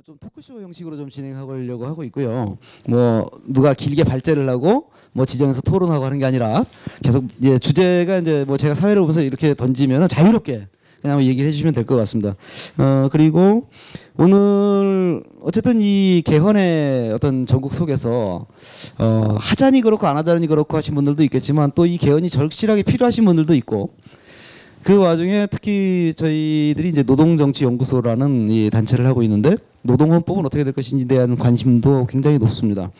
좀 토크쇼 형식으로 좀 진행하려고 하고 있고요. 뭐 누가 길게 발제를 하고 뭐 지정해서 토론하고 하는 게 아니라 계속 이제 주제가 이제 뭐 제가 사회를 보면서 이렇게 던지면은 자유롭게 그냥 얘기를 해주시면 될 것 같습니다. 그리고 오늘 어쨌든 이 개헌의 어떤 전국 속에서 하자니 그렇고 안 하자니 그렇고 하신 분들도 있겠지만 또 이 개헌이 절실하게 필요하신 분들도 있고. 그 와중에 특히 저희들이 이제 노동정치연구소라는 이 단체를 하고 있는데 노동헌법은 어떻게 될 것인지에 대한 관심도 굉장히 높습니다.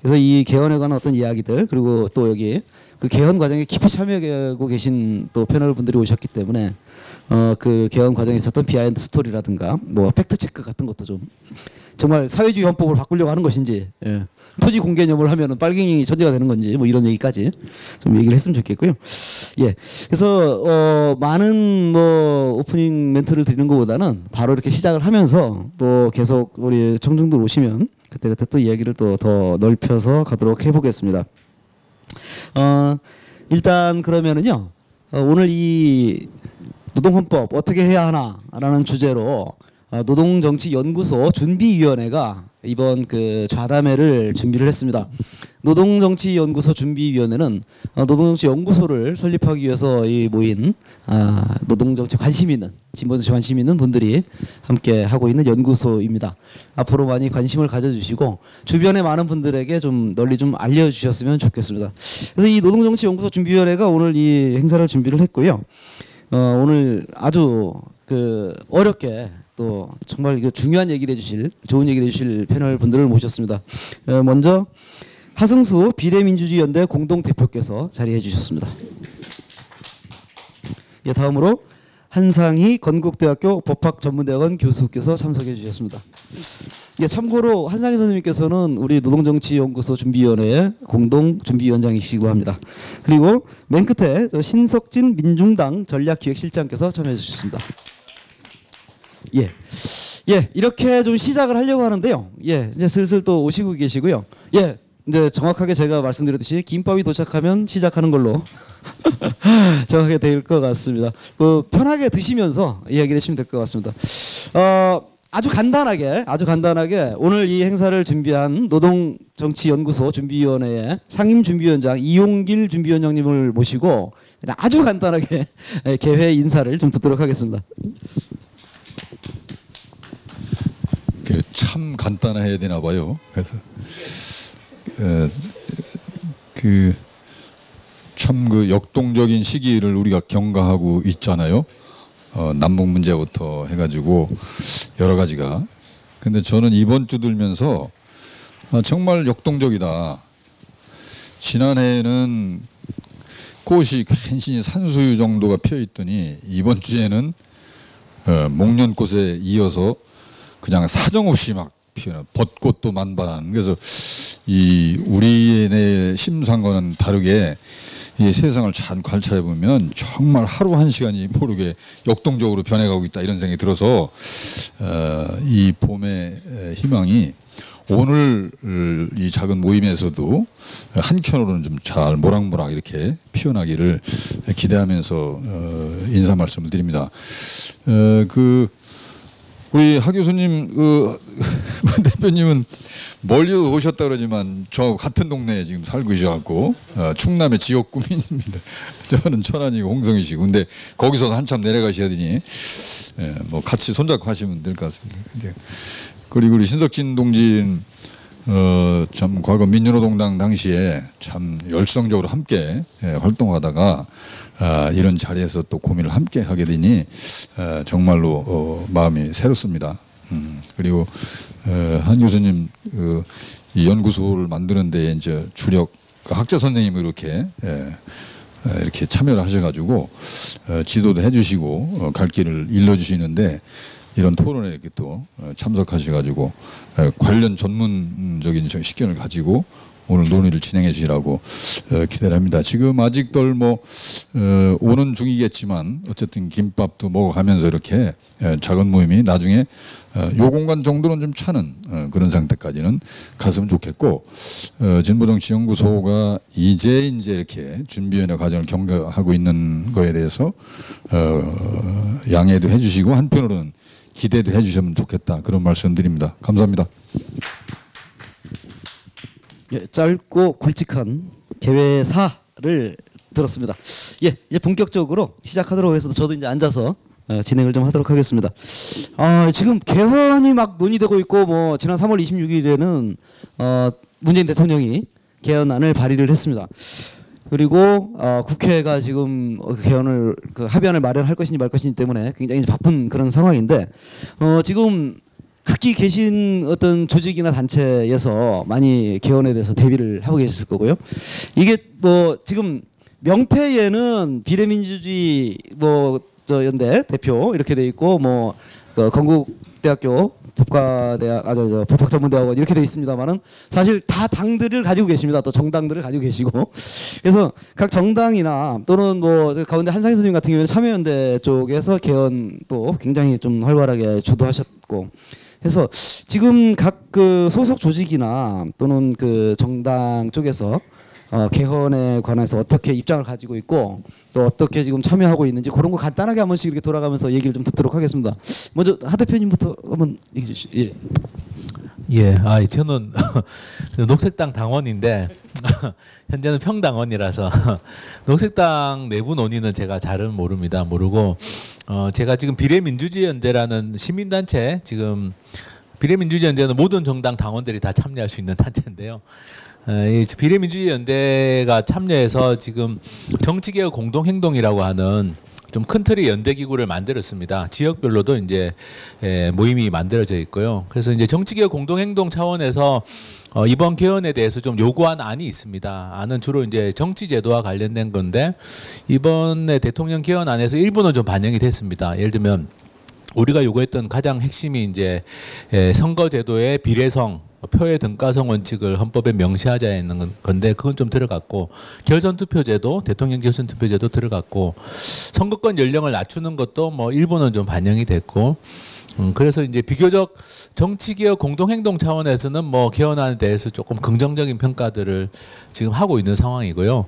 그래서 이 개헌에 관한 어떤 이야기들 그리고 또 여기 그 개헌 과정에 깊이 참여하고 계신 또 패널 분들이 오셨기 때문에 그 개헌 과정에 있었던 비하인드 스토리라든가 뭐 팩트 체크 같은 것도 좀 정말 사회주의 헌법을 바꾸려고 하는 것인지 토지 공개념을 하면은 빨갱이 천재가 되는 건지 뭐 이런 얘기까지 좀 얘기를 했으면 좋겠고요. 예. 그래서 많은 뭐 오프닝 멘트를 드리는 것보다는 바로 이렇게 시작을 하면서 또 계속 우리 청중들 오시면 그때그때 또 이야기를 또 더 넓혀서 가도록 해보겠습니다. 일단 그러면은요. 오늘 이 노동헌법 어떻게 해야 하나라는 주제로 노동정치연구소 준비위원회가 이번 그 좌담회를 준비를 했습니다. 노동정치연구소 준비위원회는 노동정치연구소를 설립하기 위해서 모인 노동정치 관심 있는 진보정치 관심 있는 분들이 함께 하고 있는 연구소입니다. 앞으로 많이 관심을 가져주시고 주변의 많은 분들에게 좀 널리 좀 알려주셨으면 좋겠습니다. 그래서 이 노동정치연구소 준비위원회가 오늘 이 행사를 준비를 했고요. 오늘 아주 그 어렵게 또 정말 중요한 얘기를 해주실 좋은 얘기를 해주실 패널 분들을 모셨습니다. 먼저 하승수 비례민주주의연대 공동대표께서 자리해 주셨습니다. 예, 다음으로 한상희 건국대학교 법학전문대학원 교수께서 참석해 주셨습니다. 예, 참고로 한상희 선생님께서는 우리 노동정치연구소 준비위원회의 공동준비위원장이시고 합니다. 그리고 맨 끝에 신석진 민중당 전략기획실장께서 참여해 주셨습니다. 예, 이렇게 좀 시작을 하려고 하는데요. 예, 이제 슬슬 또 오시고 계시고요. 예, 이제 정확하게 제가 말씀드렸듯이 김밥이 도착하면 시작하는 걸로 정확하게 될 것 같습니다. 편하게 드시면서 이야기를 하시면 될 것 같습니다. 아주 간단하게 오늘 이 행사를 준비한 노동정치연구소 준비위원회의 상임준비위원장 이용길 준비위원장님을 모시고 아주 간단하게 개회 인사를 좀 듣도록 하겠습니다. 참 간단해야 되나 봐요. 그래서 참 역동적인 시기를 우리가 경과하고 있잖아요. 남북 문제부터 해가지고 여러 가지가. 근데 저는 이번 주 들면서 정말 역동적이다. 지난해에는 꽃이 간신히 산수유 정도가 피어 있더니 이번 주에는 목련꽃에 이어서 그냥 사정없이 막 피어나 벚꽃도 만발하는. 그래서 이 우리의 심상과는 다르게 이 세상을 잘 관찰해 보면 정말 하루 한 시간이 모르게 역동적으로 변해가고 있다 이런 생각이 들어서 이 봄의 희망이 오늘 이 작은 모임에서도 한켠으로는 좀 잘 모락모락 이렇게 피어나기를 기대하면서 인사 말씀을 드립니다. 우리 하 교수님 대표님은 멀리 오셨다 그러지만 저 같은 동네에 지금 살고 계셔갖고 충남의 지역 구민입니다. 저는 천안이고 홍성이시고 근데 거기서 한참 내려가셔야 되니 뭐 같이 손잡고 하시면 될 것 같습니다. 그리고 우리 신석진 동지는 참 과거 민주노동당 당시에 참 열성적으로 함께 활동하다가 이런 자리에서 또 고민을 함께 하게 되니 정말로 마음이 새롭습니다. 그리고 한 교수님 이 연구소를 만드는 데 이제 주력 학자 선생님이 이렇게 참여를 하셔가지고 지도도 해주시고 갈 길을 일러주시는데 이런 토론에 이렇게 또 참석하셔가지고 관련 전문적인 식견을 가지고 오늘 논의를 진행해 주시라고 기대를 합니다. 지금 아직들 오는 중이겠지만 어쨌든 김밥도 먹어가면서 이렇게 작은 모임이 나중에 요 공간 정도는 좀 차는 그런 상태까지는 갔으면 좋겠고 진보정치연구소가 이제 이렇게 준비위원회 과정을 경과하고 있는 거에 대해서 양해도 해주시고 한편으로는 기대도 해주시면 좋겠다 그런 말씀드립니다. 감사합니다. 예, 짧고 굵직한 개회사를 들었습니다. 예, 이제 본격적으로 시작하도록 해서 저도 이제 앉아서 진행을 좀 하도록 하겠습니다. 지금 개헌이 막 논의되고 있고 뭐 지난 3월 26일에는 문재인 대통령이 개헌안을 발의를 했습니다. 그리고 국회가 지금 개헌을 합의안을 마련할 것인지 말 것인지 때문에 굉장히 바쁜 그런 상황인데 지금 각기 계신 어떤 조직이나 단체에서 많이 개헌에 대해서 대비를 하고 계셨을 거고요. 이게 뭐 지금 명패에는 비례민주주의 저 연대 대표 이렇게 돼 있고 뭐 건국대학교 법과대학 법학전문대학원 이렇게 돼 있습니다만은 사실 다 당들을 가지고 계십니다. 또 정당들을 가지고 계시고 그래서 각 정당이나 또는 뭐 가운데 한상희 선생님 같은 경우에는 참여연대 쪽에서 개헌도 굉장히 좀 활발하게 주도하셨고 해서 지금 각 그 소속 조직이나 또는 그 정당 쪽에서 개헌에 관해서 어떻게 입장을 가지고 있고 또 어떻게 지금 참여하고 있는지 그런 거 간단하게 한 번씩 이렇게 돌아가면서 얘기를 좀 듣도록 하겠습니다. 먼저 하 대표님부터 한번 얘기해 주시죠. 예. 예, 저는 녹색당 당원인데 현재는 평당원이라서 녹색당 내부 논의는 제가 잘은 모르고 제가 지금 비례민주주의연대라는 시민단체 지금 비례민주주의연대는 모든 정당 당원들이 다 참여할 수 있는 단체인데요. 이 비례민주주의연대가 참여해서 지금 정치개혁 공동행동이라고 하는 좀 큰 틀의 연대 기구를 만들었습니다. 지역별로도 이제 모임이 만들어져 있고요. 그래서 이제 정치개혁 공동행동 차원에서 이번 개헌에 대해서 좀 요구한 안이 있습니다. 안은 주로 이제 정치제도와 관련된 건데 이번에 대통령 개헌안에서 일부는 좀 반영이 됐습니다. 예를 들면 우리가 요구했던 가장 핵심이 이제 선거제도의 비례성 표의 등가성 원칙을 헌법에 명시하자 있는 건데 그건 좀 들어갔고 결선투표제도 대통령 결선투표제도 들어갔고 선거권 연령을 낮추는 것도 뭐 일부는 좀 반영이 됐고 그래서 이제 비교적 정치개혁 공동행동 차원에서는 뭐 개헌안에 대해서 조금 긍정적인 평가들을 지금 하고 있는 상황이고요.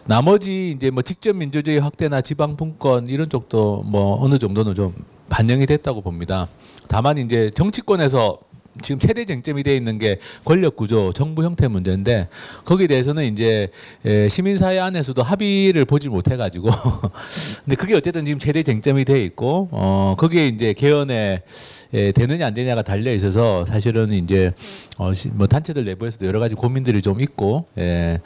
나머지 이제 뭐 직접 민주주의 확대나 지방 분권 이런 쪽도 뭐 어느 정도는 좀 반영이 됐다고 봅니다. 다만 이제 정치권에서 지금 최대 쟁점이 되어 있는 게 권력 구조, 정부 형태 문제인데 거기에 대해서는 이제 시민사회 안에서도 합의를 보지 못해가지고 근데 그게 어쨌든 지금 최대 쟁점이 되어 있고 거기에 이제 개헌에 되느냐 안 되느냐가 달려 있어서 사실은 이제 뭐 단체들 내부에서도 여러 가지 고민들이 좀 있고 한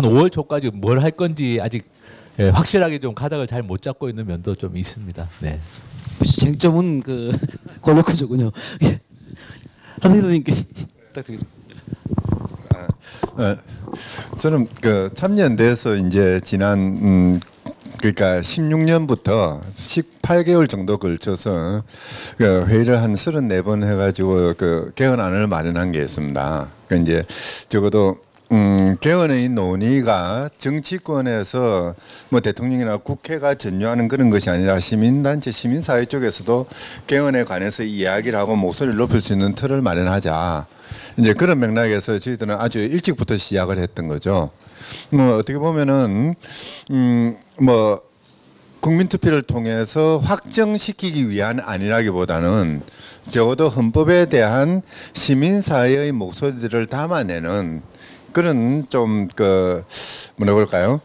5월 초까지 뭘 할 건지 아직 확실하게 좀 가닥을 잘 못 잡고 있는 면도 좀 있습니다. 네. 쟁점은 그 권력 구조군요. 예. 한상희 선생님께 부탁드리겠습니다. 저는 그 참여연대에서 이제 지난 그러니까 16년부터 18개월 정도 걸쳐서 그 회의를 한 34번 해가지고 그 개헌안을 마련한 게 있습니다. 그 이제 적어도 개헌의 논의가 정치권에서 뭐 대통령이나 국회가 전유하는 그런 것이 아니라 시민단체, 시민사회 쪽에서도 개헌에 관해서 이야기를 하고 목소리를 높일 수 있는 틀을 마련하자. 이제 그런 맥락에서 저희들은 아주 일찍부터 시작을 했던 거죠. 뭐 어떻게 보면은 뭐 국민투표를 통해서 확정시키기 위한 안이라기보다는 적어도 헌법에 대한 시민사회의 목소리들을 담아내는 그런 좀 그 뭐라 그럴까요?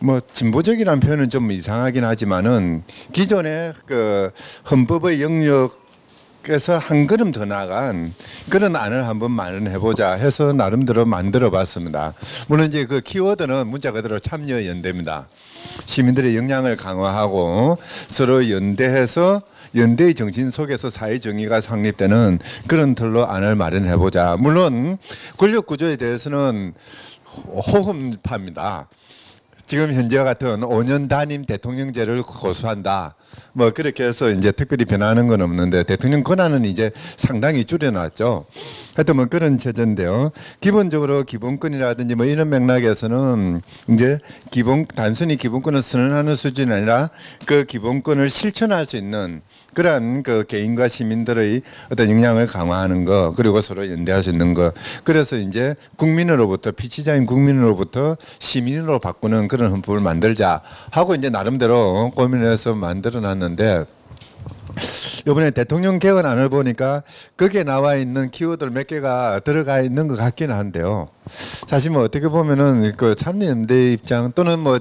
뭐 진보적이라는 표현은 좀 이상하긴 하지만은 기존의 그 헌법의 영역에서 한 걸음 더 나간 그런 안을 한번 마련해보자 해서 나름대로 만들어봤습니다. 물론 이제 그 키워드는 문자 그대로 참여연대입니다. 시민들의 역량을 강화하고 서로 연대해서 연대의 정신 속에서 사회 정의가 확립되는 그런 틀로 안을 마련해보자. 물론 권력 구조에 대해서는 호흡파입니다. 지금 현재와 같은 5년 단임 대통령제를 고수한다. 뭐 그렇게 해서 이제 특별히 변하는 건 없는데 대통령 권한은 이제 상당히 줄여놨죠. 하여튼 뭐 그런 체제인데요. 기본적으로 기본권이라든지 뭐 이런 맥락에서는 이제 단순히 기본권을 선언하는 수준이 아니라 그 기본권을 실천할 수 있는 그러한 그 개인과 시민들의 어떤 역량을 강화하는 거 그리고 서로 연대할 수 있는 거 그래서 이제 국민으로부터 피치자인 국민으로부터 시민으로 바꾸는 그런 헌법을 만들자 하고 이제 나름대로 고민해서 만들어 놨는데 이번에 대통령 개헌안을 보니까 거기에 나와 있는 키워드 몇 개가 들어가 있는 것 같기는 한데요. 사실 뭐 어떻게 보면은 그 참여연대 입장 또는 뭐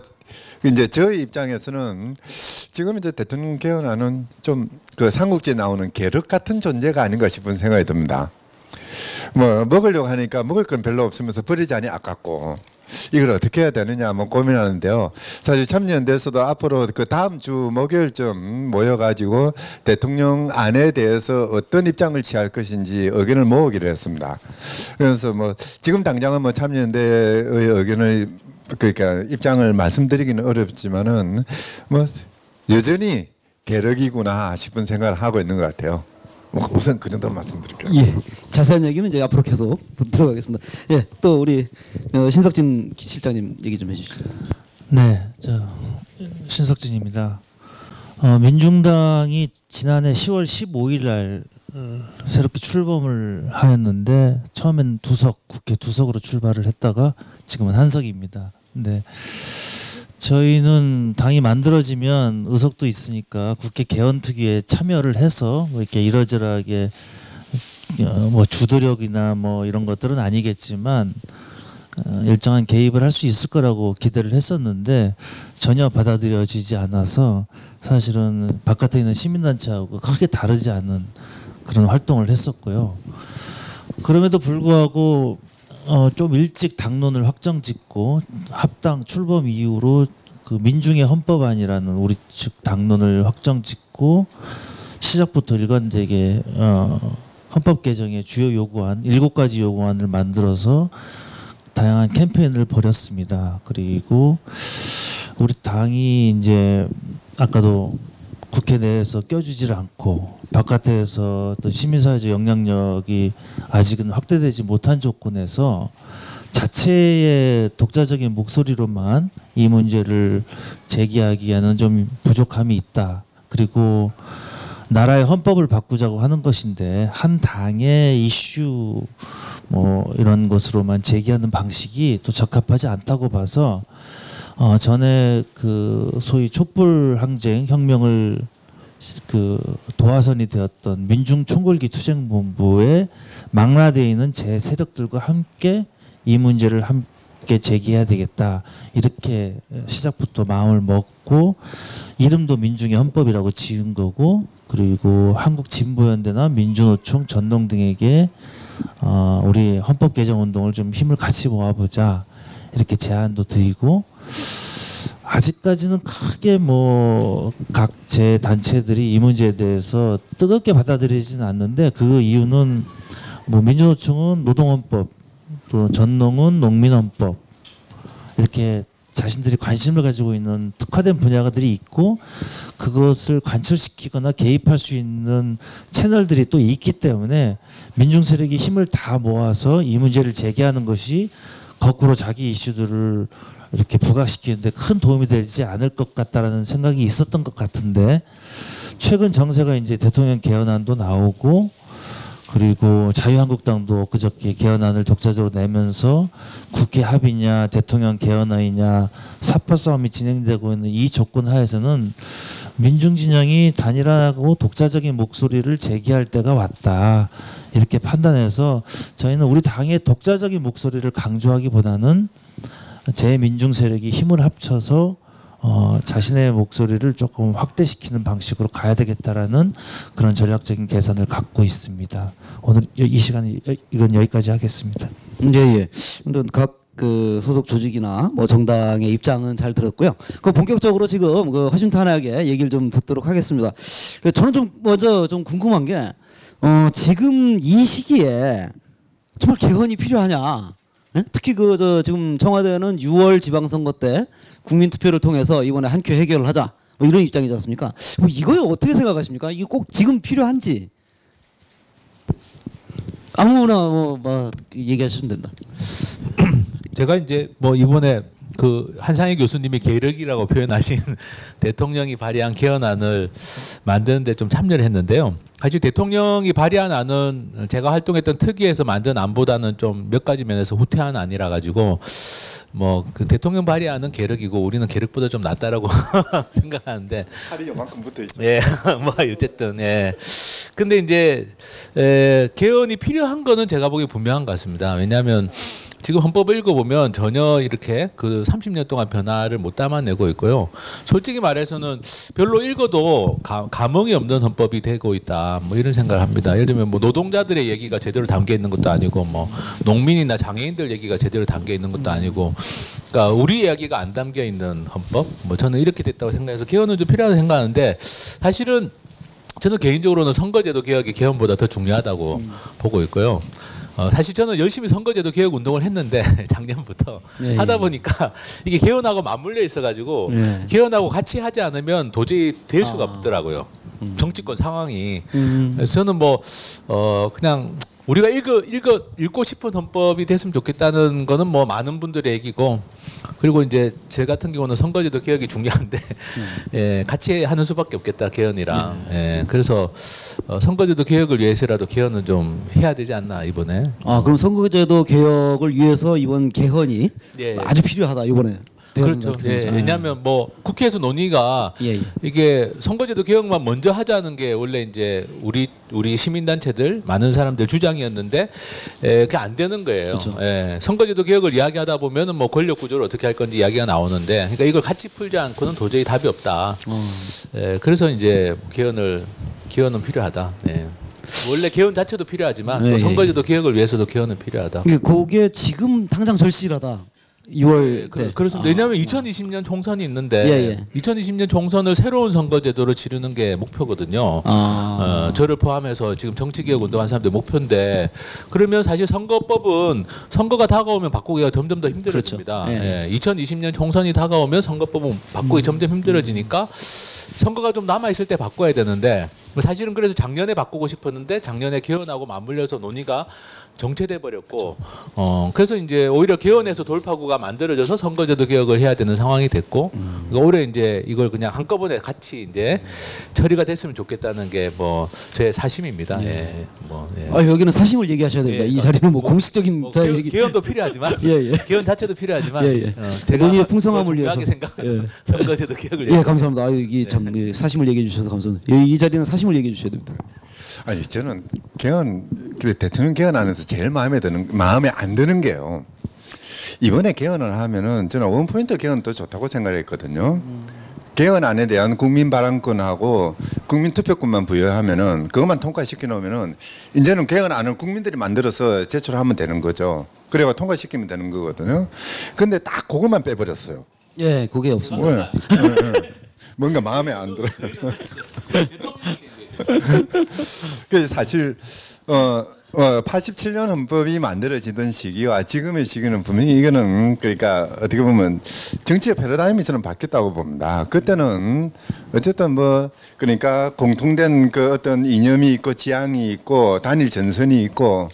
이제 저희 입장에서는 지금 이제 대통령 개헌안은 좀 그 삼국지에 나오는 계륵 같은 존재가 아닌가 싶은 생각이 듭니다. 뭐 먹으려고 하니까 먹을 건 별로 없으면서 버리자니 아깝고 이걸 어떻게 해야 되느냐 뭐 고민하는데요. 사실 참여연대에서도 앞으로 그 다음 주 목요일쯤 모여가지고 대통령안에 대해서 어떤 입장을 취할 것인지 의견을 모으기로 했습니다. 그래서 뭐 지금 당장은 뭐 참여연대의 의견을 그러니까 입장을 말씀드리기는 어렵지만은 뭐 여전히 계륵이구나 싶은 생각을 하고 있는 것 같아요. 우선 그 정도 말씀드릴게요. 예, 자세한 얘기는 이제 앞으로 계속 들어가겠습니다. 예, 또 우리 신석진 실장님 얘기 좀 해주시죠. 네, 신석진입니다. 민중당이 지난해 10월 15일 날 새롭게 출범을 하였는데 처음엔 국회 두석으로 출발을 했다가 지금은 한석입니다. 근데 저희는 당이 만들어지면 의석도 있으니까 국회 개헌특위에 참여를 해서 뭐 이렇게 이러저러하게 뭐 주도력이나 뭐 이런 것들은 아니겠지만 일정한 개입을 할 수 있을 거라고 기대를 했었는데 전혀 받아들여지지 않아서 사실은 바깥에 있는 시민단체하고 크게 다르지 않은 그런 활동을 했었고요. 그럼에도 불구하고 좀 일찍 당론을 확정짓고 합당 출범 이후로 그 민중의 헌법안이라는 우리 측 당론을 확정짓고 시작부터 일관되게 헌법 개정의 주요 요구안 7가지 요구안을 만들어서 다양한 캠페인을 벌였습니다. 그리고 우리 당이 이제 아까도 국회 내에서 껴주지를 않고 바깥에서 어떤 시민사회적 영향력이 아직은 확대되지 못한 조건에서 자체의 독자적인 목소리로만 이 문제를 제기하기에는 좀 부족함이 있다. 그리고 나라의 헌법을 바꾸자고 하는 것인데 한 당의 이슈 뭐 이런 것으로만 제기하는 방식이 또 적합하지 않다고 봐서 전에 그 소위 촛불 항쟁 혁명을 그 도화선이 되었던 민중총궐기 투쟁본부에 망라되어 있는 제 세력들과 함께 이 문제를 함께 제기해야 되겠다 이렇게 시작부터 마음을 먹고 이름도 민중의 헌법이라고 지은 거고 그리고 한국진보연대나 민주노총 전농 등에게 우리 헌법 개정 운동을 좀 힘을 같이 모아보자 이렇게 제안도 드리고 아직까지는 크게 뭐 각 제 단체들이 이 문제에 대해서 뜨겁게 받아들이지는 않는데 그 이유는 뭐 민주노총은 노동헌법 또 전농은 농민헌법 이렇게 자신들이 관심을 가지고 있는 특화된 분야들이 있고 그것을 관철시키거나 개입할 수 있는 채널들이 또 있기 때문에 민중 세력이 힘을 다 모아서 이 문제를 제기하는 것이 거꾸로 자기 이슈들을 이렇게 부각시키는데 큰 도움이 되지 않을 것 같다라는 생각이 있었던 것 같은데 최근 정세가 이제 대통령 개헌안도 나오고 그리고 자유한국당도 그저께 개헌안을 독자적으로 내면서 국회 합의냐 대통령 개헌안이냐 사파 싸움이 진행되고 있는 이 조건 하에서는 민중 진영이 단일화하고 독자적인 목소리를 제기할 때가 왔다 이렇게 판단해서 저희는 우리 당의 독자적인 목소리를 강조하기보다는 재민중 세력이 힘을 합쳐서 자신의 목소리를 조금 확대시키는 방식으로 가야 되겠다라는 그런 전략적인 계산을 갖고 있습니다. 오늘 이 시간에 이건 여기까지 하겠습니다. 예. 근데 각 그 소속 조직이나 뭐 정당의 입장은 잘 들었고요. 그 본격적으로 지금 그 허심탄회하게 얘기를 좀 듣도록 하겠습니다. 저는 좀 먼저 좀 궁금한 게 지금 이 시기에 정말 개헌이 필요하냐? 예? 특히 지금 청와대는 6월 지방선거 때 국민투표를 통해서 이번에 한 큐 해결을 하자 뭐 이런 입장이지 않습니까? 뭐 이거에 어떻게 생각하십니까? 이게 꼭 지금 필요한지 아무나 뭐 얘기하시면 됩니다. 제가 이제 뭐 이번에 그 한상희 교수님이 계륵이라고 표현하신 대통령이 발의한 개헌안을 만드는데 좀 참여를 했는데요. 사실 대통령이 발의한 안은 제가 활동했던 특위에서 만든 안보다는 좀 몇 가지 면에서 후퇴한 안이라 가지고 뭐 그 대통령 발의하는 계력이고 우리는 계력보다 좀 낫다라고 생각하는데 팔이 요만큼 붙어 있죠. 예, 뭐 어쨌든 예. 근데 이제 개헌이 필요한 거는 제가 보기에 분명한 것 같습니다. 왜냐하면 지금 헌법을 읽어보면 전혀 이렇게 그 30년 동안 변화를 못 담아내고 있고요. 솔직히 말해서는 별로 읽어도 감흥이 없는 헌법이 되고 있다. 뭐 이런 생각을 합니다. 예를 들면 뭐 노동자들의 얘기가 제대로 담겨 있는 것도 아니고 뭐 농민이나 장애인들 얘기가 제대로 담겨 있는 것도 아니고 그러니까 우리 이야기가 안 담겨 있는 헌법. 뭐 저는 이렇게 됐다고 생각해서 개헌은 좀 필요하다고 생각하는데 사실은 저는 개인적으로는 선거제도 개혁이 개헌보다 더 중요하다고 보고 있고요. 사실 저는 열심히 선거제도 개혁 운동을 했는데 작년부터 예, 하다 예. 보니까 이게 개헌하고 맞물려 있어가지고 예. 개헌하고 같이 하지 않으면 도저히 될 수가 없더라고요. 정치권 상황이. 그래서 저는 뭐 그냥 우리가 읽고 싶은 헌법이 됐으면 좋겠다는 거는 뭐 많은 분들의 얘기고 그리고 이제 제 같은 경우는 선거제도 개혁이 중요한데 예, 같이 하는 수밖에 없겠다 개헌이랑 예, 그래서 선거제도 개혁을 위해서라도 개헌은 좀 해야 되지 않나 이번에. 아 그럼 선거제도 개혁을 위해서 이번 개헌이 예. 아주 필요하다 이번에. 그렇죠. 예, 왜냐하면 뭐 국회에서 논의가 예, 예. 이게 선거제도 개혁만 먼저 하자는 게 원래 이제 우리 시민단체들 많은 사람들 주장이었는데 그게 안 되는 거예요. 그렇죠. 예, 선거제도 개혁을 이야기하다 보면은 뭐 권력 구조를 어떻게 할 건지 이야기가 나오는데, 그러니까 이걸 같이 풀지 않고는 도저히 답이 없다. 예, 그래서 이제 개헌은 필요하다. 예. 원래 개헌 자체도 필요하지만 예, 또 예. 선거제도 개혁을 위해서도 개헌은 필요하다. 그게 지금 당장 절실하다. 6월 때. 그렇습니다. 왜냐하면 2020년 총선이 있는데 예, 예. 2020년 총선을 새로운 선거제도로 치르는 게 목표거든요. 저를 포함해서 지금 정치개혁 운동하는 사람들 목표인데 그러면 사실 선거법은 선거가 다가오면 바꾸기가 점점 더 힘들어집니다. 그렇죠. 예. 2020년 총선이 다가오면 선거법은 바꾸기 점점 힘들어지니까 선거가 좀 남아 있을 때 바꿔야 되는데 사실은 그래서 작년에 바꾸고 싶었는데 작년에 개헌하고 맞물려서 논의가 정체돼 버렸고 그래서 이제 오히려 개헌에서 돌파구가 만들어져서 선거제도 개혁을 해야 되는 상황이 됐고 그러니까 올해 이제 이걸 그냥 한꺼번에 같이 이제 처리가 됐으면 좋겠다는 게 뭐 제 사심입니다. 예. 뭐 예. 아 여기는 사심을 얘기하셔야 됩니다. 예, 이 자리는 뭐 공식적인 뭐 자 얘기. 개헌도 필요하지만 예, 예. 개헌 자체도 필요하지만 예, 예. 제가 논의의 풍성함을 더 중요하게 위해서. 생각하는 예. 선거제도 개혁을 예 감사합니다. 아, 여기 참 예, 사심을 얘기해 주셔서 감사합니다. 이 자리는 사심을 얘기해 주셔야 됩니다. 아니 저는 개헌 대통령 개헌 안에서 제일 마음에 안 드는 게요. 이번에 개헌을 하면은 저는 원포인트 개헌도 좋다고 생각했거든요. 개헌안에 대한 국민 발언권하고 국민 투표권만 부여하면은 그것만 통과시켜 놓으면은 이제는 개헌안을 국민들이 만들어서 제출하면 되는 거죠. 그래가 통과시키면 되는 거거든요. 근데 딱 그것만 빼버렸어요. 예, 그게 없습니다. 왜? 예. 뭔가 마음에 안 들어요. 그 사실 87년 헌법이 만들어지던 시기와 지금의 시기는 분명히 이거는 그러니까 어떻게 보면 정치의 패러다임이 저는 바뀌었다고 봅니다. 그때는 어쨌든 뭐 그러니까 공통된 그 어떤 이념이 있고 지향이 있고 단일 전선이 있고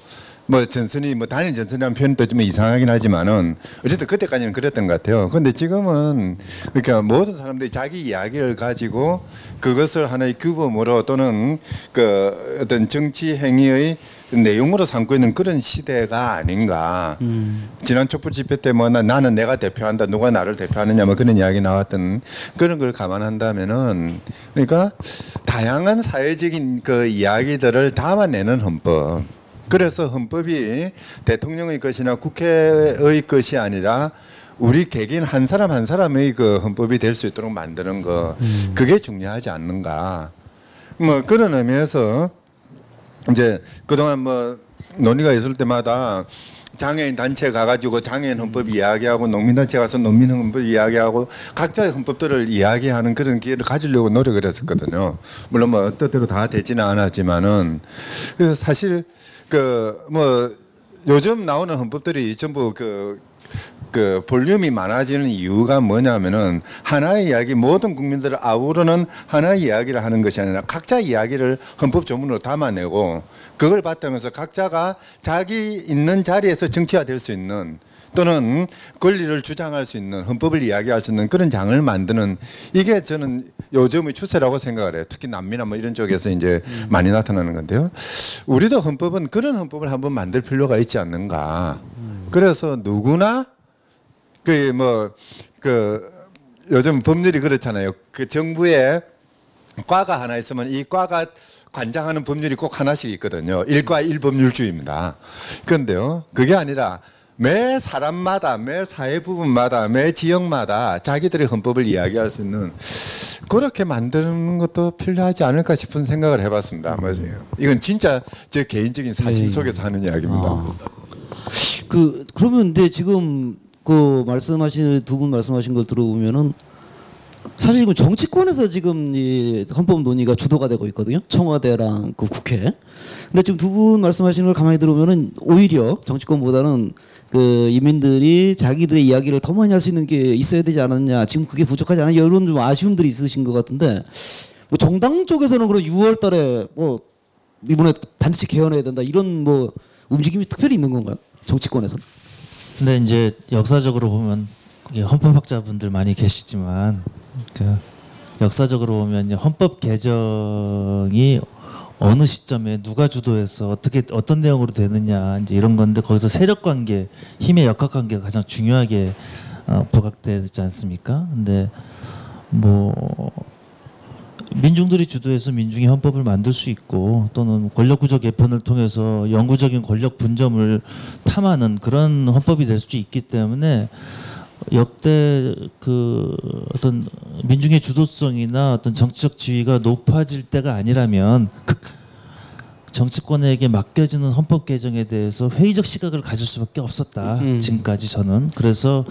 뭐 전선이 뭐 단일 전선이라는 표현도 좀 이상하긴 하지만은 어쨌든 그때까지는 그랬던 것 같아요. 그런데 지금은 그러니까 모든 사람들이 자기 이야기를 가지고 그것을 하나의 규범으로 또는 그 어떤 정치 행위의 내용으로 삼고 있는 그런 시대가 아닌가. 지난 촛불 집회 때 뭐 나는 내가 대표한다, 누가 나를 대표하느냐 뭐 그런 이야기 나왔던 그런 걸 감안한다면은 그러니까 다양한 사회적인 그 이야기들을 담아내는 헌법. 그래서 헌법이 대통령의 것이나 국회의 것이 아니라 우리 개개인 한 사람 한 사람의 그 헌법이 될 수 있도록 만드는 거 그게 중요하지 않는가. 뭐 그런 의미에서 이제 그동안 뭐 논의가 있을 때마다 장애인 단체 가가지고 장애인 헌법 이야기하고 농민 단체 가서 농민 헌법 이야기하고 각자의 헌법들을 이야기하는 그런 기회를 가지려고 노력을 했었거든요. 물론 뭐 뜻대로 다 되지는 않았지만은 그래서 사실 그 뭐 요즘 나오는 헌법들이 전부 그 볼륨이 많아지는 이유가 뭐냐면은 하나의 이야기 모든 국민들을 아우르는 하나의 이야기를 하는 것이 아니라 각자 이야기를 헌법 조문으로 담아내고 그걸 바탕에서 각자가 자기 있는 자리에서 정치화될 수 있는 또는 권리를 주장할 수 있는 헌법을 이야기할 수 있는 그런 장을 만드는 이게 저는 요즘의 추세라고 생각을 해요. 특히 남미나 뭐 이런 쪽에서 이제 많이 나타나는 건데요. 우리도 헌법은 그런 헌법을 한번 만들 필요가 있지 않는가. 그래서 누구나 그 뭐 그 요즘 법률이 그렇잖아요. 그 정부에 과가 하나 있으면 이 과가 관장하는 법률이 꼭 하나씩 있거든요. 일과 일법률주의입니다. 그런데요, 그게 아니라 매 사람마다, 매 사회 부분마다, 매 지역마다 자기들의 헌법을 이야기할 수 있는 그렇게 만드는 것도 필요하지 않을까 싶은 생각을 해봤습니다. 맞아요. 이건 진짜 제 개인적인 사실 속에서 하는 이야기입니다. 그러면 근데 지금 그 말씀하신 두 분 말씀하신 걸 들어보면은 사실 지금 정치권에서 지금 이 헌법 논의가 주도가 되고 있거든요. 청와대랑 그 국회. 근데 지금 두 분 말씀하시는 걸 가만히 들어보면은 오히려 정치권보다는 그 인민들이 자기들의 이야기를 더 많이 할 수 있는 게 있어야 되지 않았냐. 지금 그게 부족하지 않냐. 이런 좀 아쉬움들이 있으신 것 같은데 뭐 정당 쪽에서는 그럼 6월달에 뭐 이번에 반드시 개헌해야 된다 이런 뭐 움직임이 특별히 있는 건가요? 정치권에서? 근데 이제 역사적으로 보면 이게 헌법학자분들 많이 계시지만 그 역사적으로 보면 이제 헌법 개정이 어느 시점에 누가 주도해서 어떻게 어떤 내용으로 되느냐 이제 이런 건데 거기서 세력 관계, 힘의 역학 관계가 가장 중요하게 부각되지 않습니까? 근데 뭐 민중들이 주도해서 민중이 헌법을 만들 수 있고 또는 권력구조 개편을 통해서 영구적인 권력 분점을 탐하는 그런 헌법이 될 수 있기 때문에 역대 그 어떤 민중의 주도성이나 어떤 정치적 지위가 높아질 때가 아니라면 정치권에게 맡겨지는 헌법 개정에 대해서 회의적 시각을 가질 수밖에 없었다. 지금까지 저는 그래서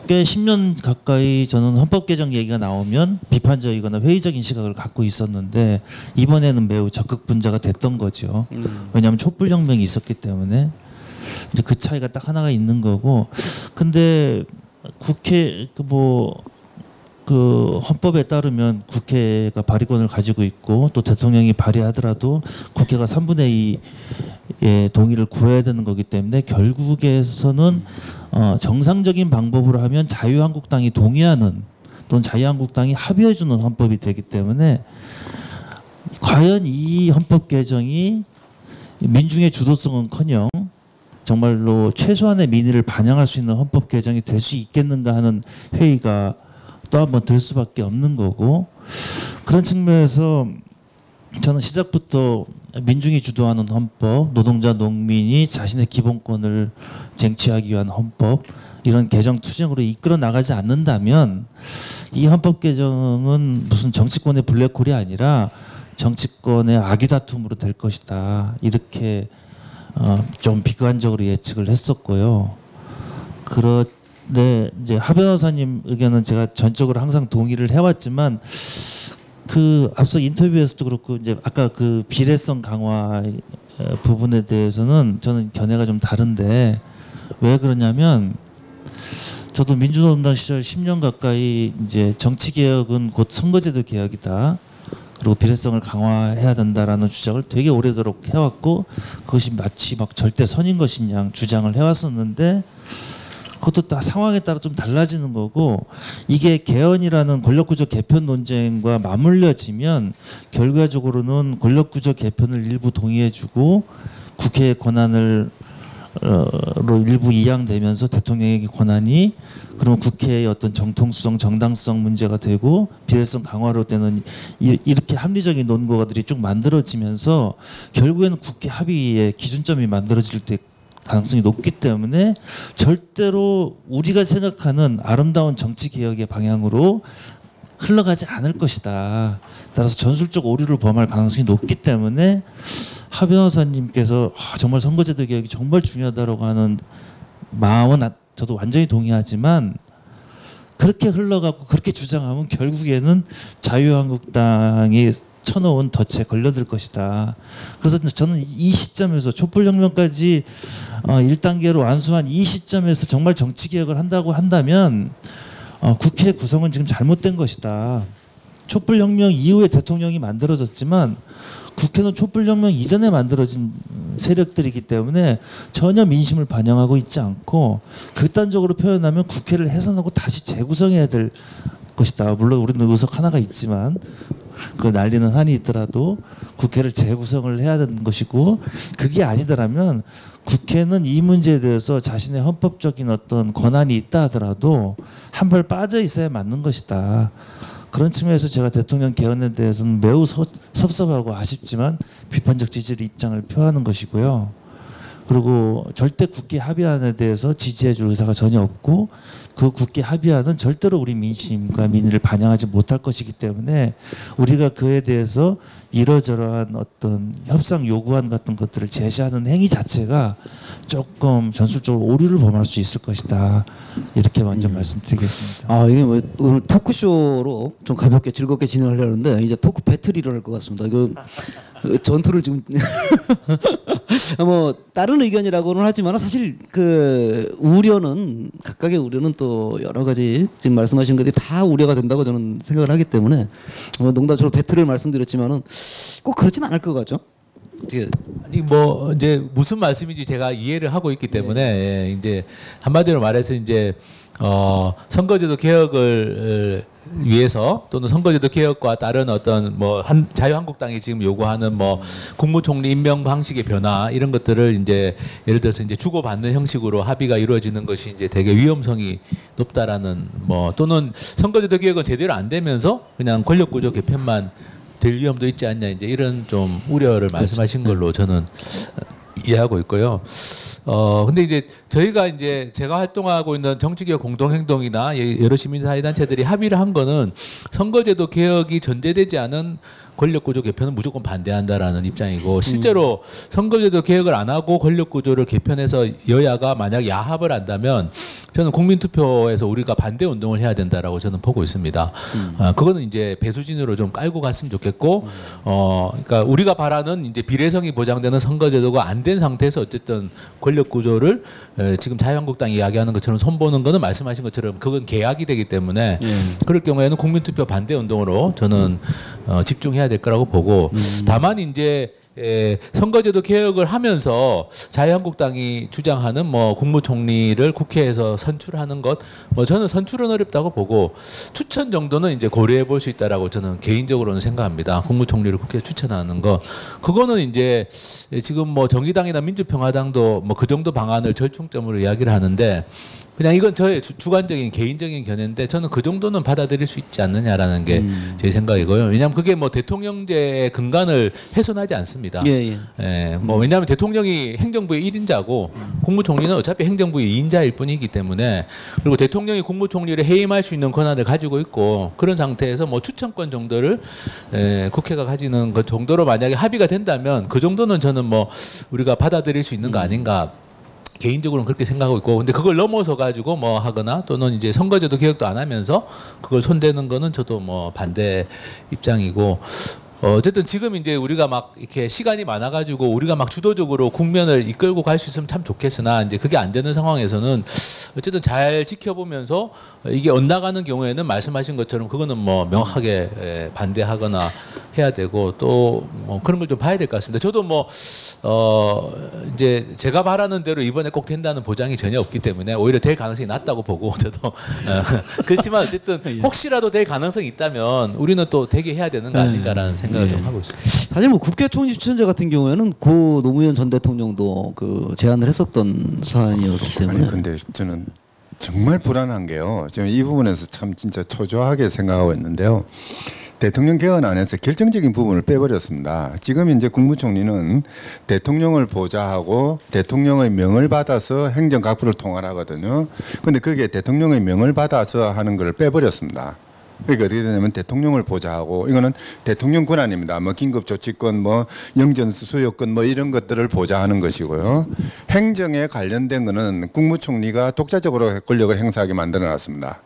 꽤 10년 가까이 저는 헌법 개정 얘기가 나오면 비판적이거나 회의적인 시각을 갖고 있었는데 이번에는 매우 적극 분자가 됐던 거죠. 왜냐하면 촛불혁명이 있었기 때문에 이제 그 차이가 딱 하나가 있는 거고. 근데 국회 그 헌법에 따르면 국회가 발의권을 가지고 있고 또 대통령이 발의하더라도 국회가 3분의 2의 동의를 구해야 되는 거기 때문에 결국에서는 정상적인 방법으로 하면 자유한국당이 동의하는 또는 자유한국당이 합의해주는 헌법이 되기 때문에 과연 이 헌법 개정이 민중의 주도성은커녕 정말로 최소한의 민의를 반영할 수 있는 헌법 개정이 될 수 있겠는가 하는 회의가 또 한 번 들 수밖에 없는 거고 그런 측면에서 저는 시작부터 민중이 주도하는 헌법, 노동자, 농민이 자신의 기본권을 쟁취하기 위한 헌법 이런 개정 투쟁으로 이끌어 나가지 않는다면 이 헌법 개정은 무슨 정치권의 블랙홀이 아니라 정치권의 악유다툼으로 될 것이다 이렇게 좀 비관적으로 예측을 했었고요. 그런데 이제 하 변호사님 의견은 제가 전적으로 항상 동의를 해왔지만 그 앞서 인터뷰에서도 그렇고 이제 아까 그 비례성 강화 부분에 대해서는 저는 견해가 좀 다른데 왜 그러냐면 저도 민주노동당 시절 10년 가까이 이제 정치 개혁은 곧 선거제도 개혁이다. 그리고 비례성을 강화해야 된다라는 주장을 되게 오래도록 해왔고 그것이 마치 막 절대 선인 것인 양 주장을 해왔었는데 그것도 다 상황에 따라 좀 달라지는 거고 이게 개헌이라는 권력구조 개편 논쟁과 맞물려지면 결과적으로는 권력구조 개편을 일부 동의해주고 국회의 권한을 로 일부 이양되면서 대통령의 권한이 그러면 국회의 어떤 정통성, 정당성 문제가 되고 비례성 강화로 되는 이렇게 합리적인 논거들이 쭉 만들어지면서 결국에는 국회 합의의 기준점이 만들어질 때 가능성이 높기 때문에 절대로 우리가 생각하는 아름다운 정치 개혁의 방향으로 흘러가지 않을 것이다. 따라서 전술적 오류를 범할 가능성이 높기 때문에 하 변호사님께서 정말 선거제도 개혁이 정말 중요하다고 하는 마음은 저도 완전히 동의하지만 그렇게 흘러가고 그렇게 주장하면 결국에는 자유한국당이 쳐놓은 덫에 걸려들 것이다. 그래서 저는 이 시점에서 촛불혁명까지 1단계로 완수한 이 시점에서 정말 정치개혁을 한다고 한다면 국회 구성은 지금 잘못된 것이다. 촛불혁명 이후에 대통령이 만들어졌지만 국회는 촛불혁명 이전에 만들어진 세력들이기 때문에 전혀 민심을 반영하고 있지 않고 극단적으로 표현하면 국회를 해산하고 다시 재구성해야 될 것이다. 물론 우리는 의석 하나가 있지만 그 난리는 한이 있더라도 국회를 재구성을 해야 되는 것이고, 그게 아니더라면 국회는 이 문제에 대해서 자신의 헌법적인 어떤 권한이 있다 하더라도 한 발 빠져 있어야 맞는 것이다. 그런 측면에서 제가 대통령 개헌에 대해서는 매우 섭섭하고 아쉽지만 비판적 지지의 입장을 표하는 것이고요. 그리고 절대 국회 합의안에 대해서 지지해줄 의사가 전혀 없고, 그 국회 합의안은 절대로 우리 민심과 민의를 반영하지 못할 것이기 때문에 우리가 그에 대해서 이러저러한 어떤 협상 요구안 같은 것들을 제시하는 행위 자체가 조금 전술적으로 오류를 범할 수 있을 것이다. 이렇게 먼저 말씀드리겠습니다. 아, 이게 뭐 오늘 토크쇼로 좀 가볍게 즐겁게 진행하려는데 이제 토크 배틀이 일어날 것 같습니다. 이거 전투를 지금 뭐 다른 의견이라고는 하지만 사실 그 우려는 각각의 우려는 또 여러 가지 지금 말씀하신 것들이 다 우려가 된다고 저는 생각을 하기 때문에 농담처럼 배틀을 말씀드렸지만은 꼭 그렇진 않을 것 같죠. 아니 뭐 이제 무슨 말씀인지 제가 이해를 하고 있기 때문에 예, 이제 한마디로 말해서 이제 선거제도 개혁을 위해서 또는 선거제도 개혁과 다른 어떤 뭐 자유한국당이 지금 요구하는 뭐 국무총리 임명 방식의 변화 이런 것들을 이제 예를 들어서 이제 주고받는 형식으로 합의가 이루어지는 것이 이제 되게 위험성이 높다라는 뭐 또는 선거제도 개혁은 제대로 안 되면서 그냥 권력구조 개편만 될 위험도 있지 않냐 이제 이런 좀 우려를 말씀하신 걸로 저는 이해하고 있고요. 근데 이제 저희가 이제 제가 활동하고 있는 정치개혁 공동행동이나 여러 시민사회단체들이 합의를 한 거는 선거제도 개혁이 전제되지 않은 권력구조 개편은 무조건 반대한다라는 입장이고, 실제로 선거제도 개혁을 안 하고 권력구조를 개편해서 여야가 만약 야합을 한다면 저는 국민투표에서 우리가 반대 운동을 해야 된다라고 저는 보고 있습니다. 그거는 이제 배수진으로 좀 깔고 갔으면 좋겠고, 그러니까 우리가 바라는 이제 비례성이 보장되는 선거제도가 안 된 상태에서 어쨌든 권력구조를 지금 자유한국당이 이야기하는 것처럼 손보는 거는 말씀하신 것처럼 그건 계약이 되기 때문에 그럴 경우에는 국민투표 반대 운동으로 저는 집중해야 될 거라고 보고, 다만 이제 선거제도 개혁을 하면서 자유한국당이 주장하는 뭐 국무총리를 국회에서 선출하는 것, 뭐 저는 선출은 어렵다고 보고 추천 정도는 이제 고려해 볼 수 있다라고 저는 개인적으로는 생각합니다. 국무총리를 국회에 추천하는 거, 그거는 이제 지금 뭐 정의당이나 민주평화당도 뭐 그 정도 방안을 절충점으로 이야기를 하는데, 그냥 이건 저의 주관적인 개인적인 견해인데 저는 그 정도는 받아들일 수 있지 않느냐라는 게 제 생각이고요. 왜냐하면 그게 뭐 대통령제의 근간을 훼손하지 않습니다. 뭐 왜냐하면 대통령이 행정부의 1인자고 국무총리는 어차피 행정부의 2인자일 뿐이기 때문에, 그리고 대통령이 국무총리를 해임할 수 있는 권한을 가지고 있고, 그런 상태에서 뭐 추천권 정도를 국회가 가지는 그 정도로 만약에 합의가 된다면 그 정도는 저는 뭐 우리가 받아들일 수 있는 거 아닌가. 개인적으로는 그렇게 생각하고 있고, 근데 그걸 넘어서 가지고 뭐 하거나 또는 이제 선거제도 개혁도 안 하면서 그걸 손대는 거는 저도 뭐 반대 입장이고, 어쨌든 지금 이제 우리가 막 이렇게 시간이 많아가지고 우리가 막 주도적으로 국면을 이끌고 갈 수 있으면 참 좋겠으나 이제 그게 안 되는 상황에서는 어쨌든 잘 지켜보면서 이게 엇나가는 경우에는 말씀하신 것처럼 그거는 뭐 명확하게 반대하거나 해야 되고, 또 뭐 그런 걸 좀 봐야 될 것 같습니다. 저도 뭐 이제 제가 바라는 대로 이번에 꼭 된다는 보장이 전혀 없기 때문에 오히려 될 가능성이 낮다고 보고 저도 그렇지만 어쨌든 혹시라도 될 가능성이 있다면 우리는 또 되게 해야 되는 거 아닌가라는 생각을 좀 하고 있습니다. 사실 뭐 국회 총리 추천제 같은 경우에는 고 노무현 전 대통령도 그 제안을 했었던 사안이었기 때문에. 아니 근데 저는 정말 불안한 게요. 지금 이 부분에서 참 진짜 초조하게 생각하고 있는데요. 대통령 개헌안에서 결정적인 부분을 빼버렸습니다. 지금 이제 국무총리는 대통령을 보좌하고 대통령의 명을 받아서 행정각부를 통할하거든요. 그런데 그게 대통령의 명을 받아서 하는 걸 빼버렸습니다. 그러니까 어떻게 되냐면 대통령을 보좌하고, 이거는 대통령 권한입니다. 뭐 긴급조치권, 뭐 영전수수요권 뭐 이런 것들을 보좌하는 것이고요. 행정에 관련된 거는 국무총리가 독자적으로 권력을 행사하게 만들어놨습니다.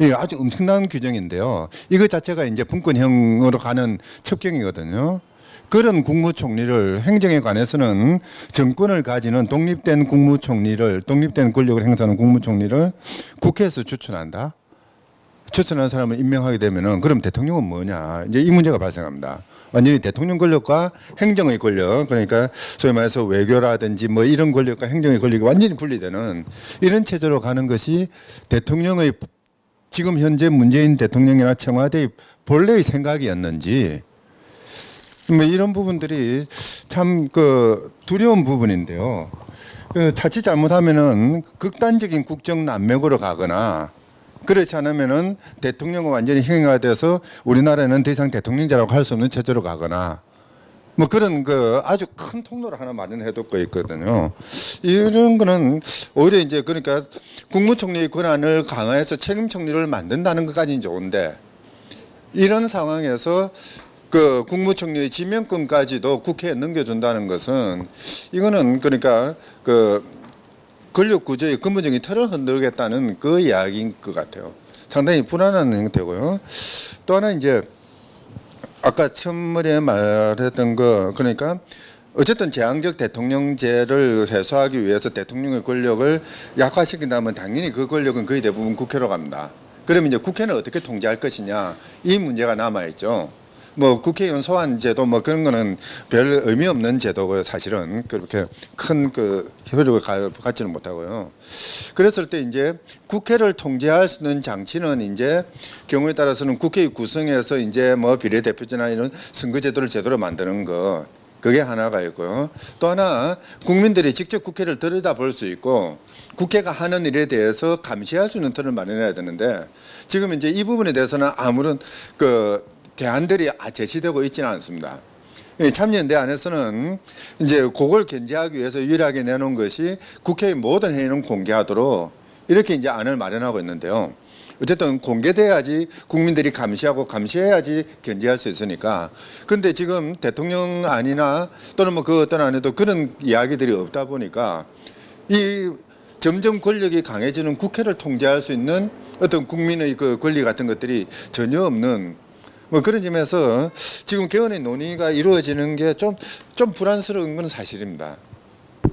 이게 아주 엄청난 규정인데요. 이거 자체가 이제 분권형으로 가는 첩경이거든요. 그런 국무총리를, 행정에 관해서는 정권을 가지는 독립된 국무총리를, 독립된 권력을 행사하는 국무총리를 국회에서 추천한다. 추천한 사람을 임명하게 되면은 그럼 대통령은 뭐냐, 이제 이 문제가 발생합니다. 완전히 대통령 권력과 행정의 권력, 그러니까 소위 말해서 외교라든지 뭐 이런 권력과 행정의 권력이 완전히 분리되는 이런 체제로 가는 것이 대통령의 지금 현재 문재인 대통령이나 청와대의 본래의 생각이었는지 뭐 이런 부분들이 참 그 두려운 부분인데요. 자칫 잘못하면은 극단적인 국정 난맥으로 가거나 그렇지 않으면은 대통령은 완전히 형용화돼서 우리나라는 더 이상 대통령제라고 할 수 없는 체제로 가거나 뭐 그런 그 아주 큰 통로를 하나 마련해두고 있거든요. 이런 거는 오히려 이제 그러니까 국무총리의 권한을 강화해서 책임 총리를 만든다는 것까지는 좋은데 이런 상황에서 그 국무총리의 지명권까지도 국회에 넘겨준다는 것은 이거는 그러니까 그 권력 구조의 근본적인 틀을 흔들겠다는 그 이야기인 것 같아요. 상당히 불안한 형태고요. 또 하나 이제 아까 첫머리에 말했던 거 그러니까 어쨌든 제왕적 대통령제를 해소하기 위해서 대통령의 권력을 약화시킨다면 당연히 그 권력은 거의 대부분 국회로 갑니다. 그러면 이제 국회는 어떻게 통제할 것이냐 이 문제가 남아 있죠. 뭐 국회의원 소환 제도 뭐 그런 거는 별 의미 없는 제도고요. 사실은 그렇게 큰 그 효력을 갖지는 못하고요. 그랬을 때 이제 국회를 통제할 수 있는 장치는 이제 경우에 따라서는 국회의 구성에서 이제 뭐 비례대표제나 이런 선거제도를 제대로 만드는 거 그게 하나가 있고요. 또 하나 국민들이 직접 국회를 들여다볼 수 있고 국회가 하는 일에 대해서 감시할 수 있는 틀을 마련해야 되는데 지금 이제 이 부분에 대해서는 아무런 그 대안들이 제시되고 있지는 않습니다. 참여연대 안에서는 이제 그걸 견제하기 위해서 유일하게 내놓은 것이 국회의 모든 회의는 공개하도록 이렇게 이제 안을 마련하고 있는데요. 어쨌든 공개돼야지 국민들이 감시하고 감시해야지 견제할 수 있으니까. 근데 지금 대통령 안이나 또는 뭐 그 어떤 안에도 그런 이야기들이 없다 보니까 이 점점 권력이 강해지는 국회를 통제할 수 있는 어떤 국민의 그 권리 같은 것들이 전혀 없는 뭐 그런 점에서 지금 개헌의 논의가 이루어지는 게 좀 불안스러운 건 사실입니다.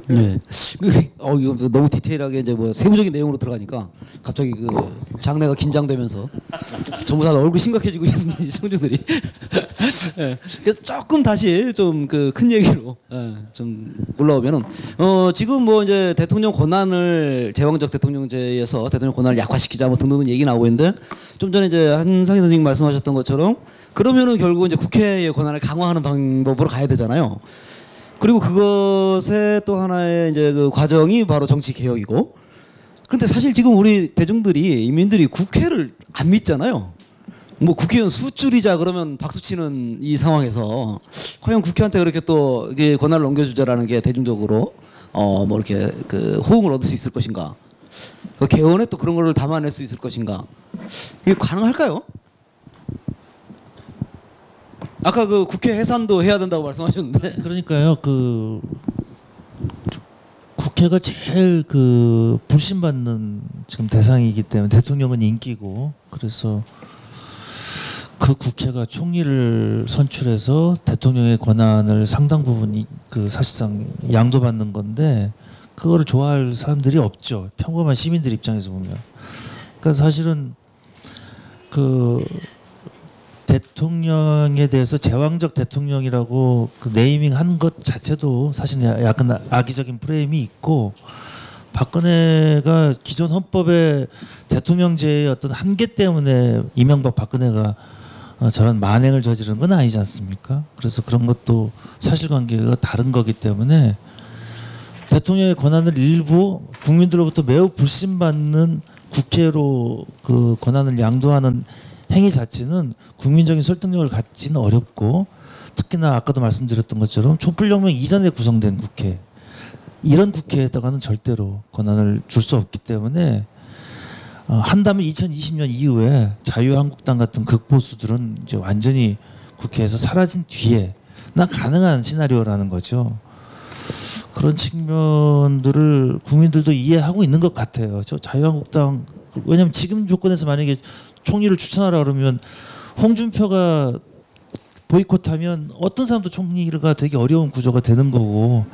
네. 이거 너무 디테일하게 이제 뭐 세부적인 내용으로 들어가니까 갑자기 그 장내가 긴장되면서 전부 다 얼굴 심각해지고 있습니다, 청중들이. 네. 그래서 조금 다시 좀 그 큰 얘기로 좀 올라오면은 지금 뭐 이제 대통령 권한을 제왕적 대통령제에서 대통령 권한을 약화시키자 뭐 등등 얘기 나오고 있는데 좀 전에 이제 한상희 선생님 말씀하셨던 것처럼 그러면은 결국 이제 국회의 권한을 강화하는 방법으로 가야 되잖아요. 그리고 그것의 또 하나의 이제 그 과정이 바로 정치 개혁이고. 그런데 사실 지금 우리 대중들이 인민들이 국회를 안 믿잖아요. 뭐 국회의원 수줄이자 그러면 박수치는 이 상황에서 과연 국회한테 그렇게 또 이게 권한을 넘겨주자라는 게 대중적으로 뭐 이렇게 그 호응을 얻을 수 있을 것인가? 그 개헌에 또 그런 걸 담아낼 수 있을 것인가? 이게 가능할까요? 아까 그 국회 해산도 해야 된다고 말씀하셨는데. 그러니까요. 그 국회가 제일 그 불신받는 지금 대상이기 때문에 대통령은 인기고 그래서 그 국회가 총리를 선출해서 대통령의 권한을 상당 부분 그 사실상 양도받는 건데 그거를 좋아할 사람들이 없죠. 평범한 시민들 입장에서 보면. 그러니까 사실은 그 대통령에 대해서 제왕적 대통령이라고 그 네이밍한 것 자체도 사실 약간 악의적인 프레임이 있고 박근혜가 기존 헌법의 대통령제의 어떤 한계 때문에 이명박 박근혜가 저런 만행을 저지른 건 아니지 않습니까? 그래서 그런 것도 사실관계가 다른 거기 때문에 대통령의 권한을 일부 국민들로부터 매우 불신받는 국회로 그 권한을 양도하는 행위 자체는 국민적인 설득력을 갖지는 어렵고 특히나 아까도 말씀드렸던 것처럼 촛불혁명 이전에 구성된 국회 이런 국회에다가는 절대로 권한을 줄 수 없기 때문에 한다면 2020년 이후에 자유한국당 같은 극보수들은 이제 완전히 국회에서 사라진 뒤에나 가능한 시나리오라는 거죠. 그런 측면들을 국민들도 이해하고 있는 것 같아요. 저 자유한국당 왜냐하면 지금 조건에서 만약에 총리를 추천하라 그러면 홍준표가 보이콧하면 어떤 사람도 총리가 되게 어려운 구조가 되는 거고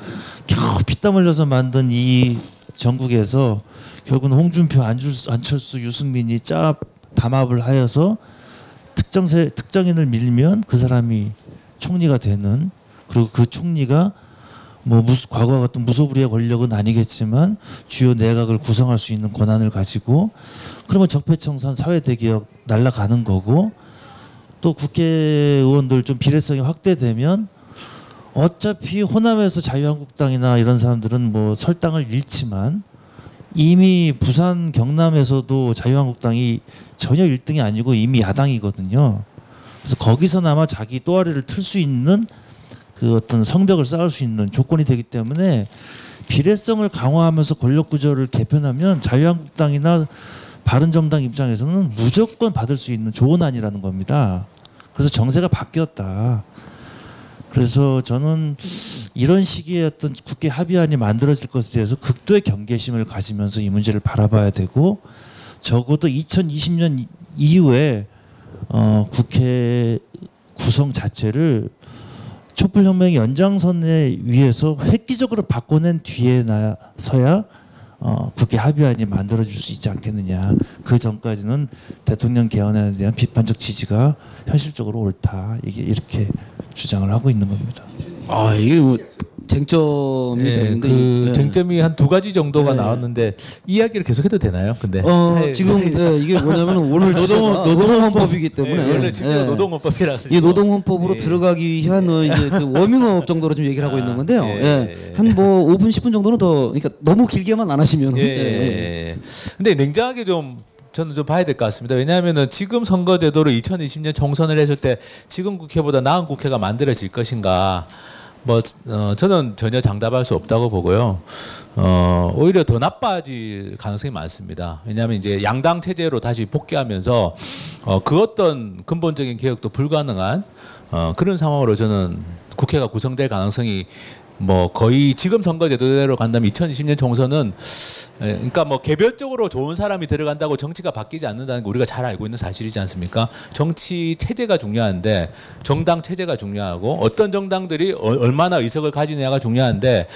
겨우 피땀 흘려서 만든 이 전국에서 결국은 홍준표, 안철수, 유승민이 담합을 하여서 특정인을 밀면 그 사람이 총리가 되는 그리고 그 총리가 뭐 과거와 같은 무소불위의 권력은 아니겠지만 주요 내각을 구성할 수 있는 권한을 가지고 그러면 적폐청산 사회대개혁 날아가는 거고 또 국회의원들 좀 비례성이 확대되면 어차피 호남에서 자유한국당이나 이런 사람들은 뭐 설당을 잃지만 이미 부산 경남에서도 자유한국당이 전혀 1등이 아니고 이미 야당이거든요. 그래서 거기서나마 자기 또아리를 틀 수 있는 그 어떤 성벽을 쌓을 수 있는 조건이 되기 때문에 비례성을 강화하면서 권력 구조를 개편하면 자유한국당이나 바른정당 입장에서는 무조건 받을 수 있는 좋은 안이라는 겁니다. 그래서 정세가 바뀌었다. 그래서 저는 이런 시기에 어떤 국회 합의안이 만들어질 것에 대해서 극도의 경계심을 가지면서 이 문제를 바라봐야 되고 적어도 2020년 이후에 국회 구성 자체를 촛불혁명의 연장선에 위해서 획기적으로 바꿔낸 뒤에 나서야 국회 합의안이 만들어질 수 있지 않겠느냐. 그 전까지는 대통령 개헌에 대한 비판적 지지가 현실적으로 옳다. 이게 이렇게 주장을 하고 있는 겁니다. 아 이게 뭐 쟁점이 되는데 그 쟁점이 한 두 가지 정도가 나왔는데 이야기를 계속해도 되나요? 근데 지금 이게 뭐냐면 오늘 노동헌법이기 때문에 원래 집중 노동헌법이라 이 노동헌법으로 들어가기 위한 이제 그 워밍업 정도로 좀 얘기를 하고 있는 건데요. 한 뭐 5분 10분 정도는 더 그러니까 너무 길게만 안 하시면. 근데 냉정하게 좀 저는 좀 봐야 될 것 같습니다. 왜냐하면은 지금 선거제도로 2020년 총선을 했을 때 지금 국회보다 나은 국회가 만들어질 것인가? 뭐 저는 전혀 장담할 수 없다고 보고요. 오히려 더 나빠질 가능성이 많습니다. 왜냐하면 이제 양당 체제로 다시 복귀하면서 그 어떤 근본적인 개혁도 불가능한 그런 상황으로 저는 국회가 구성될 가능성이 뭐 거의 지금 선거제도대로 간다면 2020년 총선은 그러니까 뭐 개별적으로 좋은 사람이 들어간다고 정치가 바뀌지 않는다는 거 우리가 잘 알고 있는 사실이지 않습니까? 정치 체제가 중요한데 정당 체제가 중요하고 어떤 정당들이 얼마나 의석을 가지느냐가 중요한데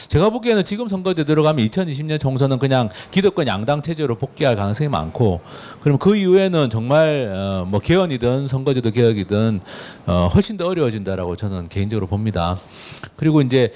제가 보기에는 지금 선거제도로 가면 2020년 총선은 그냥 기득권 양당 체제로 복귀할 가능성이 많고 그럼 그 이후에는 정말 뭐 개헌이든 선거제도 개혁이든 훨씬 더 어려워진다라고 저는 개인적으로 봅니다. 그리고 이제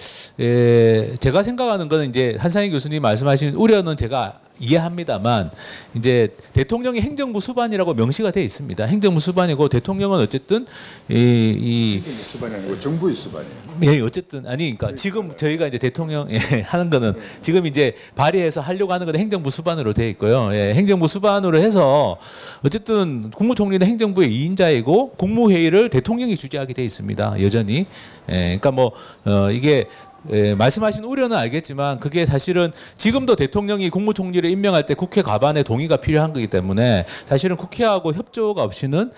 제가 생각하는 거는 이제 한상희 교수님 말씀하신 우려는 제가 이해합니다만 이제 대통령이 행정부 수반이라고 명시가 돼 있습니다. 행정부 수반이고 대통령은 어쨌든 수반이 아니고 정부의 수반이에요. 예, 어쨌든 아니 그러니까 지금 저희가 이제 대통령 하는 거는 지금 이제 발의해서 하려고 하는 건 행정부 수반으로 돼 있고요. 행정부 수반으로 해서 어쨌든 국무총리는 행정부의 2인자이고 국무회의를 대통령이 주재하게 돼 있습니다. 여전히. 그러니까 뭐 이게 말씀하신 우려는 알겠지만 그게 사실은 지금도 대통령이 국무총리를 임명할 때 국회 과반의 동의가 필요한 거기 때문에 사실은 국회하고 협조가 없이는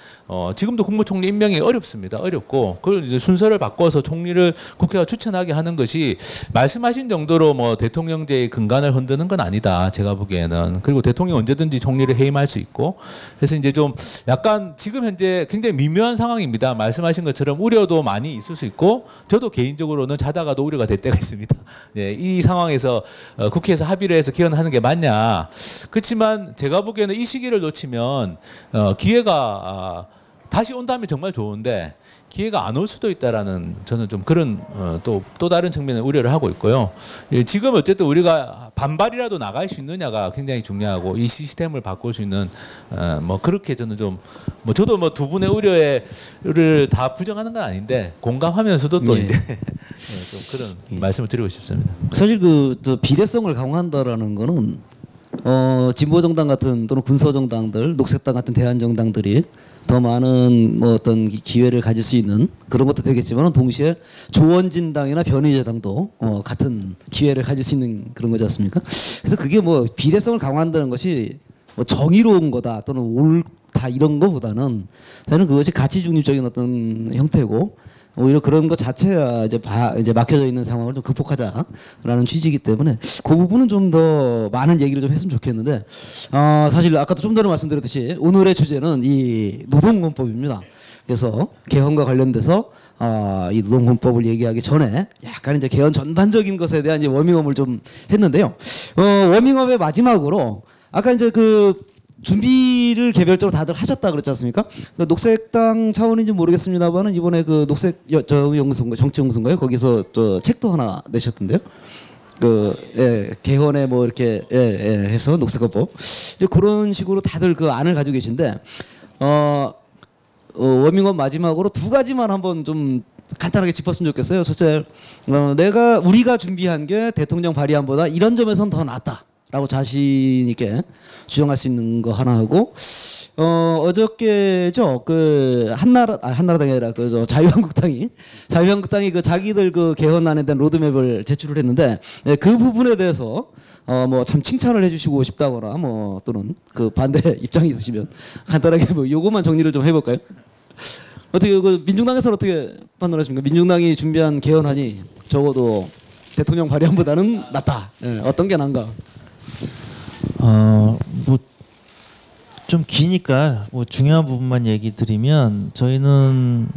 지금도 국무총리 임명이 어렵습니다. 어렵고 그걸 이제 순서를 바꿔서 총리를 국회가 추천하게 하는 것이 말씀하신 정도로 뭐 대통령제의 근간을 흔드는 건 아니다. 제가 보기에는. 그리고 대통령 언제든지 총리를 해임할 수 있고 그래서 이제 좀 약간 지금 현재 굉장히 미묘한 상황입니다. 말씀하신 것처럼 우려도 많이 있을 수 있고 저도 개인적으로는 자다가도 우려가 될 때가 있습니다. 이 상황에서 국회에서 합의를 해서 개헌하는 게 맞냐. 그렇지만 제가 보기에는 이 시기를 놓치면 기회가 다시 온다면 정말 좋은데 기회가 안 올 수도 있다라는 저는 좀 그런 또 다른 측면의 우려를 하고 있고요. 지금 어쨌든 우리가 반발이라도 나갈 수 있느냐가 굉장히 중요하고 이 시스템을 바꿀 수 있는 뭐 그렇게 저는 좀 뭐 저도 뭐 두 분의 우려를 다 부정하는 건 아닌데 공감하면서도 또 이제 좀 그런 말씀을 드리고 싶습니다. 사실 또 비례성을 강화한다라는 거는 진보 정당 같은 또는 군소 정당들, 녹색당 같은 대한 정당들이 더 많은 뭐 어떤 기회를 가질 수 있는 그런 것도 되겠지만 동시에 조원진당이나 변희재당도 같은 기회를 가질 수 있는 그런 거지 않습니까? 그래서 그게 뭐 비례성을 강화한다는 것이 뭐 정의로운 거다 또는 옳다 이런 거보다는 저는 그것이 가치 중립적인 어떤 형태고 오히려 그런 것 자체가 이제 막혀져 있는 상황을 좀 극복하자라는 취지이기 때문에 그 부분은 좀 더 많은 얘기를 좀 했으면 좋겠는데 사실 아까도 좀 전에 말씀드렸듯이 오늘의 주제는 이 노동헌법입니다. 그래서 개헌과 관련돼서 이 노동헌법을 얘기하기 전에 약간 이제 개헌 전반적인 것에 대한 이제 워밍업을 좀 했는데요. 워밍업의 마지막으로 아까 이제 준비를 개별적으로 다들 하셨다 그랬지 않습니까? 그 녹색당 차원인지 모르겠습니다만은 이번에 그 녹색 연구소인가 정치연구소인가요? 거기서 또 책도 하나 내셨던데요. 개헌에 뭐 이렇게 해서 녹색헌법 이제 그런 식으로 다들 그 안을 가지고 계신데 워밍업 마지막으로 두 가지만 한번 좀 간단하게 짚었으면 좋겠어요. 첫째, 우리가 준비한 게 대통령 발의안보다 이런 점에선 더 낫다라고 자신 있게 주장할 수 있는 거 하나 하고, 어저께죠 그 한나라당이 아니라 그 자유한국당이 그 자기들 그 개헌안에 대한 로드맵을 제출을 했는데 그 부분에 대해서 뭐 참 칭찬을 해주시고 싶다거나 뭐 또는 그 반대 입장이 있으시면 간단하게 뭐 요것만 정리를 좀 해볼까요? 어떻게 그 민중당에서는 어떻게 판단하십니까? 민중당이 준비한 개헌안이 적어도 대통령 발의안보다는 낫다. 어떤 게 나은가? 뭐 좀 기니까 뭐 중요한 부분만 얘기 드리면 저희는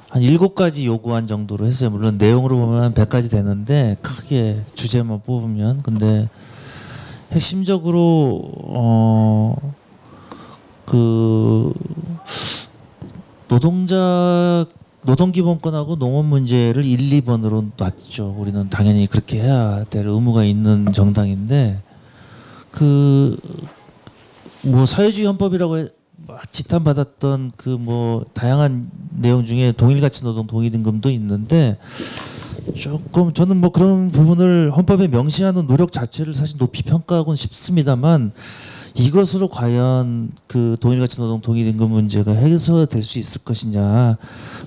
한 7가지 요구안 정도로 했어요. 물론 내용으로 보면 한 100가지 되는데 크게 주제만 뽑으면 근데 핵심적으로 그 노동기본권하고 농업 문제를 1, 2번으로 놨죠. 우리는 당연히 그렇게 해야 될 의무가 있는 정당인데 뭐 사회주의 헌법이라고 지탄받았던 그 뭐 다양한 내용 중에 동일가치 노동 동일임금도 있는데 조금 저는 뭐 그런 부분을 헌법에 명시하는 노력 자체를 사실 높이 평가하고는 싶습니다만 이것으로 과연 그 동일가치 노동 동일임금 문제가 해소될 수 있을 것이냐.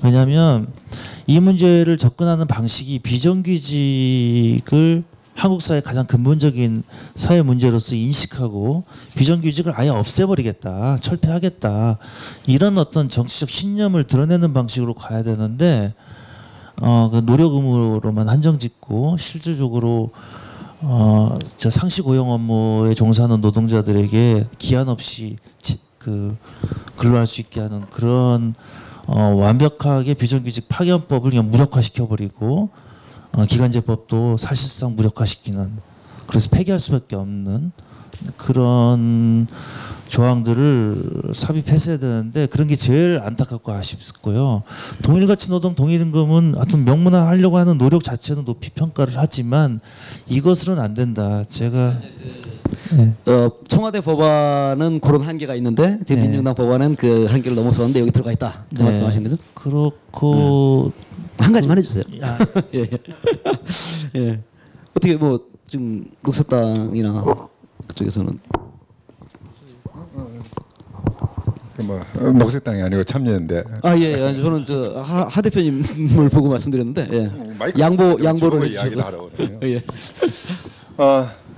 왜냐하면 이 문제를 접근하는 방식이 비정규직을 한국 사회의 가장 근본적인 사회 문제로서 인식하고 비정규직을 아예 없애버리겠다, 철폐하겠다 이런 어떤 정치적 신념을 드러내는 방식으로 가야 되는데 그 노력 의무로만 한정짓고 실질적으로 저 상시 고용 업무에 종사하는 노동자들에게 기한 없이 근로할 수 있게 하는 그런 완벽하게 비정규직 파견법을 그냥 무력화시켜버리고 기간제법도 사실상 무력화시키는 그래서 폐기할 수밖에 없는 그런 조항들을 삽입했어야 되는데 그런 게 제일 안타깝고 아쉽고요. 동일가치 노동 동일임금은 하여튼 명문화하려고 하는 노력 자체는 높이 평가를 하지만 이것으로는 안 된다. 제가 청와대 법안은 그런 한계가 있는데 지금 민중당 법안은 그 한계를 넘어섰는데 여기 들어가 있다. 그 말씀하신 거죠? 그렇고 한 가지만 해주세요. 예. 예. 어떻게 뭐 지금 녹색당이나 그쪽에서는 녹색당이 아니고 참여연대. 예. 저는 저 하 대표님을 보고 말씀드렸는데 양보를 이야기를 하라고 그러네요. 예.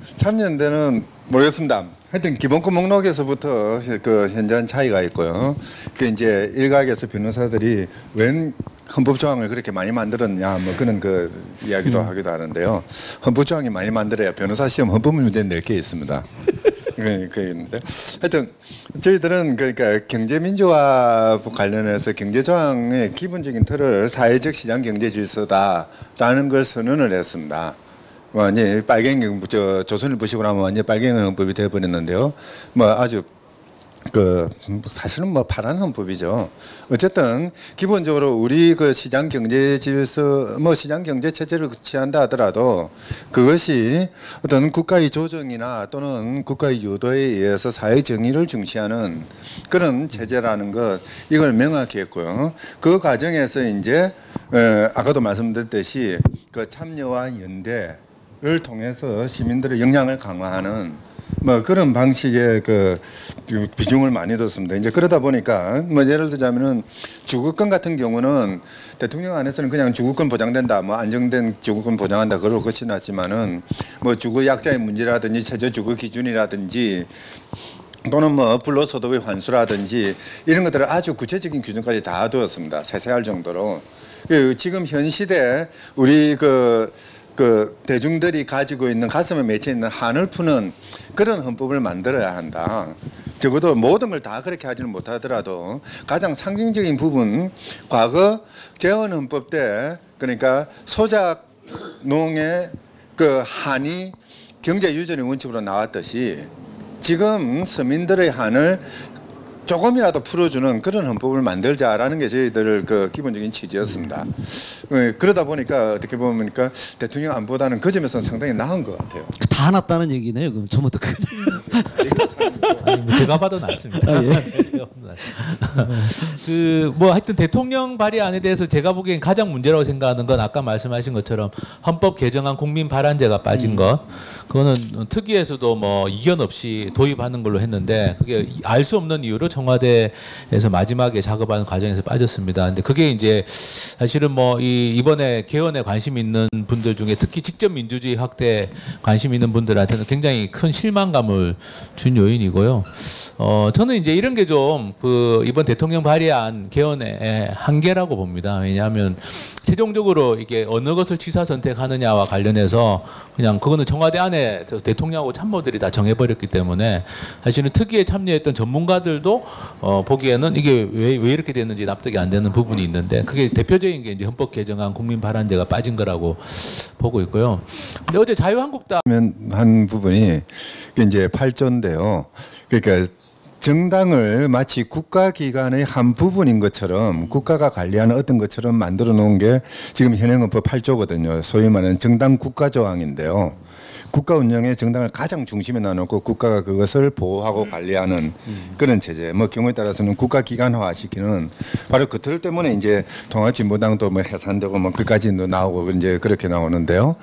참여연대는 모르겠습니다. 하여튼 기본권 목록에서부터 그 현저한 차이가 있고요. 그 이제 일각에서 변호사들이 웬 헌법 조항을 그렇게 많이 만들었냐 뭐 그런 그 이야기도 하기도 하는데요. 헌법 조항이 많이 만들어야 변호사 시험 헌법 문제 낼 게 있습니다. 그런데 하여튼 저희들은 그러니까 경제민주화 관련해서 경제조항의 기본적인 틀을 사회적 시장 경제 질서다라는 걸 선언을 했습니다. 완전히 빨갱이 조선일보식으로 하면 완전히 빨갱이 헌법이 되어버렸는데요. 뭐 아주 그 사실은 뭐 파란 헌법이죠. 어쨌든 기본적으로 우리 그 시장 경제 질서 뭐 시장 경제 체제를 취한다 하더라도 그것이 어떤 국가의 조정이나 또는 국가의 유도에 의해서 사회 정의를 중시하는 그런 체제라는 것 이걸 명확히 했고요. 그 과정에서 이제 아까도 말씀드렸듯이 그 참여와 연대를 통해서 시민들의 역량을 강화하는 뭐 그런 방식의 그 비중을 많이 뒀습니다. 이제 그러다 보니까 뭐 예를 들자면은 주거권 같은 경우는 대통령 안에서는 그냥 주거권 보장된다, 뭐 안정된 주거권 보장한다 그러고 끝이 났지만은 뭐 주거 약자의 문제라든지 최저 주거 기준이라든지 또는 뭐 불로소득의 환수라든지 이런 것들을 아주 구체적인 규정까지 다 두었습니다. 세세할 정도로. 지금 현 시대 우리 그 대중들이 가지고 있는 가슴에 맺혀 있는 한을 푸는 그런 헌법을 만들어야 한다. 적어도 모든 걸 다 그렇게 하지는 못하더라도 가장 상징적인 부분, 과거 재헌헌법 때 그러니까 소작 농의 그 한이 경제 유전의 원칙으로 나왔듯이 지금 서민들의 한을 조금이라도 풀어주는 그런 헌법을 만들자라는 게 저희들 그 기본적인 취지였습니다. 그러다 보니까 어떻게 보니까 대통령 안보다는 그 점에서는 상당히 나은 것 같아요. 다 낫다는 얘기네요. 그럼 처음부터 아니, 뭐 제가 봐도 낫습니다. 아, 예. 제가 봐도 낫습니다. 그뭐 하여튼 대통령 발의안에 대해서 제가 보기엔 가장 문제라고 생각하는 건 아까 말씀하신 것처럼 헌법 개정안 국민 발안제가 빠진 것. 그거는 특위에서도 뭐 이견 없이 도입하는 걸로 했는데 그게 알 수 없는 이유로 청와대에서 마지막에 작업하는 과정에서 빠졌습니다. 근데 그게 이제 사실은 뭐 이번에 개헌에 관심 있는 분들 중에 특히 직접 민주주의 확대 관심 있는 분들한테는 굉장히 큰 실망감을 준 요인이고요. 저는 이제 이런 게 좀 그 이번 대통령 발의안 개헌의 한계라고 봅니다. 왜냐하면 최종적으로 이게 어느 것을 취사 선택하느냐와 관련해서 그냥 그거는 청와대 안에 대통령하고 참모들이 다 정해버렸기 때문에 사실은 특위에 참여했던 전문가들도 보기에는 이게 왜 이렇게 됐는지 납득이 안 되는 부분이 있는데 그게 대표적인 게 이제 헌법 개정안 국민 발안제가 빠진 거라고 보고 있고요. 근데 어제 자유한국당 한 부분이 이제 8조인데요. 그러니까 정당을 마치 국가기관의 한 부분인 것처럼 국가가 관리하는 어떤 것처럼 만들어 놓은 게 지금 현행헌법 8조거든요. 소위 말하는 정당 국가조항인데요. 국가 운영의 정당을 가장 중심에 놔놓고 국가가 그것을 보호하고 관리하는 그런 체제. 뭐 경우에 따라서는 국가기관화 시키는 바로 그 틀 때문에 이제 통합진보당도 뭐 해산되고 뭐 그까지도 나오고 이제 그렇게 나오는데요.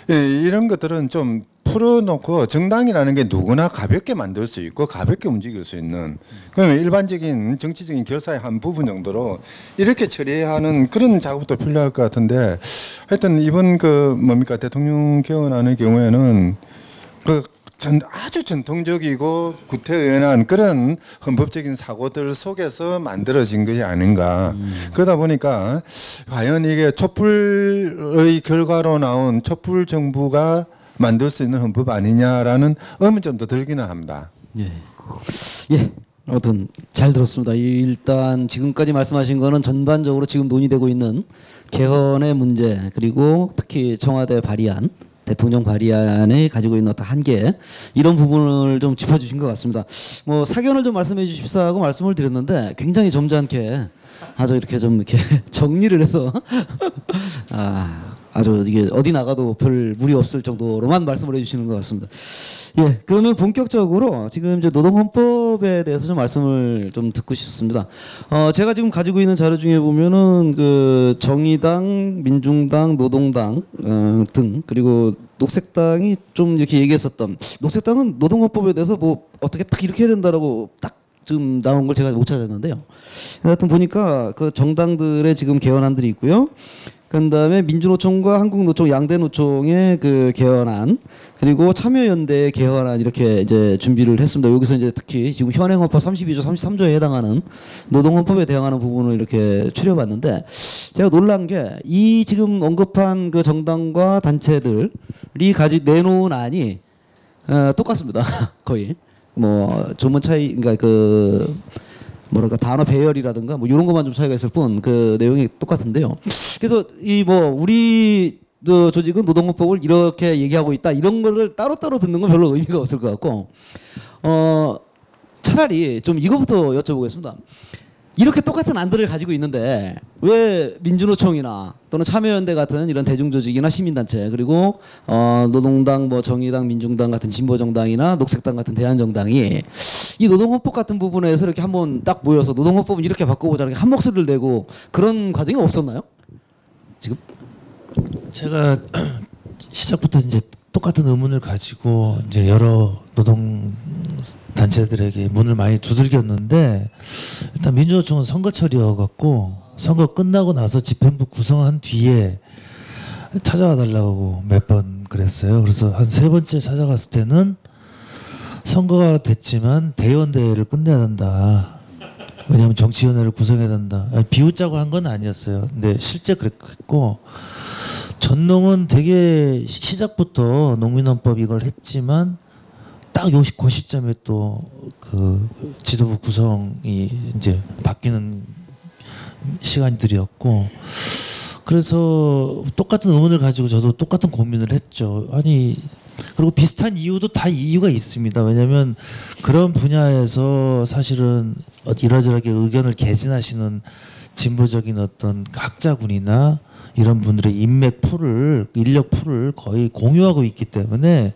이런 것들은 좀 풀어놓고 정당이라는 게 누구나 가볍게 만들 수 있고 가볍게 움직일 수 있는 그러면 일반적인 정치적인 결사의 한 부분 정도로 이렇게 처리하는 그런 작업도 필요할 것 같은데 하여튼 이번 그 뭡니까 대통령 개헌안의 경우에는 그 아주 전통적이고 구태의연한 그런 헌법적인 사고들 속에서 만들어진 것이 아닌가. 그러다 보니까 과연 이게 촛불의 결과로 나온 촛불 정부가 만들 수 있는 헌법 아니냐라는 의문점도 들기는 합니다. 예. 예. 아무튼 잘 들었습니다. 일단 지금까지 말씀하신 거는 전반적으로 지금 논의되고 있는 개헌의 문제 그리고 특히 청와대 발의안 대통령 발의안에 가지고 있는 어떤 한계 이런 부분을 좀 짚어주신 것 같습니다. 뭐 사견을 좀 말씀해 주십사 하고 말씀을 드렸는데 굉장히 점잖게 아주 이렇게 좀 이렇게 정리를 해서 아주 이게 어디 나가도 별 무리 없을 정도로만 말씀을 해주시는 것 같습니다. 예, 그러면 본격적으로 지금 이제 노동헌법에 대해서 좀 말씀을 좀 듣고 싶습니다. 제가 지금 가지고 있는 자료 중에 보면은 그 정의당, 민중당, 노동당 등 그리고 녹색당이 좀 이렇게 얘기했었던 녹색당은 노동헌법에 대해서 뭐 어떻게 딱 이렇게 해야 된다라고 딱 지금 나온 걸 제가 못 찾았는데요. 하여튼 보니까 그 정당들의 지금 개헌안들이 있고요. 그다음에 민주노총과 한국노총 양대 노총의 그 개헌안 그리고 참여연대의 개헌안 이렇게 이제 준비를 했습니다. 여기서 이제 특히 지금 현행헌법 32조, 33조에 해당하는 노동헌법에 대항하는 부분을 이렇게 추려봤는데 제가 놀란 게 이 지금 언급한 그 정당과 단체들이 내놓은 안이 똑같습니다. 거의 뭐 조문 차이 그러니까 그 뭐랄까 단어 배열이라든가 뭐 이런 것만 좀 차이가 있을 뿐 그 내용이 똑같은데요. 그래서 이 뭐 우리 조직은 노동헌법을 이렇게 얘기하고 있다 이런 거를 따로따로 듣는 건 별로 의미가 없을 것 같고 차라리 좀 이거부터 여쭤보겠습니다. 이렇게 똑같은 안들을 가지고 있는데 왜 민주노총이나 또는 참여연대 같은 이런 대중조직이나 시민단체 그리고 노동당, 뭐 정의당, 민중당 같은 진보정당이나 녹색당 같은 대한정당이 이 노동헌법 같은 부분에서 이렇게 한번 딱 모여서 노동헌법은 이렇게 바꿔보자 이렇게 한 목소리를 내고 그런 과정이 없었나요? 지금? 제가 시작부터 이제 똑같은 의문을 가지고 이제 여러 노동 단체들에게 문을 많이 두들겼는데 일단 민주노총은 선거철이어 갖고 선거 끝나고 나서 집행부 구성한 뒤에 찾아와 달라고 몇 번 그랬어요. 그래서 한 세 번째 찾아갔을 때는 선거가 됐지만 대의원대회를 끝내야 된다. 왜냐하면 정치위원회를 구성해야 된다. 비웃자고 한 건 아니었어요. 근데 실제 그랬고 전농은 되게 시작부터 농민헌법 이걸 했지만 딱 그 시점에 또 그 지도부 구성이 이제 바뀌는 시간들이었고 그래서 똑같은 의문을 가지고 저도 똑같은 고민을 했죠. 아니 그리고 비슷한 이유도 다 이유가 있습니다. 왜냐하면 그런 분야에서 사실은 이러저러하게 의견을 개진하시는 진보적인 어떤 학자군이나 이런 분들의 인맥 풀을 인력 풀을 거의 공유하고 있기 때문에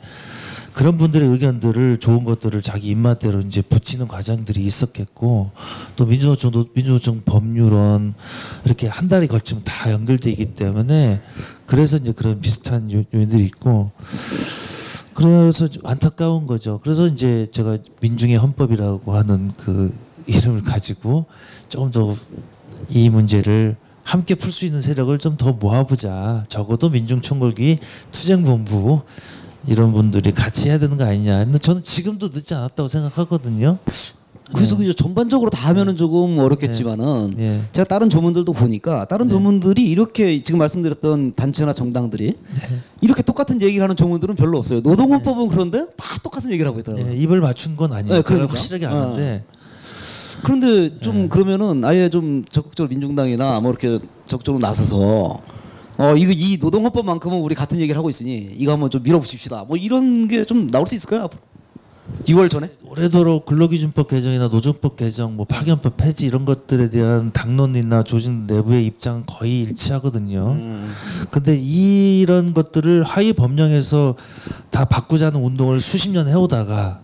그런 분들의 의견들을 좋은 것들을 자기 입맛대로 이제 붙이는 과정들이 있었겠고 또 민주노총 법률원 이렇게 한 달에 걸치면 다 연결돼 있기 때문에 그래서 이제 그런 비슷한 요인들이 있고 그래서 좀 안타까운 거죠. 그래서 이제 제가 민중의 헌법이라고 하는 그 이름을 가지고 조금 더 이 문제를 함께 풀 수 있는 세력을 좀 더 모아보자. 적어도 민중총궐기 투쟁본부 이런 분들이 같이 해야 되는 거 아니냐. 근데 저는 지금도 늦지 않았다고 생각하거든요. 그래서 그 전반적으로 다 하면은 조금 어렵겠지만은 예. 제가 다른 조문들도 보니까 다른 조문들이 이렇게 지금 말씀드렸던 단체나 정당들이 이렇게 똑같은 얘기를 하는 조문들은 별로 없어요. 노동헌법은 그런데 다 똑같은 얘기를 하고 있더라고요. 예, 입을 맞춘 건 아니에요. 네, 그걸 그러니까. 확실하게 아는데 그런데 좀 그러면은 아예 좀 적극적으로 민중당이나 뭐 이렇게 적극적으로 나서서 이거 이 노동헌법만큼은 우리 같은 얘기를 하고 있으니 이거 한번 좀 밀어붙입시다. 뭐 이런 게 좀 나올 수 있을까요? 앞으로 6월 전에? 올해도록 근로기준법 개정이나 노조법 개정, 뭐 파견법 폐지 이런 것들에 대한 당론이나 조직 내부의 입장은 거의 일치하거든요. 근데 이런 것들을 하위 법령에서 다 바꾸자는 운동을 수십 년 해오다가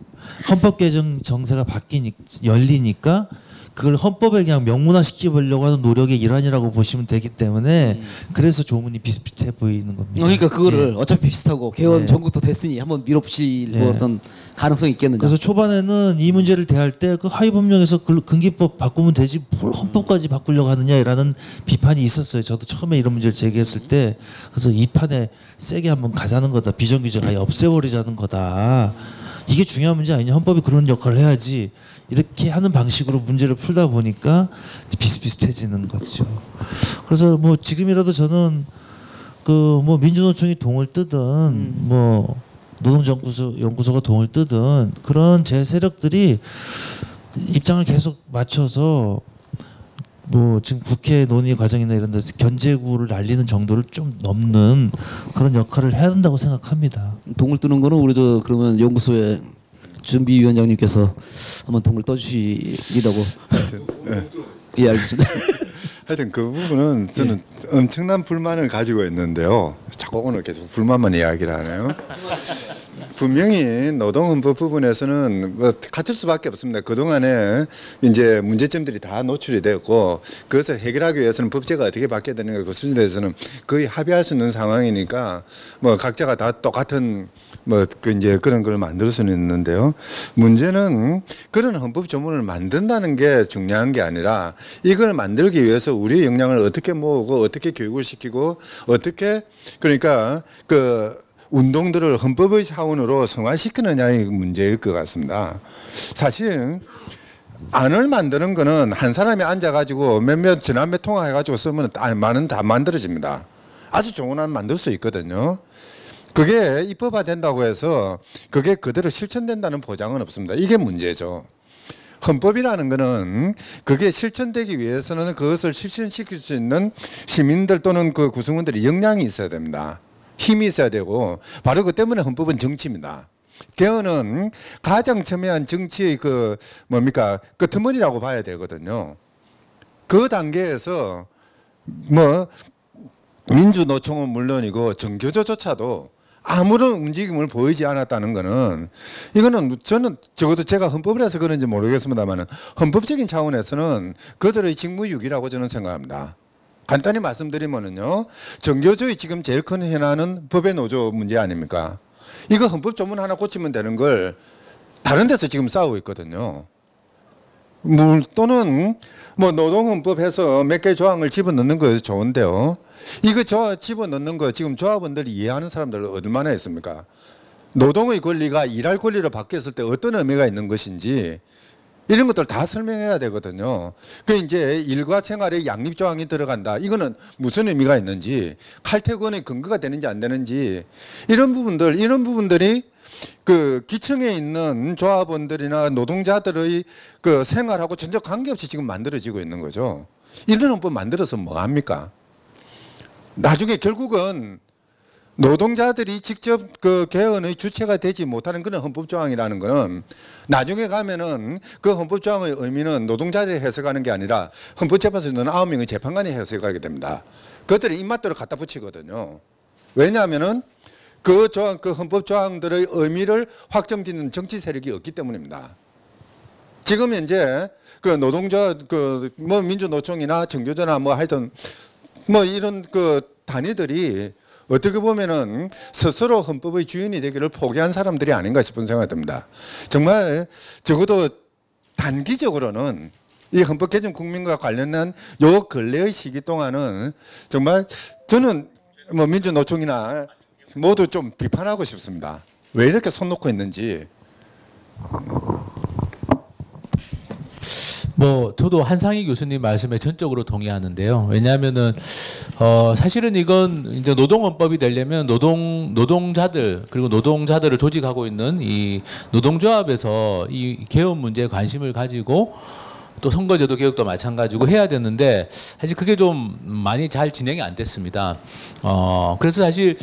헌법 개정 정세가 열리니까 그걸 헌법에 그냥 명문화 시켜보려고 하는 노력의 일환이라고 보시면 되기 때문에 그래서 조문이 비슷비슷해 보이는 겁니다. 그러니까 그거를 예. 어차피 비슷하고 개헌 예. 전국도 됐으니 한번 밀어붙일 뭐 예. 어떤 가능성이 있겠느냐. 그래서 초반에는 이 문제를 대할 때 그 하위 법령에서 근기법 바꾸면 되지 뭘 헌법까지 바꾸려고 하느냐라는 비판이 있었어요. 저도 처음에 이런 문제를 제기했을 때 그래서 이 판에 세게 한번 가자는 거다. 비정규직 아예 없애버리자는 거다. 이게 중요한 문제 아니냐. 헌법이 그런 역할을 해야지. 이렇게 하는 방식으로 문제를 풀다 보니까 비슷비슷해지는 거죠. 그래서 뭐 지금이라도 저는 그 뭐 민주노총이 동을 뜨든 뭐 노동연구소가 동을 뜨든 그런 제 세력들이 입장을 계속 맞춰서 뭐 지금 국회 논의 과정이나 이런 데서 견제구를 날리는 정도를 좀 넘는 그런 역할을 해야 된다고 생각합니다. 동을 뜨는 거는 우리 저 그러면 연구소의 준비위원장님께서 한번 동을 떠주시리라고. 하여튼, 예. 예, 알겠습니다. 하여튼 그 부분은 저는 엄청난 불만을 가지고 있는데요. 자꾸 오늘 계속 불만만 이야기를 하네요. 분명히 노동헌법 부분에서는 뭐 같을 수밖에 없습니다. 그동안에 이제 문제점들이 다 노출이 되었고 그것을 해결하기 위해서는 법제가 어떻게 바뀌어야 되는가 그 수준에 대해서는 거의 합의할 수 있는 상황이니까 뭐 각자가 다 똑같은 뭐 그 이제 그런 걸 만들 수는 있는데요. 문제는 그런 헌법 조문을 만든다는 게 중요한 게 아니라 이걸 만들기 위해서 우리의 역량을 어떻게 모으고 어떻게 교육을 시키고 어떻게 그러니까 그 운동들을 헌법의 차원으로 성화시키느냐의 문제일 것 같습니다. 사실 안을 만드는 거는 한 사람이 앉아가지고 몇몇 지난해 통화해가지고 쓰면 많은 다 만들어집니다. 아주 좋은 안 만들 수 있거든요. 그게 입법화 된다고 해서 그게 그대로 실천된다는 보장은 없습니다. 이게 문제죠. 헌법이라는 거는 그게 실천되기 위해서는 그것을 실천시킬 수 있는 시민들 또는 그 구성원들의 역량이 있어야 됩니다. 힘이 있어야 되고 바로 그 때문에 헌법은 정치입니다. 개헌은 가장 첨예한 정치의 그 뭡니까 끄트머리라고 봐야 되거든요. 그 단계에서 뭐 민주노총은 물론이고 정교조조차도 아무런 움직임을 보이지 않았다는 거는 이거는 저는 적어도 제가 헌법을 해서 그런지 모르겠습니다만 헌법적인 차원에서는 그들의 직무유기라고 저는 생각합니다. 간단히 말씀드리면은요, 정교조의 지금 제일 큰 현안은 법의 노조 문제 아닙니까? 이거 헌법 조문 하나 고치면 되는 걸 다른 데서 지금 싸우고 있거든요. 또는 뭐 노동헌법에서 몇 개 조항을 집어넣는 거 좋은데요. 이거 집어넣는 거 지금 조합원들이 이해하는 사람들 얼마나 있습니까? 노동의 권리가 일할 권리로 바뀌었을 때 어떤 의미가 있는 것인지 이런 것들 다 설명해야 되거든요. 그 이제 일과 생활에 양립 조항이 들어간다. 이거는 무슨 의미가 있는지, 칼퇴권의 근거가 되는지 안 되는지 이런 부분들이 그 기층에 있는 조합원들이나 노동자들의 그 생활하고 전혀 관계없이 지금 만들어지고 있는 거죠. 이런 헌법 만들어서 뭐 합니까? 나중에 결국은 노동자들이 직접 그 개헌의 주체가 되지 못하는 그런 헌법 조항이라는 거는 나중에 가면은 그 헌법 조항의 의미는 노동자들이 해석하는 게 아니라 헌법재판소에 있는 9명의 재판관이 해석하게 됩니다. 그것들이 입맛대로 갖다 붙이거든요. 왜냐하면은 그 조항, 그 헌법 조항들의 의미를 확정짓는 정치 세력이 없기 때문입니다. 지금 현재 그 노동자 그 뭐 민주노총이나 정교조나 뭐 하여튼 뭐 이런 그 단위들이 어떻게 보면은 스스로 헌법의 주인이 되기를 포기한 사람들이 아닌가 싶은 생각이 듭니다. 정말 적어도 단기적으로는 이 헌법 개정 국민과 관련된 요 근래의 시기 동안은 정말 저는 뭐 민주노총이나 모두 좀 비판하고 싶습니다. 왜 이렇게 손 놓고 있는지. 뭐 저도 한상희 교수님 말씀에 전적으로 동의하는데요. 왜냐하면은 사실은 이건 이제 노동헌법이 되려면 노동자들 그리고 노동자들을 조직하고 있는 이 노동조합에서 이 개헌 문제에 관심을 가지고 또 선거제도 개혁도 마찬가지고 해야 되는데 사실 그게 좀 많이 잘 진행이 안 됐습니다. 그래서 사실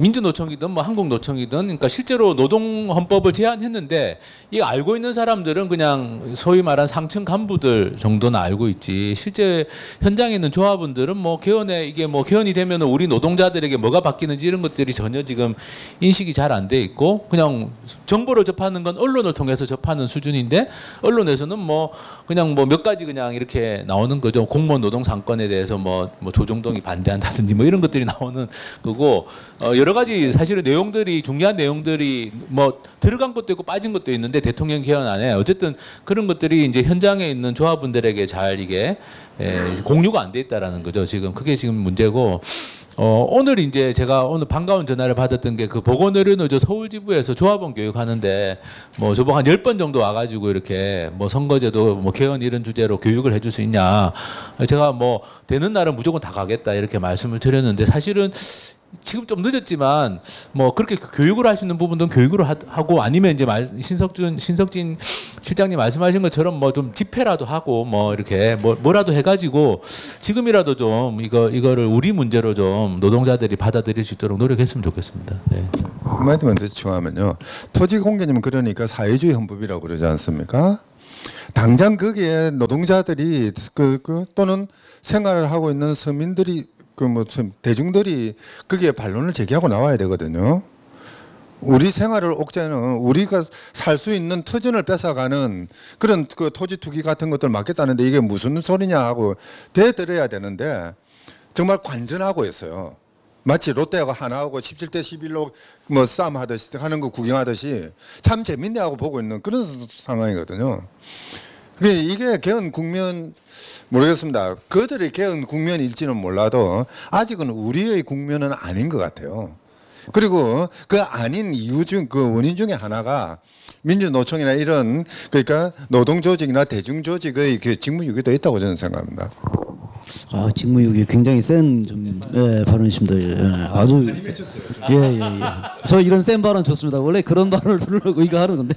민주노총이든 뭐 한국노총이든 그러니까 실제로 노동헌법을 제안했는데 이 알고 있는 사람들은 그냥 소위 말한 상층 간부들 정도는 알고 있지 실제 현장에 있는 조합원들은 뭐 개헌에 이게 뭐 개헌이 되면 우리 노동자들에게 뭐가 바뀌는지 이런 것들이 전혀 지금 인식이 잘 안 돼 있고 그냥 정보를 접하는 건 언론을 통해서 접하는 수준인데 언론에서는 뭐 그냥 뭐 몇 가지 그냥 이렇게 나오는 거죠. 공무원 노동 상권에 대해서 뭐 조정동이 반대한다든지 뭐 이런 것들이 나오는 거고 여러 가지 사실은 내용들이 중요한 내용들이 뭐 들어간 것도 있고 빠진 것도 있는데 대통령 개헌안에 어쨌든 그런 것들이 이제 현장에 있는 조합원들에게 잘 이게 공유가 안 돼 있다라는 거죠. 지금 그게 지금 문제고. 오늘 이제 제가 오늘 반가운 전화를 받았던 게 그 보건의료노조 서울지부에서 조합원 교육하는데 뭐 저보고 한 10번 정도 와가지고 이렇게 뭐 선거제도 뭐 개헌 이런 주제로 교육을 해줄 수 있냐. 제가 뭐 되는 날은 무조건 다 가겠다 이렇게 말씀을 드렸는데 사실은 지금 좀 늦었지만 뭐 그렇게 교육을 할 수 있는 부분은 교육을 하고 아니면 이제 신석진 실장님 말씀하신 것처럼 뭐 좀 집회라도 하고 뭐 이렇게 뭐라도 해가지고 지금이라도 좀 이거를 우리 문제로 좀 노동자들이 받아들일 수 있도록 노력했으면 좋겠습니다. 네. 한마디만 더 추가하면요. 토지 공개님은 그러니까 사회주의 헌법이라고 그러지 않습니까? 당장 거기에 노동자들이 또는 생활을 하고 있는 서민들이 대중들이 거기에 반론을 제기하고 나와야 되거든요. 우리 생활을 옥죄는 우리가 살 수 있는 터전을 뺏어가는 그런 그 토지 투기 같은 것들 막겠다는데 이게 무슨 소리냐 하고 대들어야 되는데 정말 관전하고 있어요. 마치 롯데하고 하나하고 17대 11로 뭐 싸움 하듯이 하는 거 구경하듯이 참 재밌네 하고 보고 있는 그런 상황이거든요. 이게 개헌 국면 모르겠습니다. 그들의 개헌 국면일지는 몰라도 아직은 우리의 국면은 아닌 것 같아요. 그리고 그 아닌 이유 중 그 원인 중에 하나가 민주노총이나 이런 그러니까 노동조직이나 대중조직의 그 직무유기도 있다고 저는 생각합니다. 직무유기 굉장히 센 좀 발언이십니다. 아주 예. 저 이런 센 발언 좋습니다. 원래 그런 발언을 들으려고 이거 하는 건데.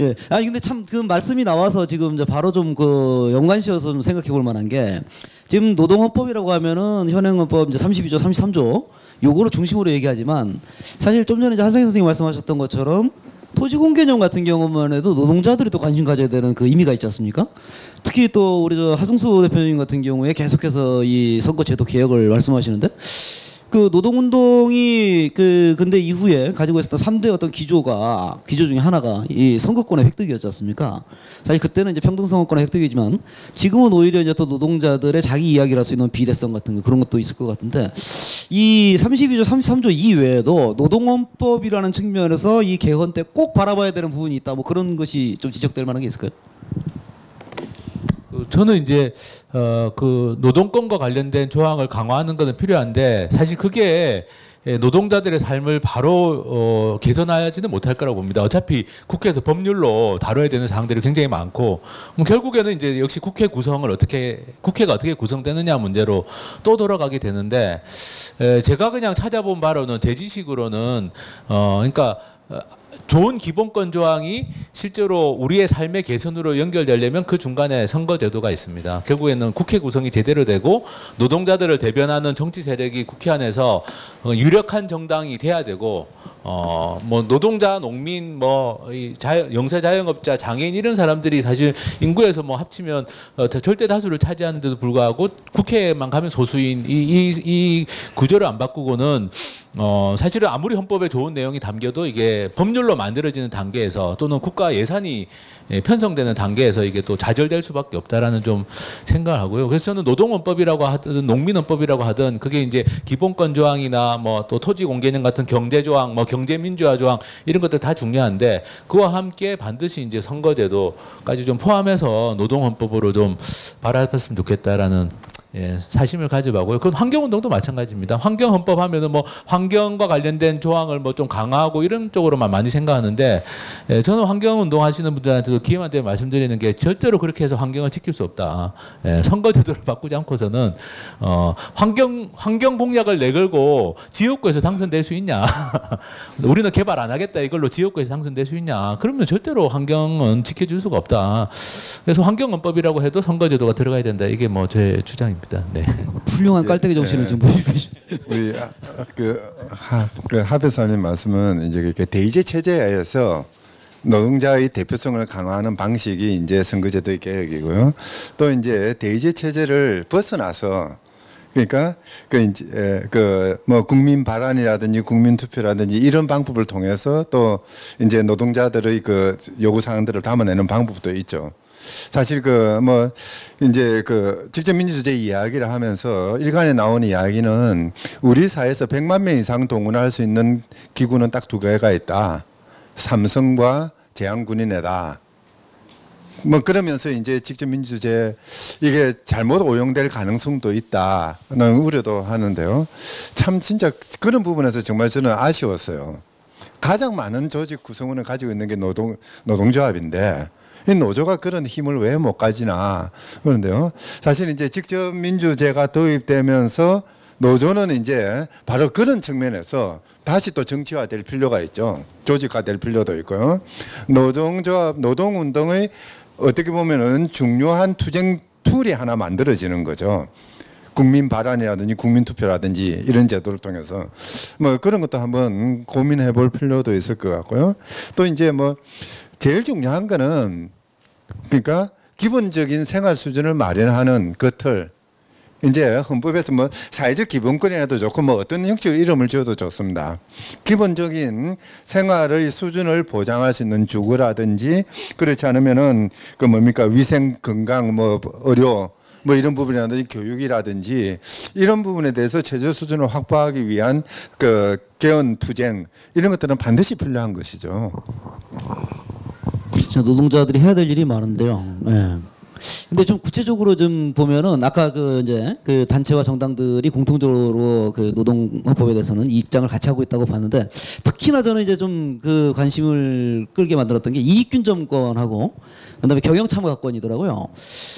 예. 아니 근데 참 그 말씀이 나와서 지금 이제 바로 좀 그 연관시어서 좀 생각해 볼 만한 게 지금 노동헌법이라고 하면은 현행헌법 이제 32조, 33조 요거를 중심으로 얘기하지만 사실 좀 전에 이제 한상희 선생님 말씀하셨던 것처럼 토지공개념 같은 경우만 해도 노동자들이 또 관심 가져야 되는 그 의미가 있지 않습니까? 특히 또 우리 저 하승수 대표님 같은 경우에 계속해서 이 선거제도 개혁을 말씀하시는데 그 노동운동이 근데 이후에 가지고 있었던 3대 어떤 기조 중에 하나가 이 선거권의 획득이었지 않습니까? 사실 그때는 이제 평등선거권의 획득이지만 지금은 오히려 이제 또 노동자들의 자기 이야기를 할 수 있는 비대성 같은 거 그런 것도 있을 것 같은데 이 32조, 33조 이외에도 노동헌법이라는 측면에서 이 개헌 때 꼭 바라봐야 되는 부분이 있다. 뭐 그런 것이 좀 지적될 만한 게 있을까요? 저는 이제 그 노동권과 관련된 조항을 강화하는 것은 필요한데 사실 그게 노동자들의 삶을 바로 개선하지는 못할 거라고 봅니다. 어차피 국회에서 법률로 다뤄야 되는 사항들이 굉장히 많고 결국에는 이제 역시 국회 구성을 국회가 어떻게 구성되느냐 문제로 또 돌아가게 되는데 제가 그냥 찾아본 바로는 대지식으로는 그러니까 좋은 기본권 조항이 실제로 우리의 삶의 개선으로 연결되려면 그 중간에 선거제도가 있습니다. 결국에는 국회 구성이 제대로 되고 노동자들을 대변하는 정치 세력이 국회 안에서 유력한 정당이 돼야 되고 뭐 노동자, 농민, 영세 자영업자, 장애인 이런 사람들이 사실 인구에서 뭐 합치면 절대 다수를 차지하는데도 불구하고 국회에만 가면 소수인 이 구조를 안 바꾸고는 사실은 아무리 헌법에 좋은 내용이 담겨도 이게 법률로 만들어지는 단계에서 또는 국가 예산이 편성되는 단계에서 이게 또 좌절될 수밖에 없다라는 좀 생각을 하고요. 그래서 저는 노동헌법이라고 하든 농민헌법이라고 하든 그게 이제 기본권 조항이나 뭐 또 토지 공개념 같은 경제 조항, 뭐 경제민주화 조항 이런 것들 다 중요한데 그와 함께 반드시 이제 선거제도까지 좀 포함해서 노동헌법으로 좀 발의했으면 좋겠다라는 사심을 가져가고요. 그건 환경운동도 마찬가지입니다. 환경헌법 하면은 뭐 환경과 관련된 조항을 뭐 좀 강화하고 이런 쪽으로만 많이 생각하는데 저는 환경운동 하시는 분들한테도 기회만 되면 말씀드리는 게 절대로 그렇게 해서 환경을 지킬 수 없다. 선거제도를 바꾸지 않고서는 환경 공약을 내걸고 지역구에서 당선될 수 있냐? 우리는 개발 안 하겠다 이걸로 지역구에서 당선될 수 있냐? 그러면 절대로 환경은 지켜줄 수가 없다. 그래서 환경헌법이라고 해도 선거제도가 들어가야 된다. 이게 뭐 제 주장입니다. 네. 훌륭한 깔때기 정신을 좀 보이고 우리 그 하배사님 말씀은 이제 이렇게 대의제 체제에서 노동자의 대표성을 강화하는 방식이 이제 선거제도의 개혁이고요. 또 이제 대의제 체제를 벗어나서 그러니까 뭐 국민 발언이라든지 국민 투표라든지 이런 방법을 통해서 또 이제 노동자들의 그 요구 사항들을 담아내는 방법도 있죠. 사실 뭐 이제 직접 민주주의 이야기를 하면서 일간에 나오는 이야기는 우리 사회에서 100만 명 이상 동원할 수 있는 기구는 딱 두 개가 있다. 삼성과 제한군인회다. 뭐 그러면서 이제 직접 민주주의 이게 잘못 오용될 가능성도 있다는 우려도 하는데요. 참 진짜 그런 부분에서 정말 저는 아쉬웠어요. 가장 많은 조직 구성원을 가지고 있는 게 노동조합인데 이 노조가 그런 힘을 왜 못 가지나 그런데요. 사실 이제 직접 민주제가 도입되면서 노조는 이제 바로 그런 측면에서 다시 또 정치화될 필요가 있죠. 조직화될 필요도 있고요. 노동조합, 노동운동의 어떻게 보면은 중요한 투쟁 툴이 하나 만들어지는 거죠. 국민 발언이라든지 국민 투표라든지 이런 제도를 통해서 뭐 그런 것도 한번 고민해 볼 필요도 있을 것 같고요. 또 이제 뭐 제일 중요한 거는 그러니까 기본적인 생활 수준을 마련하는 그 틀. 이제 헌법에서 뭐 사회적 기본권이라도 좋고 뭐 어떤 형식으로 이름을 지어도 좋습니다. 기본적인 생활의 수준을 보장할 수 있는 주거라든지 그렇지 않으면은 그 뭡니까 위생 건강 뭐 의료 뭐 이런 부분이라든지 교육이라든지 이런 부분에 대해서 최저 수준을 확보하기 위한 그 개헌 투쟁 이런 것들은 반드시 필요한 것이죠. 진짜 노동자들이 해야 될 일이 많은데요. 네. 근데 좀 구체적으로 좀 보면은 아까 이제 단체와 정당들이 공통적으로 노동헌법에 대해서는 이 입장을 같이 하고 있다고 봤는데 특히나 저는 이제 좀 관심을 끌게 만들었던 게 이익균점권하고 그다음에 경영참가권이더라고요.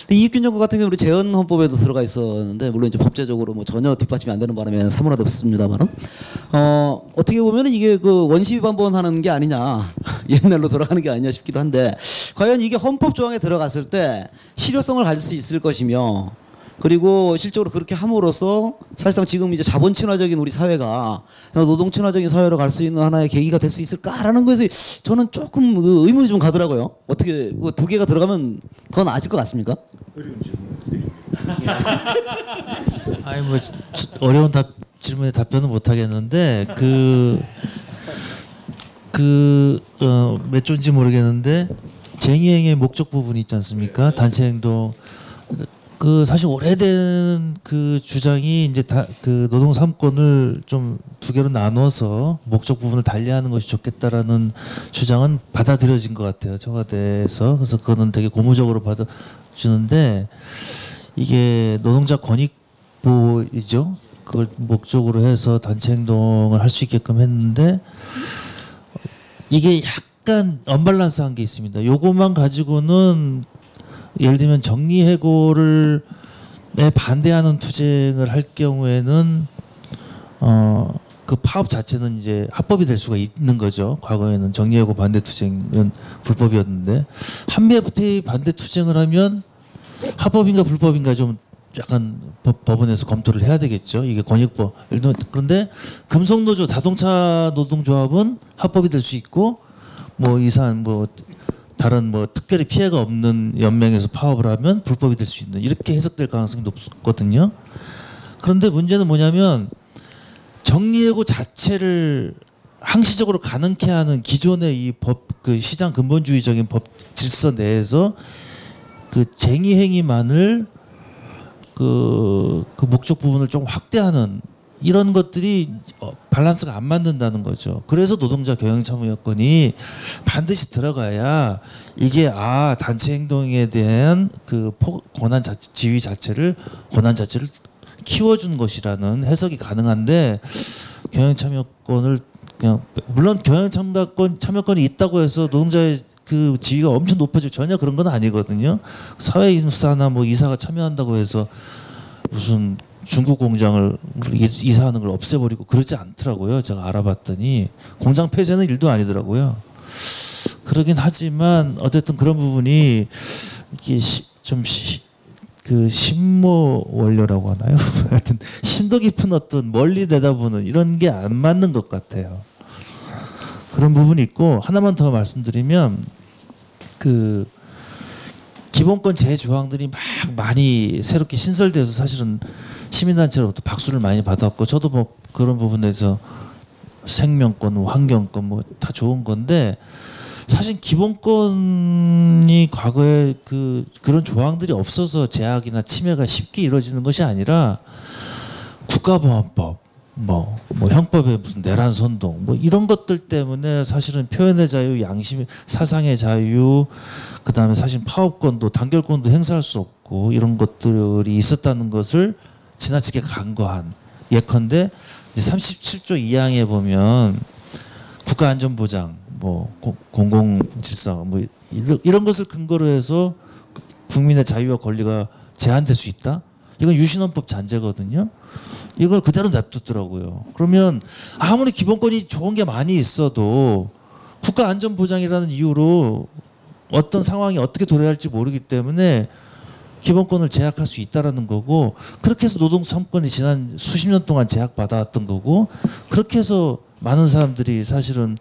근데 이익균점권 같은 경우는 우리 재헌헌법에도 들어가 있었는데 물론 이제 법제적으로 뭐 전혀 뒷받침이 안 되는 바람에 사문화됐습니다만은 어떻게 보면은 이게 원시반복하는 게 아니냐 옛날로 돌아가는 게 아니냐 싶기도 한데 과연 이게 헌법 조항에 들어갔을 때 실효성을 가질 수 있을 것이며 그리고 실적으로 그렇게 함으로써 사실상 지금 이제 자본 친화적인 우리 사회가 노동 친화적인 사회로 갈 수 있는 하나의 계기가 될 수 있을까라는 것에 저는 조금 의문이 좀 가더라고요. 어떻게 두 개가 들어가면 더 나아질 것 같습니까? 아니 뭐 어려운 질문에 답변은 못 하겠는데 몇 조인지 모르겠는데 쟁의행위의 목적 부분이 있지 않습니까? 단체 행동 사실 오래된 주장이 이제 노동 3권을 좀 두 개로 나눠서 목적 부분을 달리하는 것이 좋겠다라는 주장은 받아들여진 것 같아요. 청와대에서. 그래서 그거는 되게 고무적으로 받아주는데 이게 노동자 권익 보호이죠. 그걸 목적으로 해서 단체 행동을 할 수 있게끔 했는데 이게 약간 언밸런스한 게 있습니다. 요것만 가지고는 예를 들면 정리해고를 반대하는 투쟁을 할 경우에는 그 파업 자체는 이제 합법이 될 수가 있는 거죠. 과거에는 정리해고 반대 투쟁은 불법이었는데 한미 FTA 반대 투쟁을 하면 합법인가 불법인가 좀 약간 법원에서 검토를 해야 되겠죠. 이게 권익법. 그런데 금속노조 자동차 노동조합은 합법이 될 수 있고 뭐 이산 뭐 다른 뭐 특별히 피해가 없는 연맹에서 파업을 하면 불법이 될 수 있는 이렇게 해석될 가능성이 높거든요. 그런데 문제는 뭐냐면 정리해고 자체를 항시적으로 가능케 하는 기존의 이 법 그 시장 근본주의적인 법 질서 내에서 그 쟁의 행위만을 그 목적 부분을 좀 확대하는 이런 것들이 밸런스가 안 맞는다는 거죠. 그래서 노동자 경영 참여 여건이 반드시 들어가야 이게 단체 행동에 대한 그 권한 자체, 지위 자체를 권한 자체를 키워준 것이라는 해석이 가능한데 경영 참여권을 그냥 물론 경영 참여권이 있다고 해서 노동자의 그 지위가 엄청 높아지고 전혀 그런 건 아니거든요. 사회이사나 뭐 이사가 참여한다고 해서 무슨 중국 공장을 이사하는 걸 없애버리고 그러지 않더라고요. 제가 알아봤더니 공장 폐쇄는 일도 아니더라고요. 그러긴 하지만 어쨌든 그런 부분이 이게 그 심모 원료라고 하나요? 하여튼 심도 깊은 어떤 멀리 내다보는 이런 게 안 맞는 것 같아요. 그런 부분이 있고 하나만 더 말씀드리면 그 기본권 제조항들이 막 많이 새롭게 신설돼서 사실은 시민단체로부터 박수를 많이 받았고 저도 뭐 그런 부분에서 생명권, 환경권 뭐 다 좋은 건데 사실 기본권이 과거에 그런 조항들이 없어서 제약이나 침해가 쉽게 이루어지는 것이 아니라 국가보안법 뭐 형법의 무슨 내란 선동 뭐 이런 것들 때문에 사실은 표현의 자유, 양심, 사상의 자유, 그다음에 사실 파업권도 단결권도 행사할 수 없고 이런 것들이 있었다는 것을 지나치게 간과한 예컨대 이제 37조 2항에 보면 국가안전보장, 뭐 공공질서 뭐 이런 것을 근거로 해서 국민의 자유와 권리가 제한될 수 있다. 이건 유신헌법 잔재거든요. 이걸 그대로 냅뒀더라고요. 그러면 아무리 기본권이 좋은 게 많이 있어도 국가안전보장이라는 이유로 어떤 상황이 어떻게 도래할지 모르기 때문에 기본권을 제약할 수 있다라는 거고 그렇게 해서 노동 3권이 지난 수십 년 동안 제약받아왔던 거고 그렇게 해서 많은 사람들이 사실은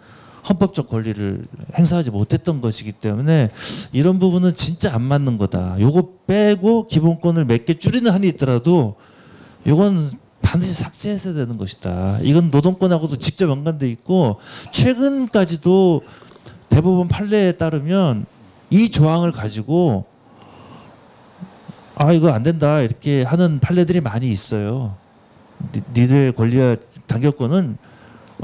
헌법적 권리를 행사하지 못했던 것이기 때문에 이런 부분은 진짜 안 맞는 거다. 요거 빼고 기본권을 몇 개 줄이는 한이 있더라도 요건 반드시 삭제했어야 되는 것이다. 이건 노동권하고도 직접 연관돼 있고 최근까지도 대법원 판례에 따르면 이 조항을 가지고 이거 안 된다 이렇게 하는 판례들이 많이 있어요. 니들의 권리와 단결권은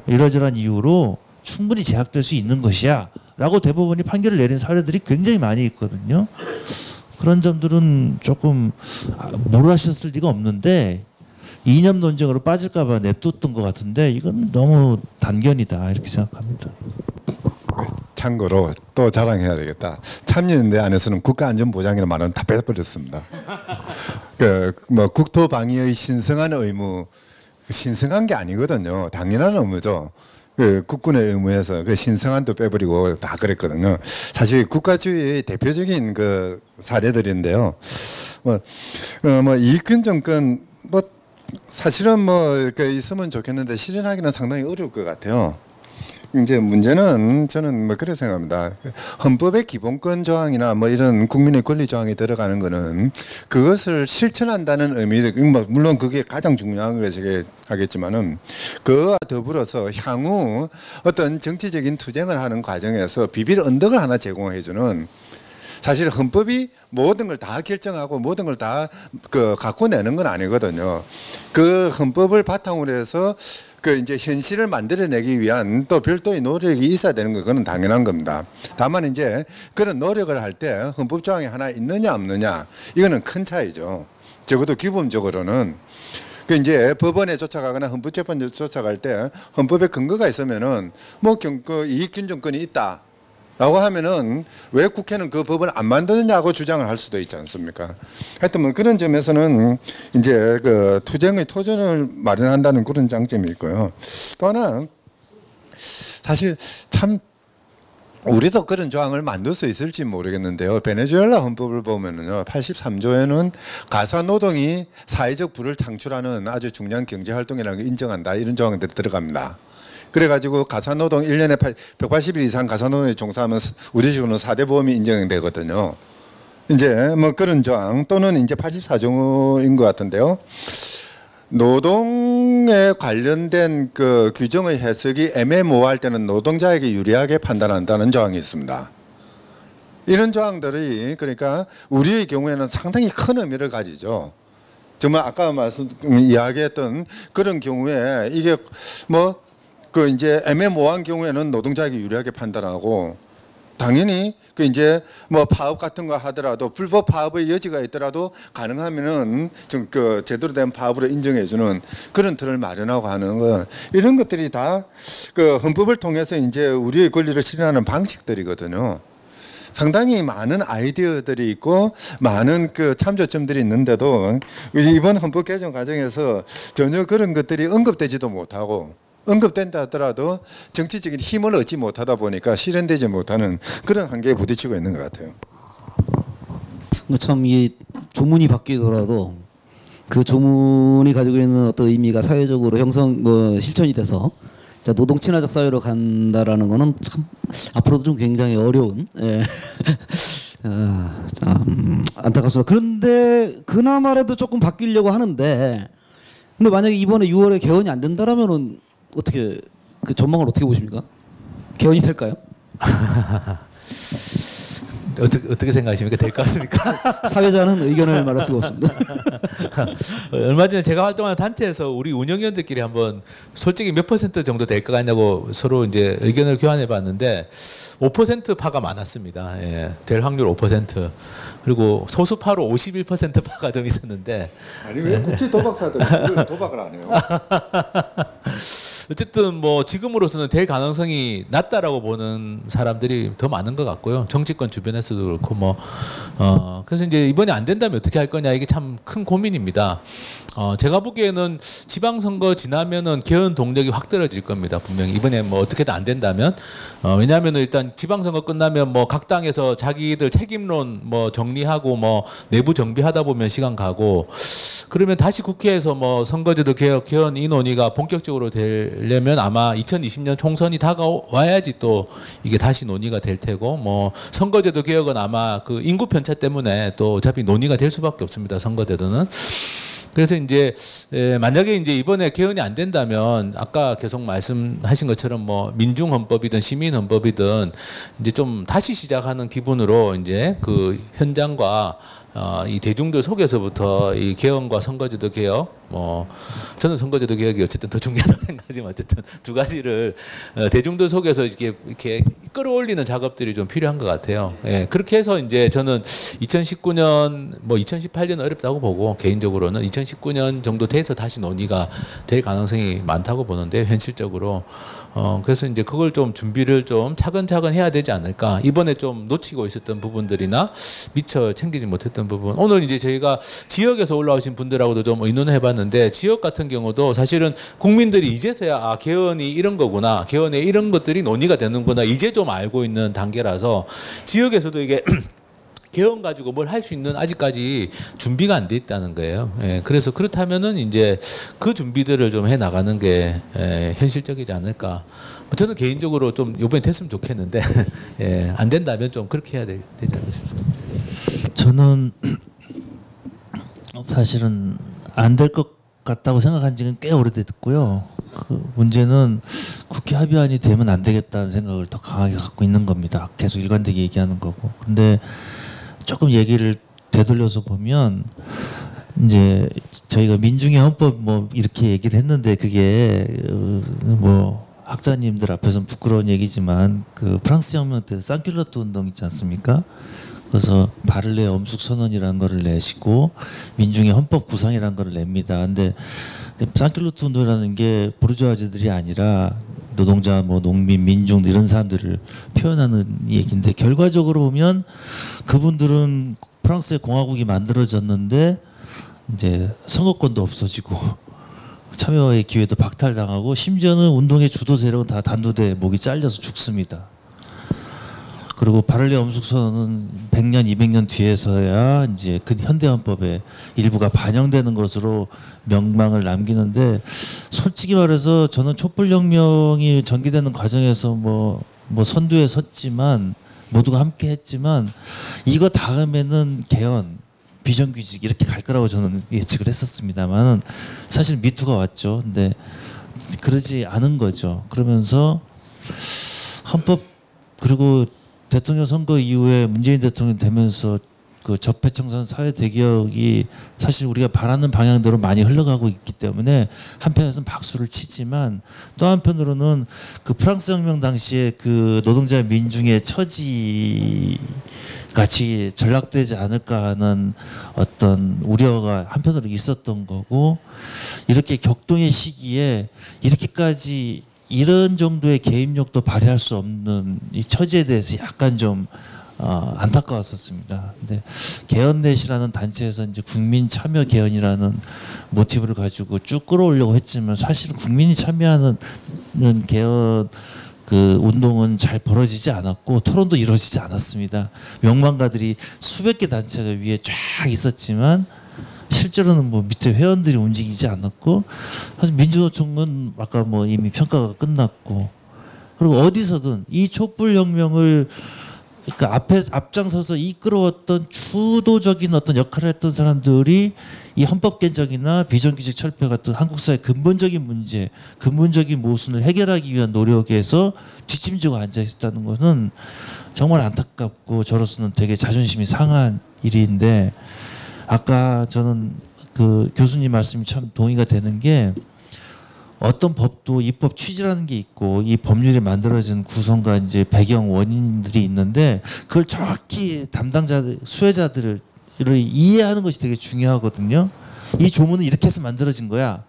이러저러한 이유로 충분히 제약될 수 있는 것이야 라고 대법원이 판결을 내린 사례들이 굉장히 많이 있거든요. 그런 점들은 조금 모르셨을 리가 없는데 이념 논쟁으로 빠질까 봐 냅뒀던 것 같은데 이건 너무 단견이다 이렇게 생각합니다. 참고로 또 자랑해야 되겠다. 참여연대 안에서는 국가안전보장이라는 말은 다 빼버렸습니다. 뭐 국토방위의 신성한 의무, 신성한 게 아니거든요. 당연한 의무죠. 국군의 의무에서 그 신성한도 빼버리고 다 그랬거든요. 사실 국가주의의 대표적인 그 사례들인데요. 뭐 이익균 정권 뭐 사실은 뭐 있으면 좋겠는데 실현하기는 상당히 어려울 것 같아요. 이제 문제는 저는 뭐 그렇게 생각합니다. 헌법의 기본권 조항이나 뭐 이런 국민의 권리 조항이 들어가는 거는 그것을 실천한다는 의미, 뭐 물론 그게 가장 중요한 것이겠지만은 그와 더불어서 향후 어떤 정치적인 투쟁을 하는 과정에서 비빌 언덕을 하나 제공해주는 사실 헌법이 모든 걸 다 결정하고 모든 걸 다 갖고 내는 건 아니거든요. 그 헌법을 바탕으로 해서 이제 현실을 만들어내기 위한 또 별도의 노력이 있어야 되는 거 그건 당연한 겁니다. 다만 이제 그런 노력을 할 때 헌법 조항이 하나 있느냐 없느냐 이거는 큰 차이죠. 적어도 기본적으로는 이제 법원에 쫓아가거나 헌법재판소에 쫓아갈 때 헌법에 근거가 있으면은 뭐 이익균 정권이 있다. 라고 하면은 왜 국회는 그 법을 안 만드느냐고 주장을 할 수도 있지 않습니까? 하여튼 뭐 그런 점에서는 이제 그 투쟁의 토전을 마련한다는 그런 장점이 있고요. 또 하나 사실 참 우리도 그런 조항을 만들 수 있을지 모르겠는데요. 베네수엘라 헌법을 보면은요, 83조에는 가사 노동이 사회적 부를 창출하는 아주 중요한 경제 활동이라는 걸 인정한다, 이런 조항들이 들어갑니다. 그래가지고 가사노동 1년에 180일 이상 가사노동에 종사하면 우리식으로는 4대 보험이 인정되거든요. 이제 뭐 그런 조항 또는 이제 84조인 것 같은데요. 노동에 관련된 그 규정의 해석이 애매모호할 때는 노동자에게 유리하게 판단한다는 조항이 있습니다. 이런 조항들이 그러니까 우리의 경우에는 상당히 큰 의미를 가지죠. 정말 아까 이야기했던 그런 경우에 이게 뭐 그 이제 애매모호한 경우에는 노동자에게 유리하게 판단하고, 당연히 그 이제 뭐 파업 같은 거 하더라도 불법 파업의 여지가 있더라도 가능하면은 좀 그 제대로 된 파업으로 인정해주는 그런 틀을 마련하고 하는 거, 이런 것들이 다 그 헌법을 통해서 이제 우리의 권리를 실현하는 방식들이거든요. 상당히 많은 아이디어들이 있고 많은 그 참조점들이 있는데도 이번 헌법 개정 과정에서 전혀 그런 것들이 언급되지도 못하고, 언급된다 하더라도 정치적인 힘을 얻지 못하다 보니까 실현되지 못하는 그런 한계에 부딪히고 있는 것 같아요. 참 이 조문이 바뀌더라도 그 조문이 가지고 있는 어떤 의미가 사회적으로 실천이 돼서 자, 노동 친화적 사회로 간다라는 거는 참 앞으로도 좀 굉장히 어려운, 예. 참 안타깝습니다. 그런데 그나마라도 조금 바뀌려고 하는데, 근데 만약에 이번에 6월에 개헌이 안 된다라면은 어떻게, 그 전망을 어떻게 보십니까? 개헌이 될까요? 어떻게 생각하십니까? 될 것 같습니까? 사회자는 의견을 말할 수가 없습니다. 얼마 전에 제가 활동하는 단체에서 우리 운영위원들끼리 한번 솔직히 몇 % 정도 될 것 같냐고 서로 이제 의견을 교환해 봤는데 5% 파가 많았습니다. 예, 될 확률 5%. 그리고 소수파로 51% 파가 좀 있었는데. 아니 왜 국제 도박사들은 도박을 안 해요? 어쨌든 뭐 지금으로서는 될 가능성이 낮다라고 보는 사람들이 더 많은 것 같고요. 정치권 주변에서도 그렇고 그래서 이제 이번에 안 된다면 어떻게 할 거냐, 이게 참 큰 고민입니다. 제가 보기에는 지방선거 지나면은 개헌 동력이 확 떨어질 겁니다. 분명히 이번에 뭐 어떻게든 안 된다면 왜냐하면 일단 지방선거 끝나면 뭐 각 당에서 자기들 책임론 뭐 정리하고 뭐 내부 정비하다 보면 시간 가고, 그러면 다시 국회에서 뭐 선거제도 개혁 개헌 이 논의가 본격적으로 되려면 아마 2020년 총선이 다가와야지 또 이게 다시 논의가 될 테고, 뭐 선거제도 개혁은 아마 그 인구 편차 때문에 또 어차피 논의가 될 수밖에 없습니다. 선거제도는. 그래서 이제 만약에 이제 이번에 개헌이 안 된다면 아까 계속 말씀하신 것처럼 뭐 민중 헌법이든 시민 헌법이든 이제 좀 다시 시작하는 기분으로 이제 그 현장과 이 대중들 속에서부터 이 개헌과 선거제도 개혁, 뭐 저는 선거제도 개혁이 어쨌든 더 중요하다고 생각하지만 어쨌든 두 가지를 대중들 속에서 이렇게 끌어올리는 작업들이 좀 필요한 것 같아요. 예, 그렇게 해서 이제 저는 2019년 뭐 2018년 어렵다고 보고, 개인적으로는 2019년 정도 돼서 다시 논의가 될 가능성이 많다고 보는데, 현실적으로. 그래서 이제 그걸 좀 준비를 좀 차근차근 해야 되지 않을까. 이번에 좀 놓치고 있었던 부분들이나 미처 챙기지 못했던 부분. 오늘 이제 저희가 지역에서 올라오신 분들하고도 좀 의논을 해봤는데, 지역 같은 경우도 사실은 국민들이 이제서야 개헌이 이런 거구나, 개헌에 이런 것들이 논의가 되는구나, 이제 좀 알고 있는 단계라서 지역에서도 이게 개헌 가지고 뭘 할 수 있는 아직까지 준비가 안 돼 있다는 거예요. 예, 그래서 그렇다면은 이제 그 준비들을 좀 해 나가는 게 현실적이지 않을까. 저는 개인적으로 좀 이번에 됐으면 좋겠는데 예, 안 된다면 좀 그렇게 해야 되지 않을까 싶습니다. 저는 사실은 안 될 것 같다고 생각한 지는 꽤 오래됐고요. 그 문제는 국회 합의안이 되면 안 되겠다는 생각을 더 강하게 갖고 있는 겁니다. 계속 일관되게 얘기하는 거고. 근데 조금 얘기를 되돌려서 보면 이제 저희가 민중의 헌법 뭐 이렇게 얘기를 했는데, 그게 뭐 학자님들 앞에서는 부끄러운 얘기지만 그 프랑스 혁명 때 상킬로트 운동 있지 않습니까? 그래서 바를레 엄숙 선언이라는 거를 내시고 민중의 헌법 구상이라는 거를 냅니다. 근데 상킬로트 운동이라는 게 부르주아지들이 아니라 노동자, 뭐 농민, 민중 이런 사람들을 표현하는 얘기인데 결과적으로 보면 그분들은 프랑스의 공화국이 만들어졌는데 이제 선거권도 없어지고 참여의 기회도 박탈당하고 심지어는 운동의 주도 세력은 다 단두대 목이 잘려서 죽습니다. 그리고 바를레 엄숙선은 100년, 200년 뒤에서야 이제 그 현대헌법의 일부가 반영되는 것으로 명망을 남기는데 솔직히 말해서 저는 촛불혁명이 전개되는 과정에서 뭐 선두에 섰지만 모두가 함께 했지만 이거 다음에는 개헌, 비정규직 이렇게 갈 거라고 저는 예측을 했었습니다만 사실 미투가 왔죠. 근데 그러지 않은 거죠. 그러면서 헌법 그리고 대통령 선거 이후에 문재인 대통령이 되면서 그 적폐청산 사회 대개혁이 사실 우리가 바라는 방향대로 많이 흘러가고 있기 때문에 한편에서는 박수를 치지만 또 한편으로는 그 프랑스 혁명 당시에 그 노동자 민중의 처지 같이 전락되지 않을까 하는 어떤 우려가 한편으로 있었던 거고 이렇게 격동의 시기에 이렇게까지 이런 정도의 개입력도 발휘할 수 없는 이 처지에 대해서 약간 좀 안타까웠었습니다. 근데 개헌넷이라는 단체에서 이제 국민 참여 개헌이라는 모티브를 가지고 쭉 끌어오려고 했지만 사실은 국민이 참여하는 개헌 그 운동은 잘 벌어지지 않았고 토론도 이루어지지 않았습니다. 명망가들이 수백 개 단체가 위에 쫙 있었지만 실제로는 뭐 밑에 회원들이 움직이지 않았고 사실 민주노총은 아까 뭐 이미 평가가 끝났고 그리고 어디서든 이 촛불혁명을 그러니까 앞장서서 이끌어왔던 주도적인 어떤 역할을 했던 사람들이 이 헌법 개정이나 비정규직 철폐 같은 한국 사회 근본적인 문제, 근본적인 모순을 해결하기 위한 노력에서 뒷짐지고 앉아 있었다는 것은 정말 안타깝고 저로서는 되게 자존심이 상한 일인데 아까 저는 그 교수님 말씀이 참 동의가 되는 게 어떤 법도 입법 취지라는 게 있고 이 법률이 만들어진 구성과 이제 배경 원인들이 있는데 그걸 정확히 담당자들 수혜자들을 이해하는 것이 되게 중요하거든요. 이 조문은 이렇게 해서 만들어진 거야.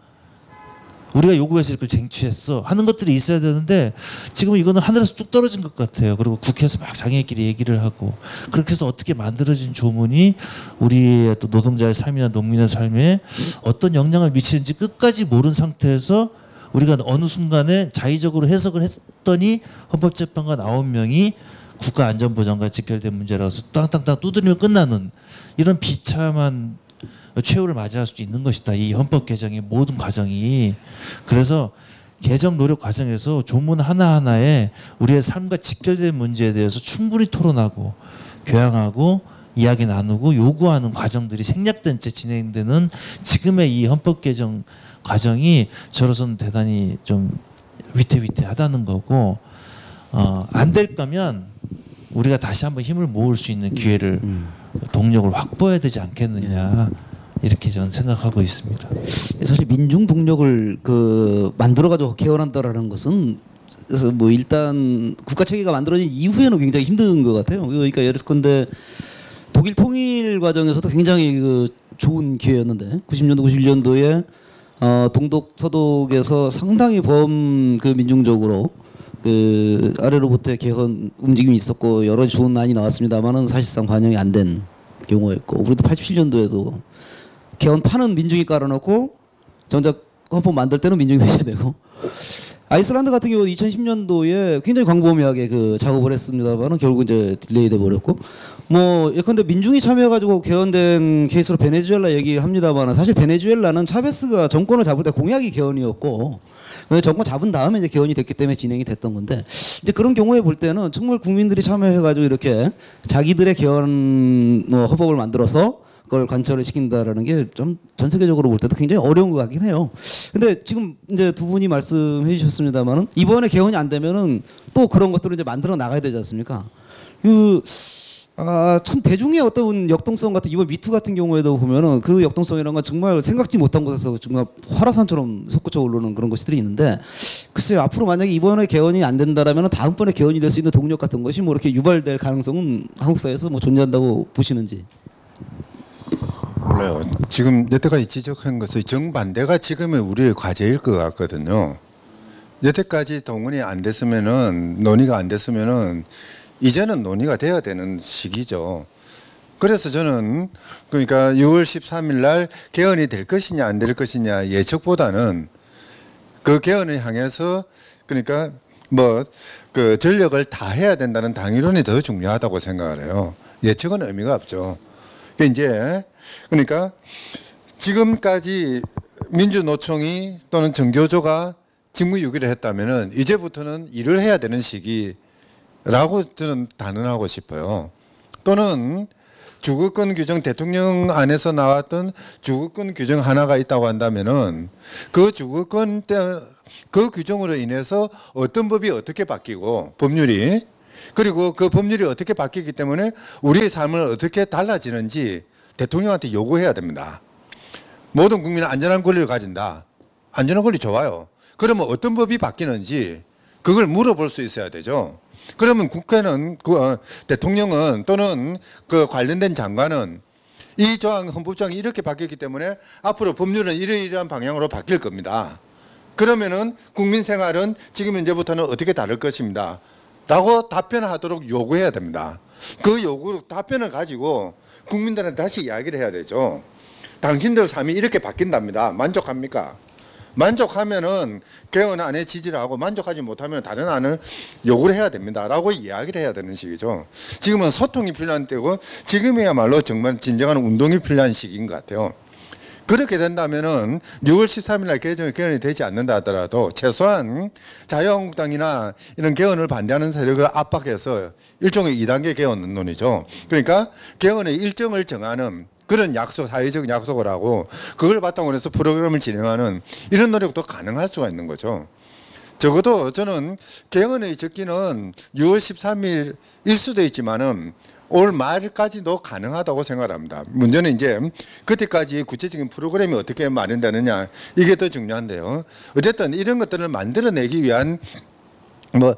우리가 요구해서 이걸 쟁취했어 하는 것들이 있어야 되는데 지금 이거는 하늘에서 뚝 떨어진 것 같아요. 그리고 국회에서 막 장애끼리 얘기를 하고 그렇게 해서 어떻게 만들어진 조문이 우리의 또 노동자의 삶이나 농민의 삶에 어떤 영향을 미치는지 끝까지 모른 상태에서 우리가 어느 순간에 자의적으로 해석을 했더니 헌법재판관 9명이 국가안전보장과 직결된 문제라서 땅땅땅 두드리면 끝나는 이런 비참한 최후를 맞이할 수도 있는 것이다. 이 헌법 개정의 모든 과정이. 그래서 개정 노력 과정에서 조문 하나하나에 우리의 삶과 직결된 문제에 대해서 충분히 토론하고 교양하고 이야기 나누고 요구하는 과정들이 생략된 채 진행되는 지금의 이 헌법 개정 과정이 저로서는 대단히 좀 위태위태하다는 거고 안 될 거면 우리가 다시 한번 힘을 모을 수 있는 기회를 동력을 확보해야 되지 않겠느냐 이렇게 저는 생각하고 있습니다. 사실 민중 동력을 그 만들어가지고 개헌한다라는 것은 그래서 뭐 일단 국가 체계가 만들어진 이후에는 굉장히 힘든 것 같아요. 그러니까 예컨대 독일 통일 과정에서도 굉장히 그 좋은 기회였는데 90년도 91년도에 동독 서독에서 상당히 그 민중적으로 그 아래로부터의 개헌 움직임이 있었고 여러 좋은 안이 나왔습니다만은 사실상 반영이 안 된 경우였고 우리도 87년도에도 개헌판은 민중이 깔아놓고 정작 헌법 만들 때는 민중이 되셔야 되고 아이슬란드 같은 경우 2010년도에 굉장히 광범위하게 그 작업을 했습니다만은 결국 이제 딜레이 돼 버렸고 뭐 예컨대 민중이 참여해가지고 개헌된 케이스로 베네수엘라 얘기합니다만은 사실 베네수엘라는 차베스가 정권을 잡을 때 공약이 개헌이었고 근데 정권 잡은 다음에 이제 개헌이 됐기 때문에 진행이 됐던 건데 이제 그런 경우에 볼 때는 정말 국민들이 참여해가지고 이렇게 자기들의 개헌 뭐 헌법을 만들어서 그걸 관철을 시킨다라는 게 좀 전 세계적으로 볼 때도 굉장히 어려운 것 같긴 해요. 근데 지금 이제 두 분이 말씀해 주셨습니다만은 이번에 개헌이 안 되면은 또 그런 것들을 이제 만들어 나가야 되지 않습니까? 참 대중의 어떤 역동성 같은 이번 미투 같은 경우에도 보면은 그 역동성이라는 건 정말 생각지 못한 곳에서 정말 화라산처럼 솟구쳐 오르는 그런 것들이 있는데 글쎄요 앞으로 만약에 이번에 개헌이 안 된다라면 다음번에 개헌이 될 수 있는 동력 같은 것이 뭐 이렇게 유발될 가능성은 한국 사회에서 뭐 존재한다고 보시는지? 몰라요. 지금 여태까지 지적한 것의 정반대가 지금의 우리의 과제일 것 같거든요. 여태까지 동원이 안 됐으면은 논의가 안 됐으면은 이제는 논의가 돼야 되는 시기죠. 그래서 저는 그러니까 6월 13일 날 개헌이 될 것이냐 안 될 것이냐 예측보다는 그 개헌을 향해서 그러니까 뭐 그 전력을 다 해야 된다는 당위론이 더 중요하다고 생각을 해요. 예측은 의미가 없죠. 이제 그러니까 지금까지 민주노총이 또는 정교조가 직무유기를 했다면은 이제부터는 일을 해야 되는 시기라고 저는 단언하고 싶어요. 또는 주거권 규정 대통령 안에서 나왔던 주거권 규정 하나가 있다고 한다면은 그 주거권 그 규정으로 인해서 어떤 법이 어떻게 바뀌고 법률이 그리고 그 법률이 어떻게 바뀌기 때문에 우리의 삶을 어떻게 달라지는지 대통령한테 요구해야 됩니다. 모든 국민은 안전한 권리를 가진다. 안전한 권리 좋아요. 그러면 어떤 법이 바뀌는지 그걸 물어볼 수 있어야 되죠. 그러면 국회는 대통령은 또는 그 관련된 장관은 이 조항 헌법조항이 이렇게 바뀌었기 때문에 앞으로 법률은 이러이러한 방향으로 바뀔 겁니다. 그러면은 국민 생활은 지금 현재부터는 어떻게 다를 것입니다. 라고 답변하도록 요구해야 됩니다. 그 요구 답변을 가지고 국민들한테 다시 이야기를 해야 되죠. 당신들 삶이 이렇게 바뀐답니다. 만족합니까? 만족하면은 개헌안에 지지를 하고 만족하지 못하면 다른 안을 요구를 해야 됩니다. 라고 이야기를 해야 되는 시기죠. 지금은 소통이 필요한 때고 지금이야말로 정말 진정한 운동이 필요한 시기인 것 같아요. 그렇게 된다면은 6월 13일 날 개헌이 되지 않는다 하더라도 최소한 자유한국당이나 이런 개헌을 반대하는 세력을 압박해서 일종의 2단계 개헌론이죠. 그러니까 개헌의 일정을 정하는 그런 약속, 사회적 약속을 하고 그걸 바탕으로 해서 프로그램을 진행하는 이런 노력도 가능할 수가 있는 거죠. 적어도 저는 개헌의 적기는 6월 13일일 수도 있지만은 올 말까지도 가능하다고 생각합니다. 문제는 이제 그때까지 구체적인 프로그램이 어떻게 마련되느냐 이게 더 중요한데요. 어쨌든 이런 것들을 만들어내기 위한 뭐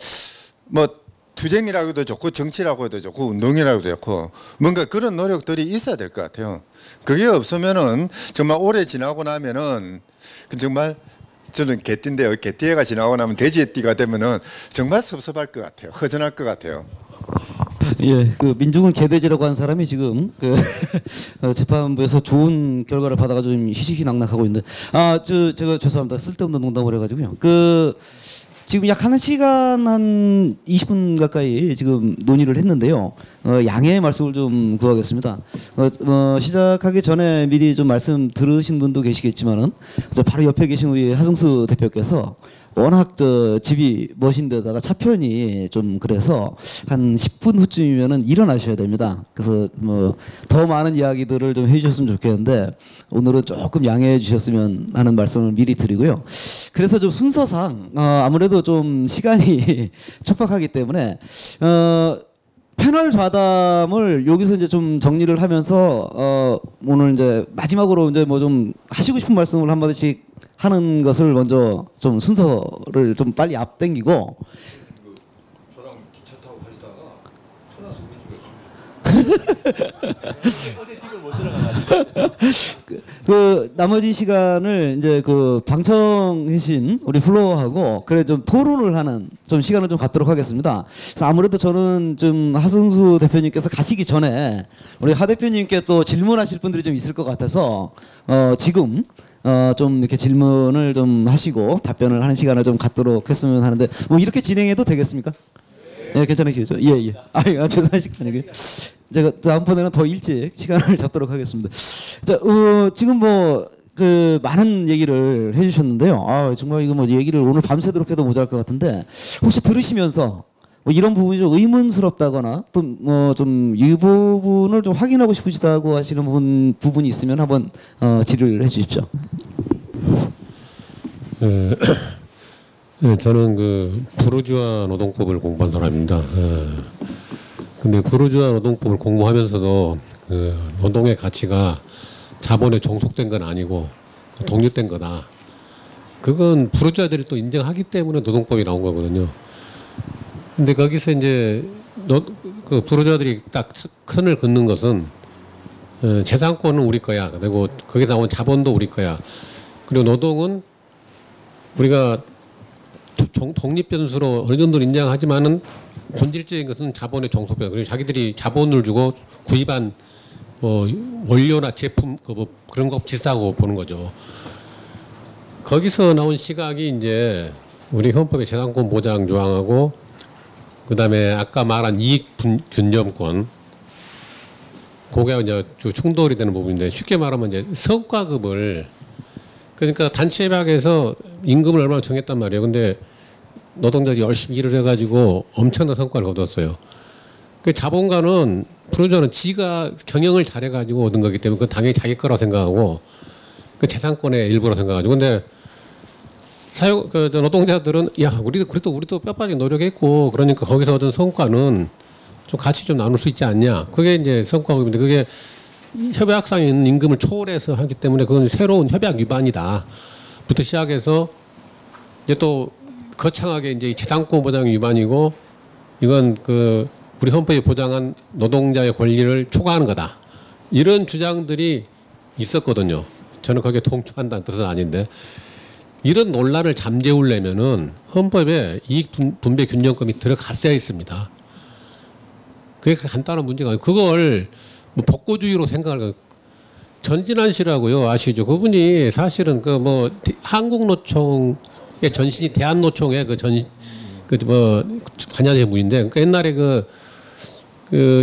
투쟁이라고 해도 좋고 정치라고 해도 좋고 운동이라고 해도 좋고 뭔가 그런 노력들이 있어야 될 것 같아요. 그게 없으면은 정말 오래 지나고 나면은 정말 저는 개띠인데요. 개띠해가 지나고 나면 돼지띠가 되면은 정말 섭섭할 것 같아요. 허전할 것 같아요. 예, 그 민중은 개돼지라고 한 사람이 지금 그 재판부에서 좋은 결과를 받아가지고 좀 희희낙낙하고 있는데 제가 죄송합니다. 쓸데없는 농담을 해가지고요. 지금 약 1시간 한 20분 가까이 지금 논의를 했는데요. 양해의 말씀을 좀 구하겠습니다. 시작하기 전에 미리 좀 말씀 들으신 분도 계시겠지만은 바로 옆에 계신 우리 하승수 대표께서 워낙 집이 멋인 데다가 차편이 좀 그래서 한 10분 후쯤이면은 일어나셔야 됩니다. 그래서 더 많은 이야기들을 좀 해주셨으면 좋겠는데 오늘은 조금 양해해 주셨으면 하는 말씀을 미리 드리고요. 그래서 좀 순서상 아무래도 좀 시간이 촉박하기 때문에 패널 좌담을 여기서 이제 좀 정리를 하면서 오늘 이제 마지막으로 이제 뭐 좀 하시고 싶은 말씀을 한마디씩 하는 것을 먼저 좀 순서를 좀 빨리 앞당기고 저랑 기차 타고 가시다가 어제 집을 못 들어가가지고 그 나머지 시간을 이제 그 방청하신 우리 플로어하고 그래 좀 토론을 하는 좀 시간을 좀 갖도록 하겠습니다. 그래서 아무래도 저는 좀 하승수 대표님께서 가시기 전에 우리 하 대표님께 또 질문하실 분들이 좀 있을 것 같아서 지금 좀 이렇게 질문을 좀 하시고 답변을 하는 시간을 좀 갖도록 했으면 하는데 뭐 이렇게 진행해도 되겠습니까? 네, 괜찮으시죠? 예. 죄송한 시간이고요. 제가 다음번에는 더 일찍 시간을 잡도록 하겠습니다. 자, 지금 그 많은 얘기를 해주셨는데요. 정말 이거 뭐 얘기를 오늘 밤새도록 해도 모자랄 것 같은데 혹시 들으시면서 뭐 이런 부분이 좀 의문스럽다거나 또 좀 이 부분을 좀 확인하고 싶으시다고 하시는 부분이 있으면 한번 질의를 해주십시오. 저는 그 부르주아 노동법을 공부한 사람입니다. 근데 부르주아 노동법을 공부하면서도 그 노동의 가치가 자본에 종속된 건 아니고 독립된 거다. 그건 부르주아들이 또 인정하기 때문에 노동법이 나온 거거든요. 근데 거기서 이제 그 부르주아들이 딱 선을 긋는 것은 재산권은 우리 거야. 그리고 거기에 나온 자본도 우리 거야. 그리고 노동은 우리가 독립 변수로 어느 정도 인정하지만은 본질적인 것은 자본의 종속 변수. 그리고 자기들이 자본을 주고 구입한 원료나 제품 뭐 그런 거 비슷하고 보는 거죠. 거기서 나온 시각이 이제 우리 헌법의 재산권 보장 조항하고 그다음에 아까 말한 이익 균점권 그게 이제 충돌이 되는 부분인데 쉽게 말하면 이제 성과급을 그러니까 단체 협약에서 임금을 얼마나 정했단 말이에요. 근데 노동자들이 열심히 일을 해가지고 엄청난 성과를 거뒀어요. 그 자본가는 프로주아는 지가 경영을 잘해가지고 얻은 거기 때문에 그 당연히 자기 거라고 생각하고 그 재산권의 일부라고 생각하죠. 근데 노동자들은 야 우리도 뼈 빠지게 노력했고 그러니까 거기서 얻은 성과는 좀 같이 좀 나눌 수 있지 않냐. 그게 이제 성과급인데 그게 협약상에 있는 임금을 초월해서 하기 때문에 그건 새로운 협약 위반이다. 부터 시작해서 이제 또 거창하게 이제 재산권 보장 위반이고 이건 그 우리 헌법에 보장한 노동자의 권리를 초과하는 거다. 이런 주장들이 있었거든요. 저는 거기에 동조한다는 뜻은 아닌데 이런 논란을 잠재우려면은 헌법에 이익 분배 균형권이 들어갔어야 했습니다. 그게 간단한 문제가 아니고 그걸 뭐 복고주의로 생각할 전진환 씨라고요. 아시죠? 그분이 사실은 그 뭐 한국노총의 전신이 대한노총의 관여된 분인데 그러니까 옛날에 그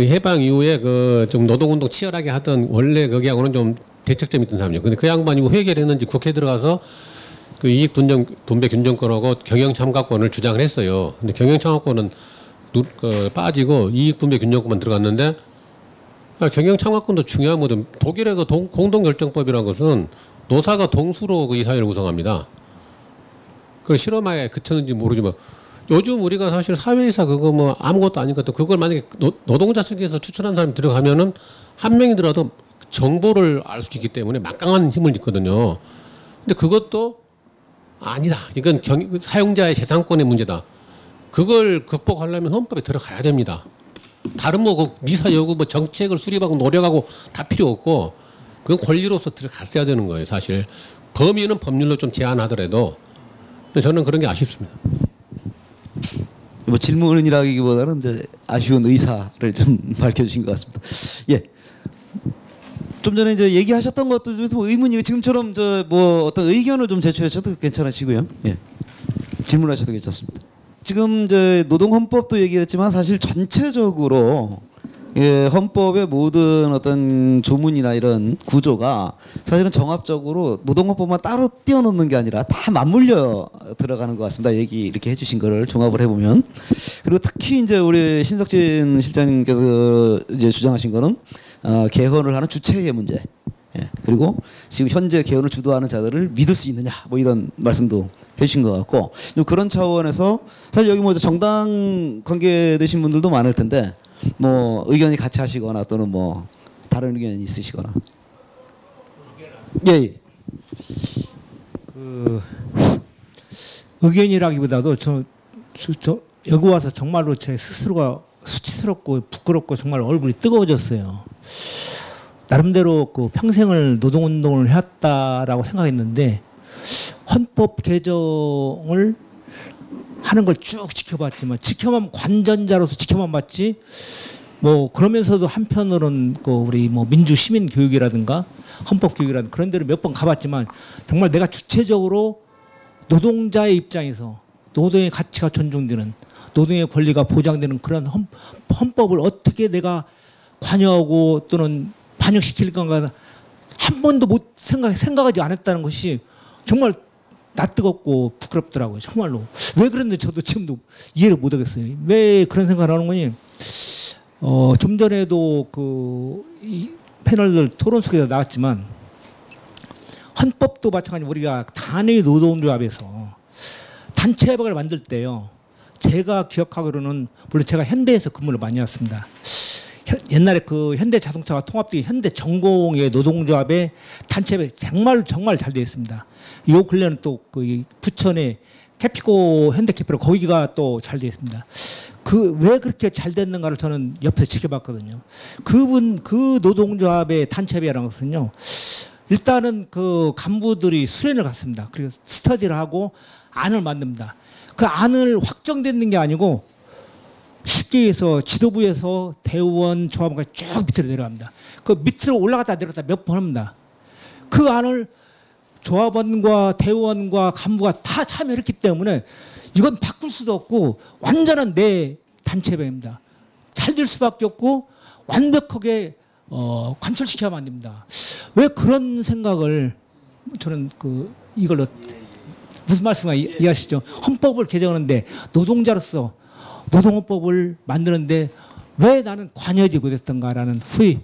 해방 이후에 그 좀 노동운동 치열하게 하던 원래 거기하고는 좀 대척점이 있던 사람이에요. 근데 그 양반이 회계를 했는지 국회에 들어가서 그 이익 분배 균형권하고 경영 참가권을 주장을 했어요. 근데 경영 참가권은 빠지고 이익 분배 균형권만 들어갔는데 경영 참가권도 중요한 거죠. 독일의 그 공동결정법이라는 것은 노사가 동수로 그 이사회를 구성합니다. 그 실험하에 그쳤는지 모르지만 요즘 우리가 사실 사회이사 그거 뭐 아무것도 아닌 것도 그걸 만약에 노동자 측에서 추천한 사람이 들어가면은 한 명이더라도 정보를 알 수 있기 때문에 막강한 힘을 있거든요. 근데 그것도 아니다. 이건 사용자의 재산권의 문제다. 그걸 극복하려면 헌법에 들어가야 됩니다. 다른 뭐 미사 여구 뭐 정책을 수립하고 노력하고 다 필요 없고 그건 권리로서 들어갔어야 되는 거예요. 사실 범위는 법률로 좀 제한하더라도 저는 그런 게 아쉽습니다. 뭐 질문이라기보다는 이제 아쉬운 의사를 좀 밝혀주신 것 같습니다. 예. 좀 전에 이제 얘기하셨던 것들 중에서 뭐 의문이 지금처럼 저 뭐 어떤 의견을 좀 제출하셔도 괜찮으시고요. 예. 질문하셔도 괜찮습니다. 지금 이제 노동헌법도 얘기했지만 사실 전체적으로 예, 헌법의 모든 어떤 조문이나 이런 구조가 사실은 정합적으로 노동헌법만 따로 띄워놓는 게 아니라 다 맞물려 들어가는 것 같습니다. 얘기 이렇게 해주신 거를 종합을 해보면 그리고 특히 이제 우리 신석진 실장님께서 이제 주장하신 거는 개헌을 하는 주체의 문제. 예, 그리고 지금 현재 개헌을 주도하는 자들을 믿을 수 있느냐 뭐 이런 말씀도 해주신 것 같고 그런 차원에서 사실 여기 뭐 정당 관계되신 분들도 많을 텐데 뭐 의견이 같이 하시거나 또는 뭐 다른 의견이 있으시거나 예. 그 의견이라기보다도 저 여기 와서 정말로 제 스스로가 수치스럽고 부끄럽고 정말 얼굴이 뜨거워졌어요. 나름대로 그 평생을 노동운동을 해왔다라고 생각했는데 헌법 개정을 하는 걸 쭉 지켜봤지만 관전자로서 지켜만 봤지 뭐 그러면서도 한편으로는 그 우리 뭐 민주 시민 교육이라든가 헌법 교육이라든가 그런 데를 몇 번 가봤지만 정말 내가 주체적으로 노동자의 입장에서 노동의 가치가 존중되는 노동의 권리가 보장되는 그런 헌법을 어떻게 내가 관여하고 또는 반영시킬 건가 한 번도 못 생각하지 않았다는 것이 정말 낯뜨겁고 부끄럽더라고요. 정말로. 왜 그랬는지 저도 지금도 이해를 못 하겠어요. 왜 그런 생각을 하는 거니? 좀 전에도 이 패널들 토론 속에서 나왔지만 헌법도 마찬가지로 우리가 단위 노동조합에서 단체 협약을 만들 때요. 제가 기억하기로는 물론 제가 현대에서 근무를 많이 했습니다. 옛날에 그 현대자동차와 통합되기 현대전공의 노동조합의 단체 협약이 정말 잘 되어 있습니다. 요 근래는 또 그 부천의 캐피코 현대캐피로 거기가 또 잘 되어 있습니다. 왜 그렇게 잘 됐는가를 저는 옆에서 지켜봤거든요. 그 노동조합의 단체 협약이라는 것은요. 일단은 그 간부들이 수련을 갔습니다. 그리고 스터디를 하고 안을 만듭니다. 그 안을 확정되는 게 아니고 쉽게 해서 지도부에서 대의원 조합원까지 쭉 밑으로 내려갑니다. 그 밑으로 올라갔다 내려갔다 몇 번 합니다. 그 안을 조합원과 대의원과 간부가 다 참여했기 때문에 이건 바꿀 수도 없고 완전한 내 단체배입니다. 잘 될 수밖에 없고 완벽하게 관철시켜야만 안 됩니다. 왜 그런 생각을 저는 이걸로 무슨 말씀을 이해하시죠? 헌법을 개정하는데 노동자로서 노동헌법을 만드는데 왜 나는 관여하지 못했던가라는 후회.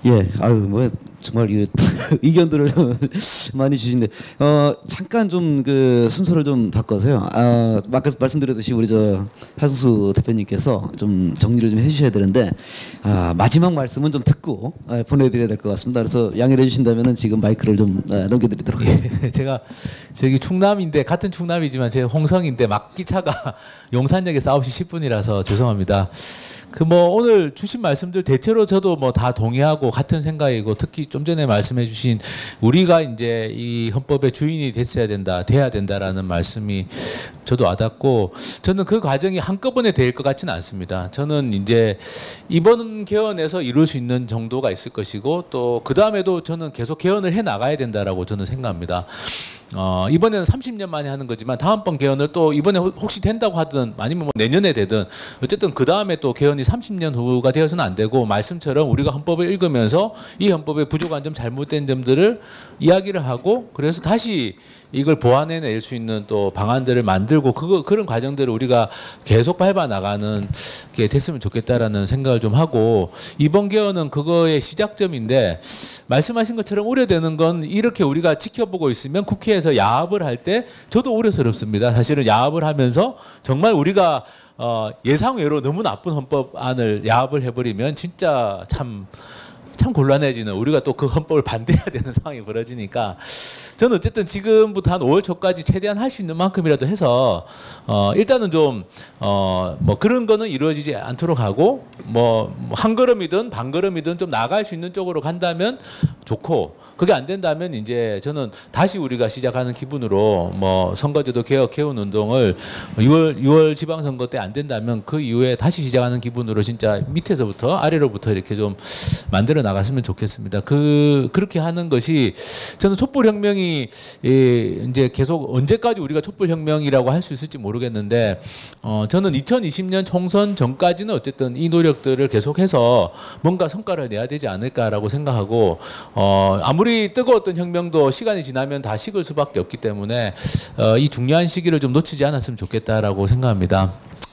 예, 아유 뭐 정말 이 의견들을 많이 주시는데 잠깐 좀 그 순서를 좀 바꿔서요. 아까 말씀드렸듯이 우리 저 하승수 대표님께서 좀 정리를 좀 해주셔야 되는데 마지막 말씀은 좀 듣고 보내드려야 될 것 같습니다. 그래서 양해를 해주신다면은 지금 마이크를 좀 넘겨드리도록 하겠습니다. 예, 제가 저기 충남인데 같은 충남이지만 제 홍성인데 막기차가 용산역에 9시 10분이라서 죄송합니다. 그 뭐 오늘 주신 말씀들 대체로 저도 뭐 다 동의하고 같은 생각이고 특히 좀 전에 말씀해주신 우리가 이제 이 헌법의 주인이 돼야 된다라는 말씀이 저도 와닿고 저는 그 과정이 한꺼번에 될 것 같지는 않습니다. 저는 이제 이번 개헌에서 이룰 수 있는 정도가 있을 것이고 또 그 다음에도 저는 계속 개헌을 해 나가야 된다라고 저는 생각합니다. 이번에는 30년 만에 하는 거지만 다음번 개헌을 또 이번에 혹시 된다고 하든 아니면 뭐 내년에 되든 어쨌든 그 다음에 또 개헌이 30년 후가 되어서는 안 되고 말씀처럼 우리가 헌법을 읽으면서 이 헌법의 부족한 점 잘못된 점들을 이야기를 하고 그래서 다시 이걸 보완해낼 수 있는 또 방안들을 만들고 그런 과정들을 우리가 계속 밟아 나가는 게 됐으면 좋겠다라는 생각을 좀 하고 이번 개헌은 그거의 시작점인데 말씀하신 것처럼 우려되는 건 이렇게 우리가 지켜보고 있으면 국회에서 야합을 할 때 저도 우려스럽습니다. 사실은 야합을 하면서 정말 우리가 예상외로 너무 나쁜 헌법안을 야합을 해버리면 진짜 참 곤란해지는 우리가 또 그 헌법을 반대해야 되는 상황이 벌어지니까 저는 어쨌든 지금부터 한 5월 초까지 최대한 할 수 있는 만큼이라도 해서 일단은 좀 뭐 그런 거는 이루어지지 않도록 하고 뭐 한 걸음이든 반 걸음이든 좀 나갈 수 있는 쪽으로 간다면 좋고 그게 안 된다면 이제 저는 다시 우리가 시작하는 기분으로 뭐 선거제도 개헌 운동을 6월 지방선거 때 안 된다면 그 이후에 다시 시작하는 기분으로 진짜 밑에서부터 아래로부터 이렇게 좀 만들어 나갔으면 좋겠습니다. 그렇게 하는 것이 저는 촛불혁명이 이제 계속 언제까지 우리가 촛불혁명이라고 할 수 있을지 모르겠는데 저는 2020년 총선 전까지는 어쨌든 이 노력들을 계속해서 뭔가 성과를 내야 되지 않을까라고 생각하고 아무리 뜨거웠던 혁명도 시간이 지나면 다 식을 수밖에 없기 때문에 이 중요한 시기를 좀 놓치지 않았으면 좋겠다라고 생각합니다.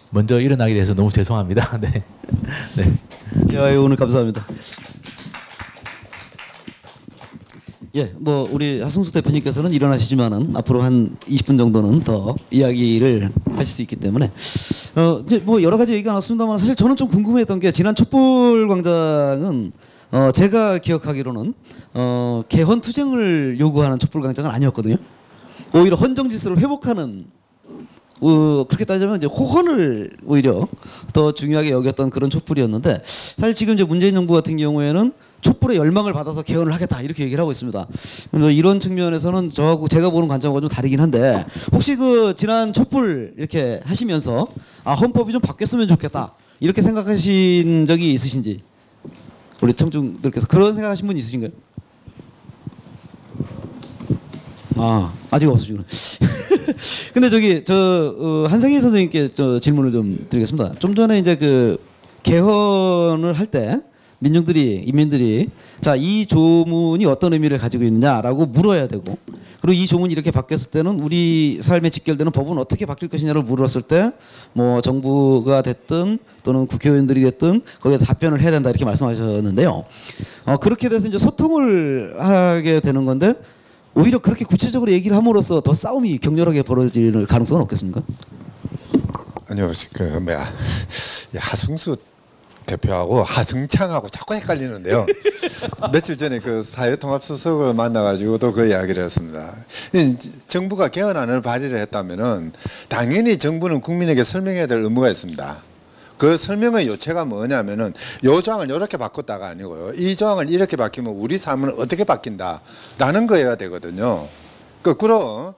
먼저 일어나게 돼서 너무 죄송합니다. 네. 네. 오늘 감사합니다. 예, 뭐 우리 하승수 대표님께서는 일어나시지만은 앞으로 한 20분 정도는 더 이야기를 하실 수 있기 때문에 이제 뭐 여러 가지 얘기가 나왔습니다만 사실 저는 좀 궁금했던 게 지난 촛불광장은 제가 기억하기로는 개헌 투쟁을 요구하는 촛불광장은 아니었거든요. 오히려 헌정 질서를 회복하는 그렇게 따지면 이제 호헌을 오히려 더 중요하게 여겼던 그런 촛불이었는데 사실 지금 이제 문재인 정부 같은 경우에는 촛불의 열망을 받아서 개헌을 하겠다 이렇게 얘기를 하고 있습니다. 그래서 이런 측면에서는 저하고 제가 보는 관점과 좀 다르긴 한데 혹시 그 지난 촛불 이렇게 하시면서 헌법이 좀 바뀌었으면 좋겠다 이렇게 생각하신 적이 있으신지 우리 청중들께서 그런 생각하신 분 있으신가요? 아직 없으시구나. 근데 저기 한상희 선생님께 질문을 좀 드리겠습니다. 좀 전에 이제 그 개헌을 할 때 인민들이 자, 이 조문이 어떤 의미를 가지고 있느냐라고 물어야 되고 그리고 이 조문이 이렇게 바뀌었을 때는 우리 삶에 직결되는 법은 어떻게 바뀔 것이냐를 물었을 때 뭐 정부가 됐든 또는 국회의원들이 됐든 거기에 답변을 해야 된다 이렇게 말씀하셨는데요. 그렇게 돼서 이제 소통을 하게 되는 건데 오히려 그렇게 구체적으로 얘기를 함으로써 더 싸움이 격렬하게 벌어질 가능성은 없겠습니까? 아니요, 하승수 대표하고 하승창하고 자꾸 헷갈리는데요. 며칠 전에 그 사회통합수석을 만나가지고도 그 이야기를 했습니다. 정부가 개헌안을 발의를 했다면은 당연히 정부는 국민에게 설명해야 될 의무가 있습니다. 그 설명의 요체가 뭐냐면은 요 조항을 이렇게 바꿨다가 아니고요. 이 조항을 이렇게 바뀌면 우리 삶은 어떻게 바뀐다라는 거여야 되거든요. 거꾸로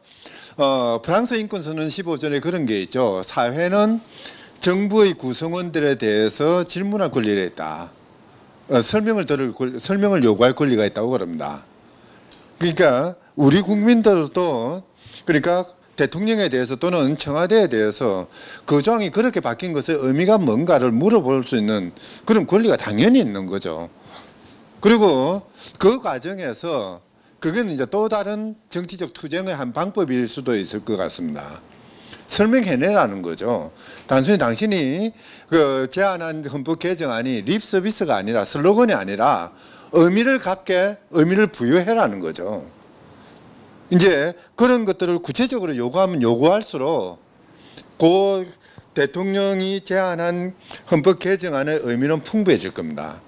프랑스 인권선언 15조에 그런 게 있죠. 사회는 정부의 구성원들에 대해서 질문할 권리가 있다. 설명을 요구할 권리가 있다고 그럽니다. 그러니까 우리 국민들도 그러니까 대통령에 대해서 또는 청와대에 대해서 그 조항이 그렇게 바뀐 것의 의미가 뭔가를 물어볼 수 있는 그런 권리가 당연히 있는 거죠. 그리고 그 과정에서 그건 이제 또 다른 정치적 투쟁의 한 방법일 수도 있을 것 같습니다. 설명해내라는 거죠. 단순히 당신이 그 제안한 헌법 개정안이 립 서비스가 아니라 슬로건이 아니라 의미를 갖게 의미를 부여해라는 거죠. 이제 그런 것들을 구체적으로 요구하면 요구할수록 그 대통령이 제안한 헌법 개정안의 의미는 풍부해질 겁니다.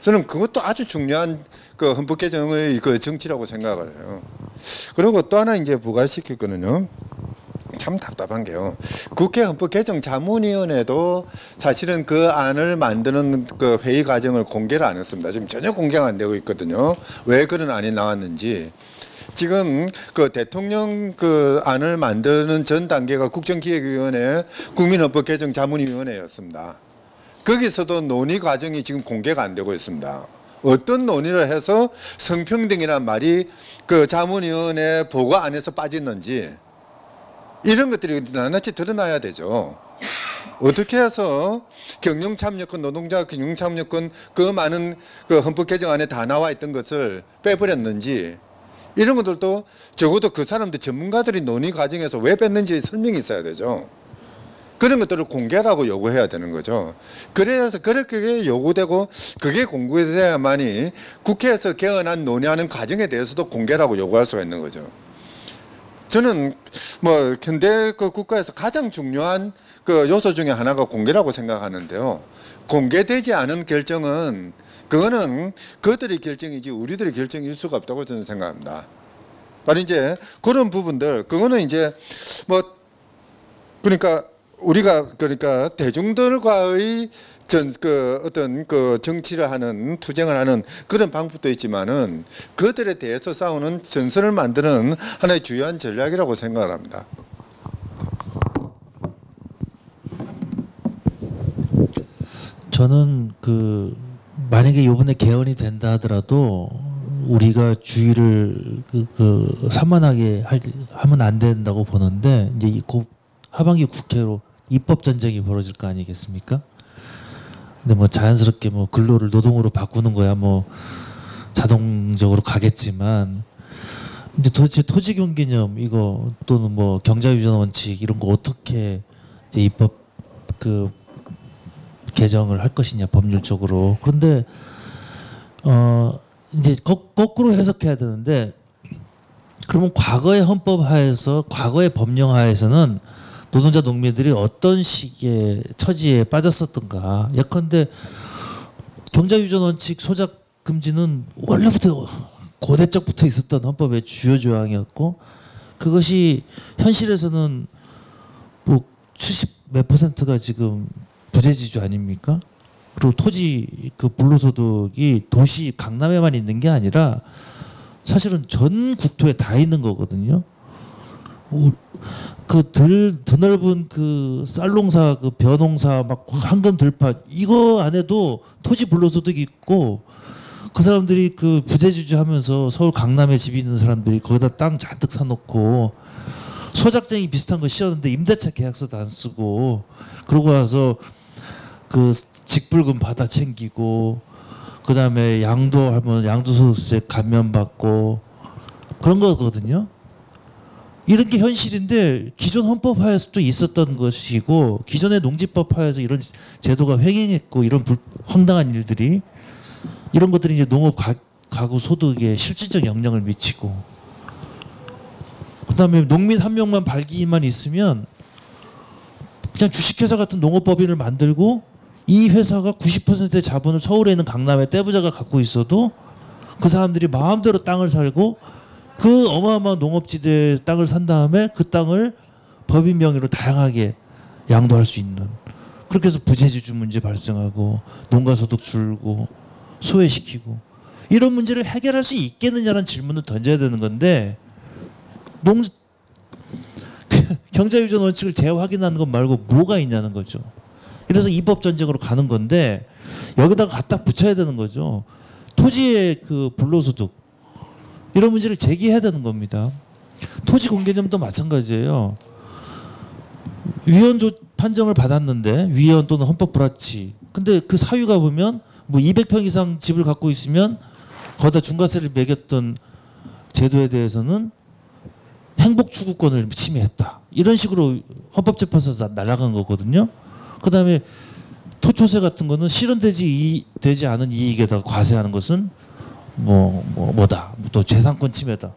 저는 그것도 아주 중요한 그 헌법 개정의 그 정치라고 생각을 해요. 그리고 또 하나 이제 부과시킬 거는요. 참 답답한 게요. 국회 헌법개정자문위원회도 사실은 그 안을 만드는 그 회의 과정을 공개를 안 했습니다. 지금 전혀 공개가 안 되고 있거든요. 왜 그런 안이 나왔는지. 지금 그 대통령 그 안을 만드는 전 단계가 국정기획위원회 국민헌법개정자문위원회였습니다. 거기서도 논의 과정이 지금 공개가 안 되고 있습니다. 어떤 논의를 해서 성평등이란 말이 그 자문위원회 보고 안에서 빠졌는지 이런 것들이 낱낱이 드러나야 되죠. 어떻게 해서 경영참여권, 노동자 경영참여권 그 많은 그 헌법 개정안에 다 나와 있던 것을 빼버렸는지 이런 것들도 적어도 그 사람들 전문가들이 논의 과정에서 왜 뺐는지 설명이 있어야 되죠. 그런 것들을 공개라고 요구해야 되는 거죠. 그래서 그렇게 요구되고 그게 공개돼야만이 국회에서 개헌안 논의하는 과정에 대해서도 공개라고 요구할 수가 있는 거죠. 저는 뭐 현대 그 국가에서 가장 중요한 그 요소 중에 하나가 공개라고 생각하는데요. 공개되지 않은 결정은 그거는 그들의 결정이지 우리들의 결정일 수가 없다고 저는 생각합니다. 바로 이제 그런 부분들 그거는 이제 뭐 그러니까 우리가 그러니까 대중들과의 그 어떤 그 정치를 하는 투쟁을 하는 그런 방법도 있지만은 그들에 대해서 싸우는 전선을 만드는 하나의 주요한 전략이라고 생각을 합니다. 저는 그 만약에 이번에 개헌이 된다 하더라도 우리가 주의를 산만하게 하면 안 된다고 보는데 이제 곧 하반기 국회로 입법 전쟁이 벌어질 거 아니겠습니까? 근데 뭐 자연스럽게 뭐 근로를 노동으로 바꾸는 거야 뭐 자동적으로 가겠지만 이제 도대체 토지경 개념 이거 또는 뭐 경자유전 원칙 이런 거 어떻게 이제 입법 그 개정을 할 것이냐 법률적으로. 그런데 이제 거꾸로 해석해야 되는데 그러면 과거의 헌법 하에서 과거의 법령 하에서는 노동자 농민들이 어떤 식의 처지에 빠졌었던가. 예컨대 경자유전 원칙 소작 금지는 원래부터 고대 적부터 있었던 헌법의 주요 조항이었고 그것이 현실에서는 뭐 70 몇 %가 지금 부재지주 아닙니까? 그리고 토지 그 불로소득이 도시 강남에만 있는 게 아니라 사실은 전 국토에 다 있는 거거든요. 그 드넓은 그 쌀농사, 그 벼농사, 막 황금 들판 이거 안에도 토지 불로소득이 있고 그 사람들이 그 부재지주 하면서 서울 강남에 집이 있는 사람들이 거기다 땅 잔뜩 사놓고 소작쟁이 비슷한 거 씌웠는데 임대차 계약서도 안 쓰고 그러고 와서 그 직불금 받아 챙기고 그 다음에 양도하면 양도소득세 감면받고 그런 거거든요. 이런 게 현실인데 기존 헌법하에서도 있었던 것이고 기존의 농지법하에서 이런 제도가 횡행했고 이런 황당한 일들이 이런 것들이 이제 농업 가구 소득에 실질적 영향을 미치고 그다음에 농민 한 명만 발기만 있으면 그냥 주식회사 같은 농업법인을 만들고 이 회사가 90%의 자본을 서울에 있는 강남의 떼부자가 갖고 있어도 그 사람들이 마음대로 땅을 살고 그 어마어마한 농업지대에 땅을 산 다음에 그 땅을 법인 명의로 다양하게 양도할 수 있는 그렇게 해서 부재지주 문제 발생하고 농가소득 줄고 소외시키고 이런 문제를 해결할 수 있겠느냐는 질문을 던져야 되는 건데 경자유전 원칙을 재확인하는 것 말고 뭐가 있냐는 거죠. 이래서 입법 전쟁으로 가는 건데 여기다가 갖다 붙여야 되는 거죠. 토지의 그 불로소득 이런 문제를 제기해야 되는 겁니다. 토지 공개념도 마찬가지예요. 위헌 판정을 받았는데 위헌 또는 헌법 불합치. 근데 그 사유가 보면 뭐 200평 이상 집을 갖고 있으면 거기다 중과세를 매겼던 제도에 대해서는 행복 추구권을 침해했다. 이런 식으로 헌법재판소에서 날아간 거거든요. 그다음에 토초세 같은 거는 실현되지 않은 이익에다가 과세하는 것은 뭐다. 또 재산권 침해다.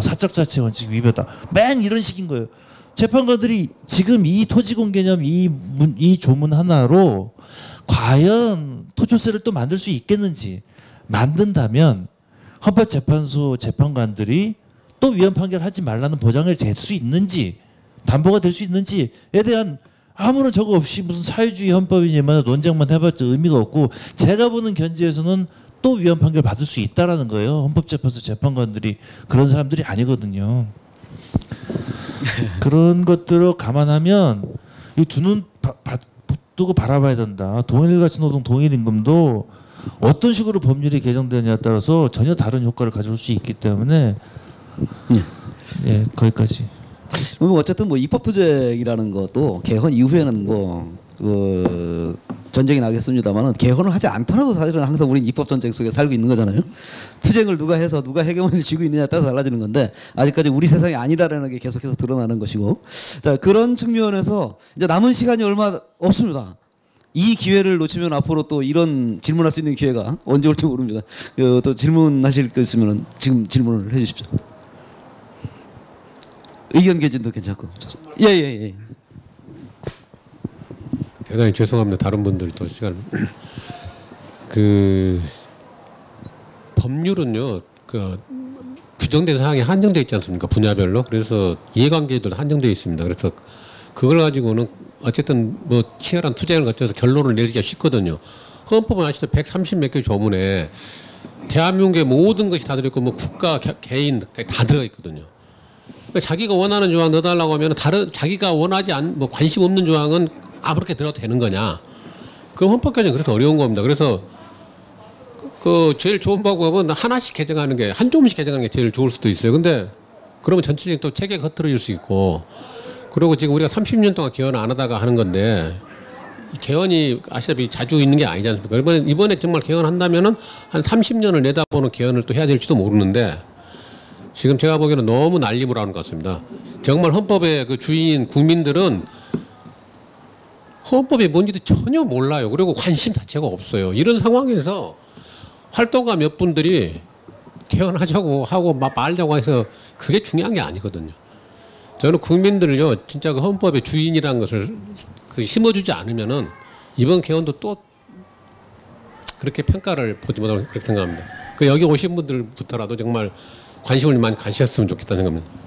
사적자치 원칙 위배다. 맨 이런 식인 거예요. 재판관들이 지금 이 토지공개념 이 조문 하나로 과연 토초세를 또 만들 수 있겠는지, 만든다면 헌법재판소 재판관들이 또 위헌 판결하지 말라는 보장을 될 수 있는지, 담보가 될 수 있는지에 대한 아무런 저거 없이 무슨 사회주의 헌법이냐만 논쟁만 해봤자 의미가 없고, 제가 보는 견지에서는 또 위헌 판결 받을 수 있다라는 거예요. 헌법재판소 재판관들이 그런 사람들이 아니거든요. 그런 것들을 감안하면 이 두 눈 두고 바라봐야 된다. 동일가치 노동 동일임금도 어떤 식으로 법률이 개정되느냐에 따라서 전혀 다른 효과를 가져올 수 있기 때문에 예, 거기까지. 어쨌든 뭐 입법투쟁이라는 것도 개헌 이후에는 전쟁이 나겠습니다만은 개헌을 하지 않더라도 사실은 항상 우리는 입법 전쟁 속에 살고 있는 거잖아요. 투쟁을 누가 해서 누가 해경을 쥐고 있느냐에 따라서 달라지는 건데 아직까지 우리 세상이 아니라는 게 계속해서 드러나는 것이고, 자 그런 측면에서 이제 남은 시간이 얼마 없습니다. 이 기회를 놓치면 앞으로 또 이런 질문할 수 있는 기회가 언제 올지 모릅니다. 또 질문하실 거 있으면 지금 질문을 해주십시오. 의견 개진도 괜찮고. 예예예. 대단히 죄송합니다. 다른 분들 또 시간. 그 법률은요, 그 규정된 사항이 한정돼 있지 않습니까? 분야별로. 그래서 이해관계도 한정돼 있습니다. 그래서 그걸 가지고는 어쨌든 뭐 치열한 투쟁을 거쳐서 결론을 내리기가 쉽거든요. 헌법은 아시다시피 130 몇 개 조문에 대한민국의 모든 것이 다 들어있고 뭐 국가, 개인 다 들어가 있거든요. 그러니까 자기가 원하는 조항 넣어달라고 하면 자기가 원하지 뭐 관심 없는 조항은 아무렇게 들어도 되는 거냐? 그럼 헌법 개정이 그래서 어려운 겁니다. 그래서 그 제일 좋은 방법은 하나씩 개정하는 게, 한 조문씩 개정하는 게 제일 좋을 수도 있어요. 근데 그러면 전체적인 또 체계가 흐트러질 수 있고, 그리고 지금 우리가 30년 동안 개헌 안 하다가 하는 건데, 개헌이 아시다시피 자주 있는 게 아니지 않습니까? 이번에 정말 개헌한다면은 한 30년을 내다보는 개헌을 또 해야 될지도 모르는데, 지금 제가 보기에는 너무 난리부를 하는 것 같습니다. 정말 헌법의 그 주인인 국민들은 헌법이 뭔지도 전혀 몰라요. 그리고 관심 자체가 없어요. 이런 상황에서 활동가 몇 분들이 개헌하자고 하고 말자고 해서 그게 중요한 게 아니거든요. 저는 국민들을요, 진짜 그 헌법의 주인이라는 것을 심어주지 않으면은 이번 개헌도 또 그렇게 평가를 보지 못하고 그렇게 생각합니다. 그 여기 오신 분들부터라도 정말 관심을 많이 가지셨으면 좋겠다는 생각합니다.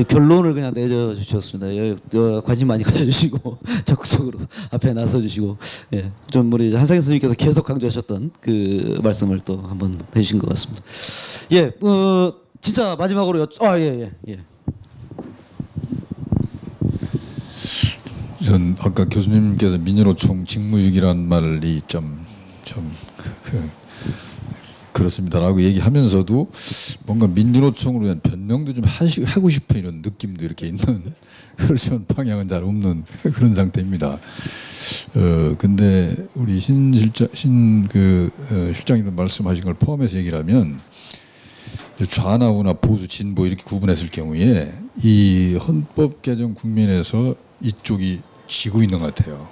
결론을 그냥 내려주셨습니다. 관심 많이 가져주시고 적극적으로 앞에 나서주시고, 예, 좀 우리 한상현 선생님께서 계속 강조하셨던 그 말씀을 또 한번 해주신 것 같습니다. 예, 진짜 마지막으로 예. 전 아까 교수님께서 민주노총 직무유기란 말이 그렇습니다라고 얘기하면서도 뭔가 민주노총으로 위한 변명도 좀 하고 싶은 이런 느낌도 이렇게 있는, 그렇지만 방향은 잘 없는 그런 상태입니다. 근데 우리 실장님도 말씀하신 걸 포함해서 얘기를 하면, 좌나우나 보수 진보 이렇게 구분했을 경우에 이 헌법 개정 국면에서 이쪽이 지고 있는 것 같아요.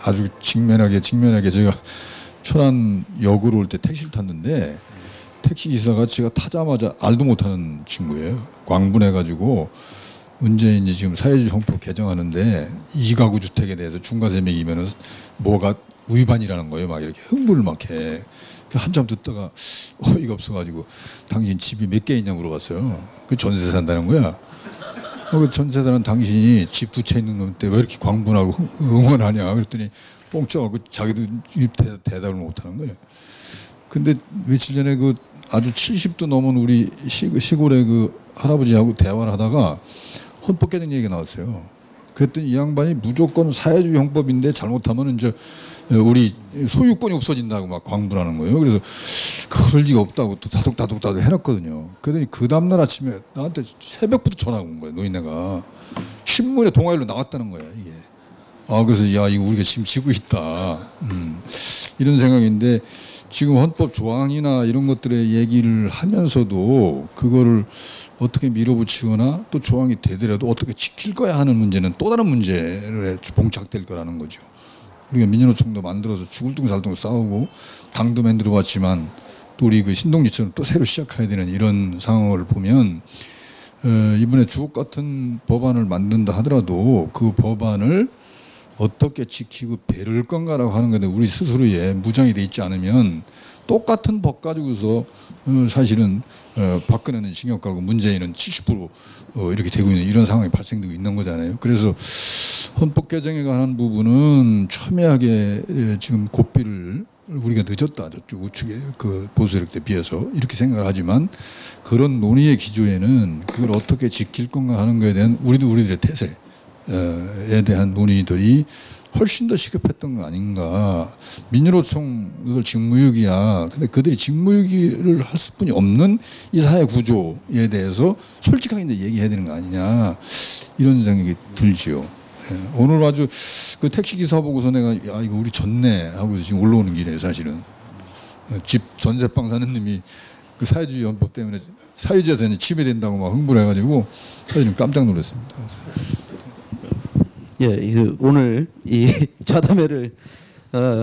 아주 직면하게 제가 천안역으로 올 때 택시를 탔는데 택시 기사가 제가 타자마자 알도 못하는 친구예요. 광분해가지고 언제인지 지금 사회주의 헌법 개정하는데 2가구 주택에 대해서 중과세 매기면은 뭐가 위반이라는 거예요. 막 이렇게 흥분을 막 해. 한참 듣다가 어이가 없어가지고 당신 집이 몇 개 있냐 물어봤어요. 그 전세 산다는 거야. 전세자는 당신이 집 두 채 있는 놈 때 왜 이렇게 광분하고 응원하냐 그랬더니 뻥쳐갖고 자기도 대답을 못하는 거예요. 근데 며칠 전에 그 아주 70도 넘은 우리 시골의 그 할아버지하고 대화를 하다가 헌법 개정 얘기가 나왔어요. 그랬더니 이 양반이 무조건 사회주의 형법인데 잘못하면 이제 우리 소유권이 없어진다고 막 광분하는 거예요. 그래서 그럴 리가 없다고 또 다독 해놨거든요. 그러더니 그 다음날 아침에 나한테 새벽부터 전화가 온 거예요. 노인네가 신문에 동아일로 나왔다는 거야 이게. 아 그래서 야 이거 우리가 지금 지고 있다. 이런 생각인데 지금 헌법 조항이나 이런 것들의 얘기를 하면서도 그거를 어떻게 밀어붙이거나 또 조항이 되더라도 어떻게 지킬 거야 하는 문제는 또 다른 문제에 봉착될 거라는 거죠. 우리가 민주노총도 만들어서 죽을 둥 살 둥 싸우고 당도 만들어 왔지만 또 우리 그 신동지처럼 또 새로 시작해야 되는 이런 상황을 보면 이번에 주옥 같은 법안을 만든다 하더라도 그 법안을 어떻게 지키고 배를 건가라고 하는 건데 우리 스스로에 무장이 돼 있지 않으면 똑같은 법 가지고서 사실은 박근혜는 징역 가고 문재인은 70% 이렇게 되고 있는 이런 상황이 발생되고 있는 거잖아요. 그래서 헌법 개정에 관한 부분은 첨예하게 지금 고삐를 우리가 늦었다 저쪽 우측에 그 보수 세력에 비해서 이렇게 생각을 하지만 그런 논의의 기조에는 그걸 어떻게 지킬 건가 하는 것에 대한 우리들의 태세에 대한 논의들이 훨씬 더 시급했던 거 아닌가. 민주노총 그걸 직무유기야. 근데 그들이 직무유기를 할 수뿐이 없는 이 사회 구조에 대해서 솔직하게 이제 얘기해야 되는 거 아니냐 이런 생각이 들지요. 예. 오늘 아주 그 택시 기사 보고서 내가 야 이거 우리 졌네 하고 지금 올라오는 길에 사실은 집 전세방 사는 님이 그 사회주의 헌법 때문에 사유재산이 침해된다고 막 흥분을 해가지고 사실은 깜짝 놀랐습니다. 예, 오늘 이 좌담회를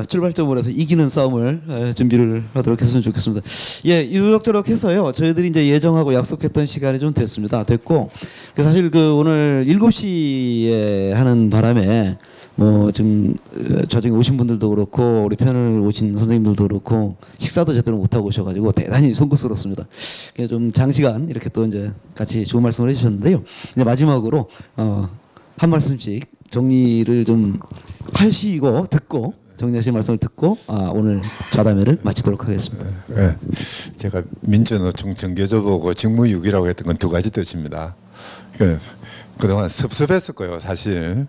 출발점으로 해서 이기는 싸움을 준비를 하도록 했으면 좋겠습니다. 예, 이럭저럭 해서요. 저희들이 이제 예정하고 약속했던 시간이 좀 됐고, 사실 그 오늘 7시에 하는 바람에 뭐 지금 저쪽에 오신 분들도 그렇고 우리 패널 오신 선생님들도 그렇고 식사도 제대로 못 하고 오셔가지고 대단히 송구스럽습니다. 좀 장시간 이렇게 또 이제 같이 좋은 말씀을 해주셨는데요. 이제 마지막으로 한 말씀씩 정리를 좀 하시고 듣고 정리하신 말씀을 듣고 오늘 좌담회를 마치도록 하겠습니다. 네, 제가 민주노총 정교조 보고 직무유기라고 했던 건 두 가지 뜻입니다. 그동안 섭섭했을 거예요, 사실.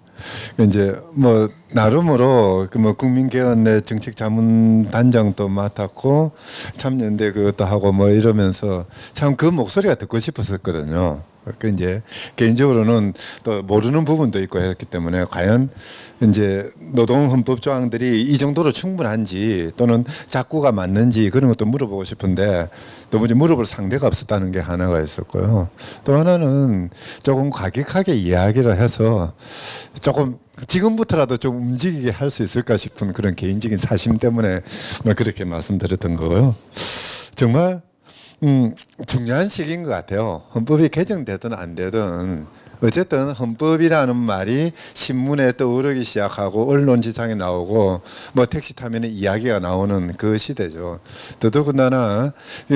이제 뭐 나름으로 뭐 국민개헌의 정책자문단장도 맡았고 참여연대 그것도 하고 뭐 이러면서 참 그 목소리가 듣고 싶었었거든요. 그 이제 개인적으로는 또 모르는 부분도 있고 했기 때문에 과연 이제 노동헌법 조항들이 이 정도로 충분한지 또는 작고가 맞는지 그런 것도 물어보고 싶은데 도무지 물어볼 상대가 없었다는 게 하나가 있었고요. 또 하나는 조금 과격하게 이야기를 해서 조금 지금부터라도 좀 움직이게 할 수 있을까 싶은 그런 개인적인 사심 때문에 그렇게 말씀드렸던 거고요. 정말 중요한 시기인 것 같아요. 헌법이 개정되든 안 되든 어쨌든 헌법이라는 말이 신문에 떠오르기 시작하고 언론지상에 나오고 뭐 택시 타면 이야기가 나오는 그 시대죠. 더더군다나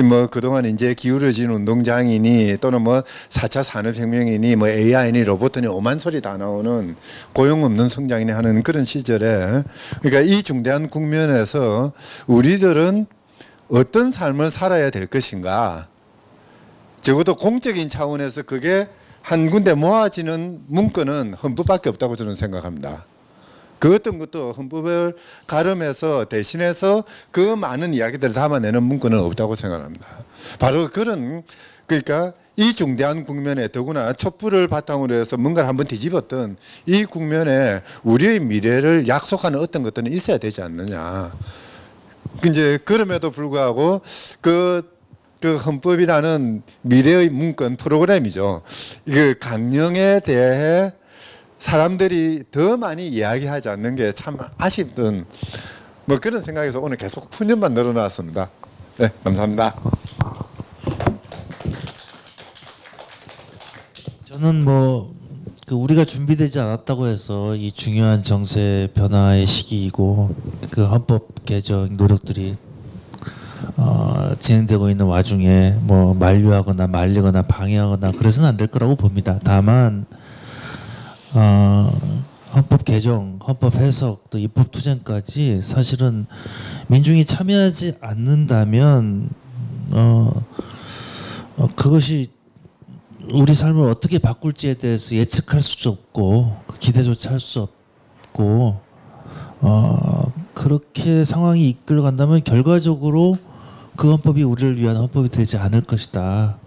뭐 그동안 이제 기울어진 운동장이니 또는 뭐 4차 산업혁명이니 뭐 AI니 로봇이니 오만 소리 다 나오는 고용 없는 성장이니 하는 그런 시절에 그러니까 이 중대한 국면에서 우리들은 어떤 삶을 살아야 될 것인가. 적어도 공적인 차원에서 그게 한 군데 모아지는 문건은 헌법밖에 없다고 저는 생각합니다. 그 어떤 것도 헌법을 가름해서 대신해서 그 많은 이야기들을 담아내는 문건은 없다고 생각합니다. 바로 그런 그러니까 이 중대한 국면에 더구나 촛불을 바탕으로 해서 뭔가를 한번 뒤집었던 이 국면에 우리의 미래를 약속하는 어떤 것들은 있어야 되지 않느냐. 이제 그럼에도 불구하고 그 헌법이라는 미래의 문건 프로그램이죠. 그 강령에 대해 사람들이 더 많이 이야기하지 않는 게 참 아쉽던 뭐 그런 생각에서 오늘 계속 푸념만 늘어놨습니다. 네, 감사합니다. 저는 뭐 그 우리가 준비되지 않았다고 해서 이 중요한 정세 변화의 시기이고 그 헌법 개정 노력들이 진행되고 있는 와중에 뭐 만류하거나 말리거나 방해하거나 그래서는 안 될 거라고 봅니다. 다만 헌법 개정, 헌법 해석, 또 입법 투쟁까지 사실은 민중이 참여하지 않는다면 그것이 우리 삶을 어떻게 바꿀지에 대해서 예측할 수 없고 기대조차 할 수 없고 그렇게 상황이 이끌어간다면 결과적으로 그 헌법이 우리를 위한 헌법이 되지 않을 것이다.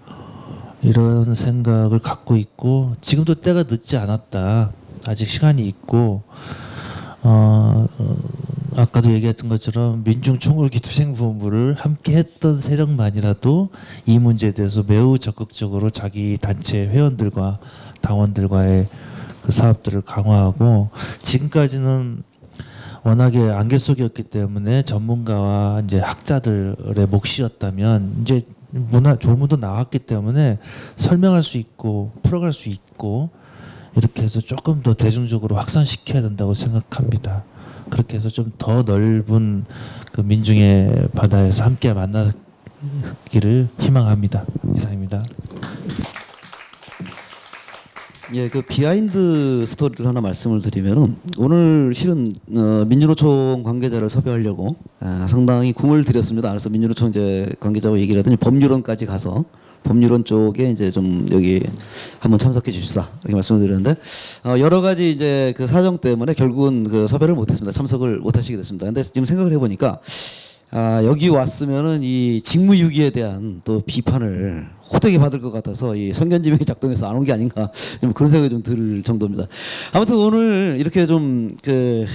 이런 생각을 갖고 있고 지금도 때가 늦지 않았다. 아직 시간이 있고 아까도 얘기했던 것처럼 민중총궐기 투쟁본부를 함께했던 세력만이라도 이 문제에 대해서 매우 적극적으로 자기 단체 회원들과 당원들과의 그 사업들을 강화하고 지금까지는 워낙에 안개 속이었기 때문에 전문가와 이제 학자들의 몫이었다면 이제 문화 조문도 나왔기 때문에 설명할 수 있고 풀어갈 수 있고 이렇게 해서 조금 더 대중적으로 확산시켜야 된다고 생각합니다. 그렇게 해서 좀 더 넓은 그 민중의 바다에서 함께 만나기를 희망합니다. 이상입니다. 예, 그 비하인드 스토리를 하나 말씀을 드리면은 오늘 실은 민주노총 관계자를 섭외하려고 상당히 공을 들였습니다. 그래서 민주노총 이제 관계자와 얘기를 하더니 법률원까지 가서 법률원 쪽에 이제 좀 여기 한번 참석해 주십사 이렇게 말씀을 드렸는데 여러 가지 이제 그 사정 때문에 결국은 그 섭외를 못했습니다. 참석을 못하시게 됐습니다. 근데 지금 생각을 해보니까 여기 왔으면은 이 직무유기에 대한 또 비판을 호되게 받을 것 같아서 이 선견지명이 작동해서 안 온 게 아닌가 좀 그런 생각이 좀 들 정도입니다. 아무튼 오늘 이렇게 좀 그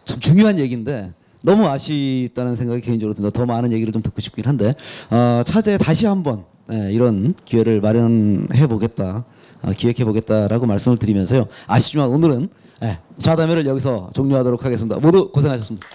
참 중요한 얘기인데 너무 아쉽다는 생각이 개인적으로 듭니다. 더 많은 얘기를 좀 듣고 싶긴 한데 차제에 다시 한번 이런 기회를 마련해 보겠다, 기획해 보겠다라고 말씀을 드리면서요. 아쉽지만 오늘은 좌담회를 여기서 종료하도록 하겠습니다. 모두 고생하셨습니다.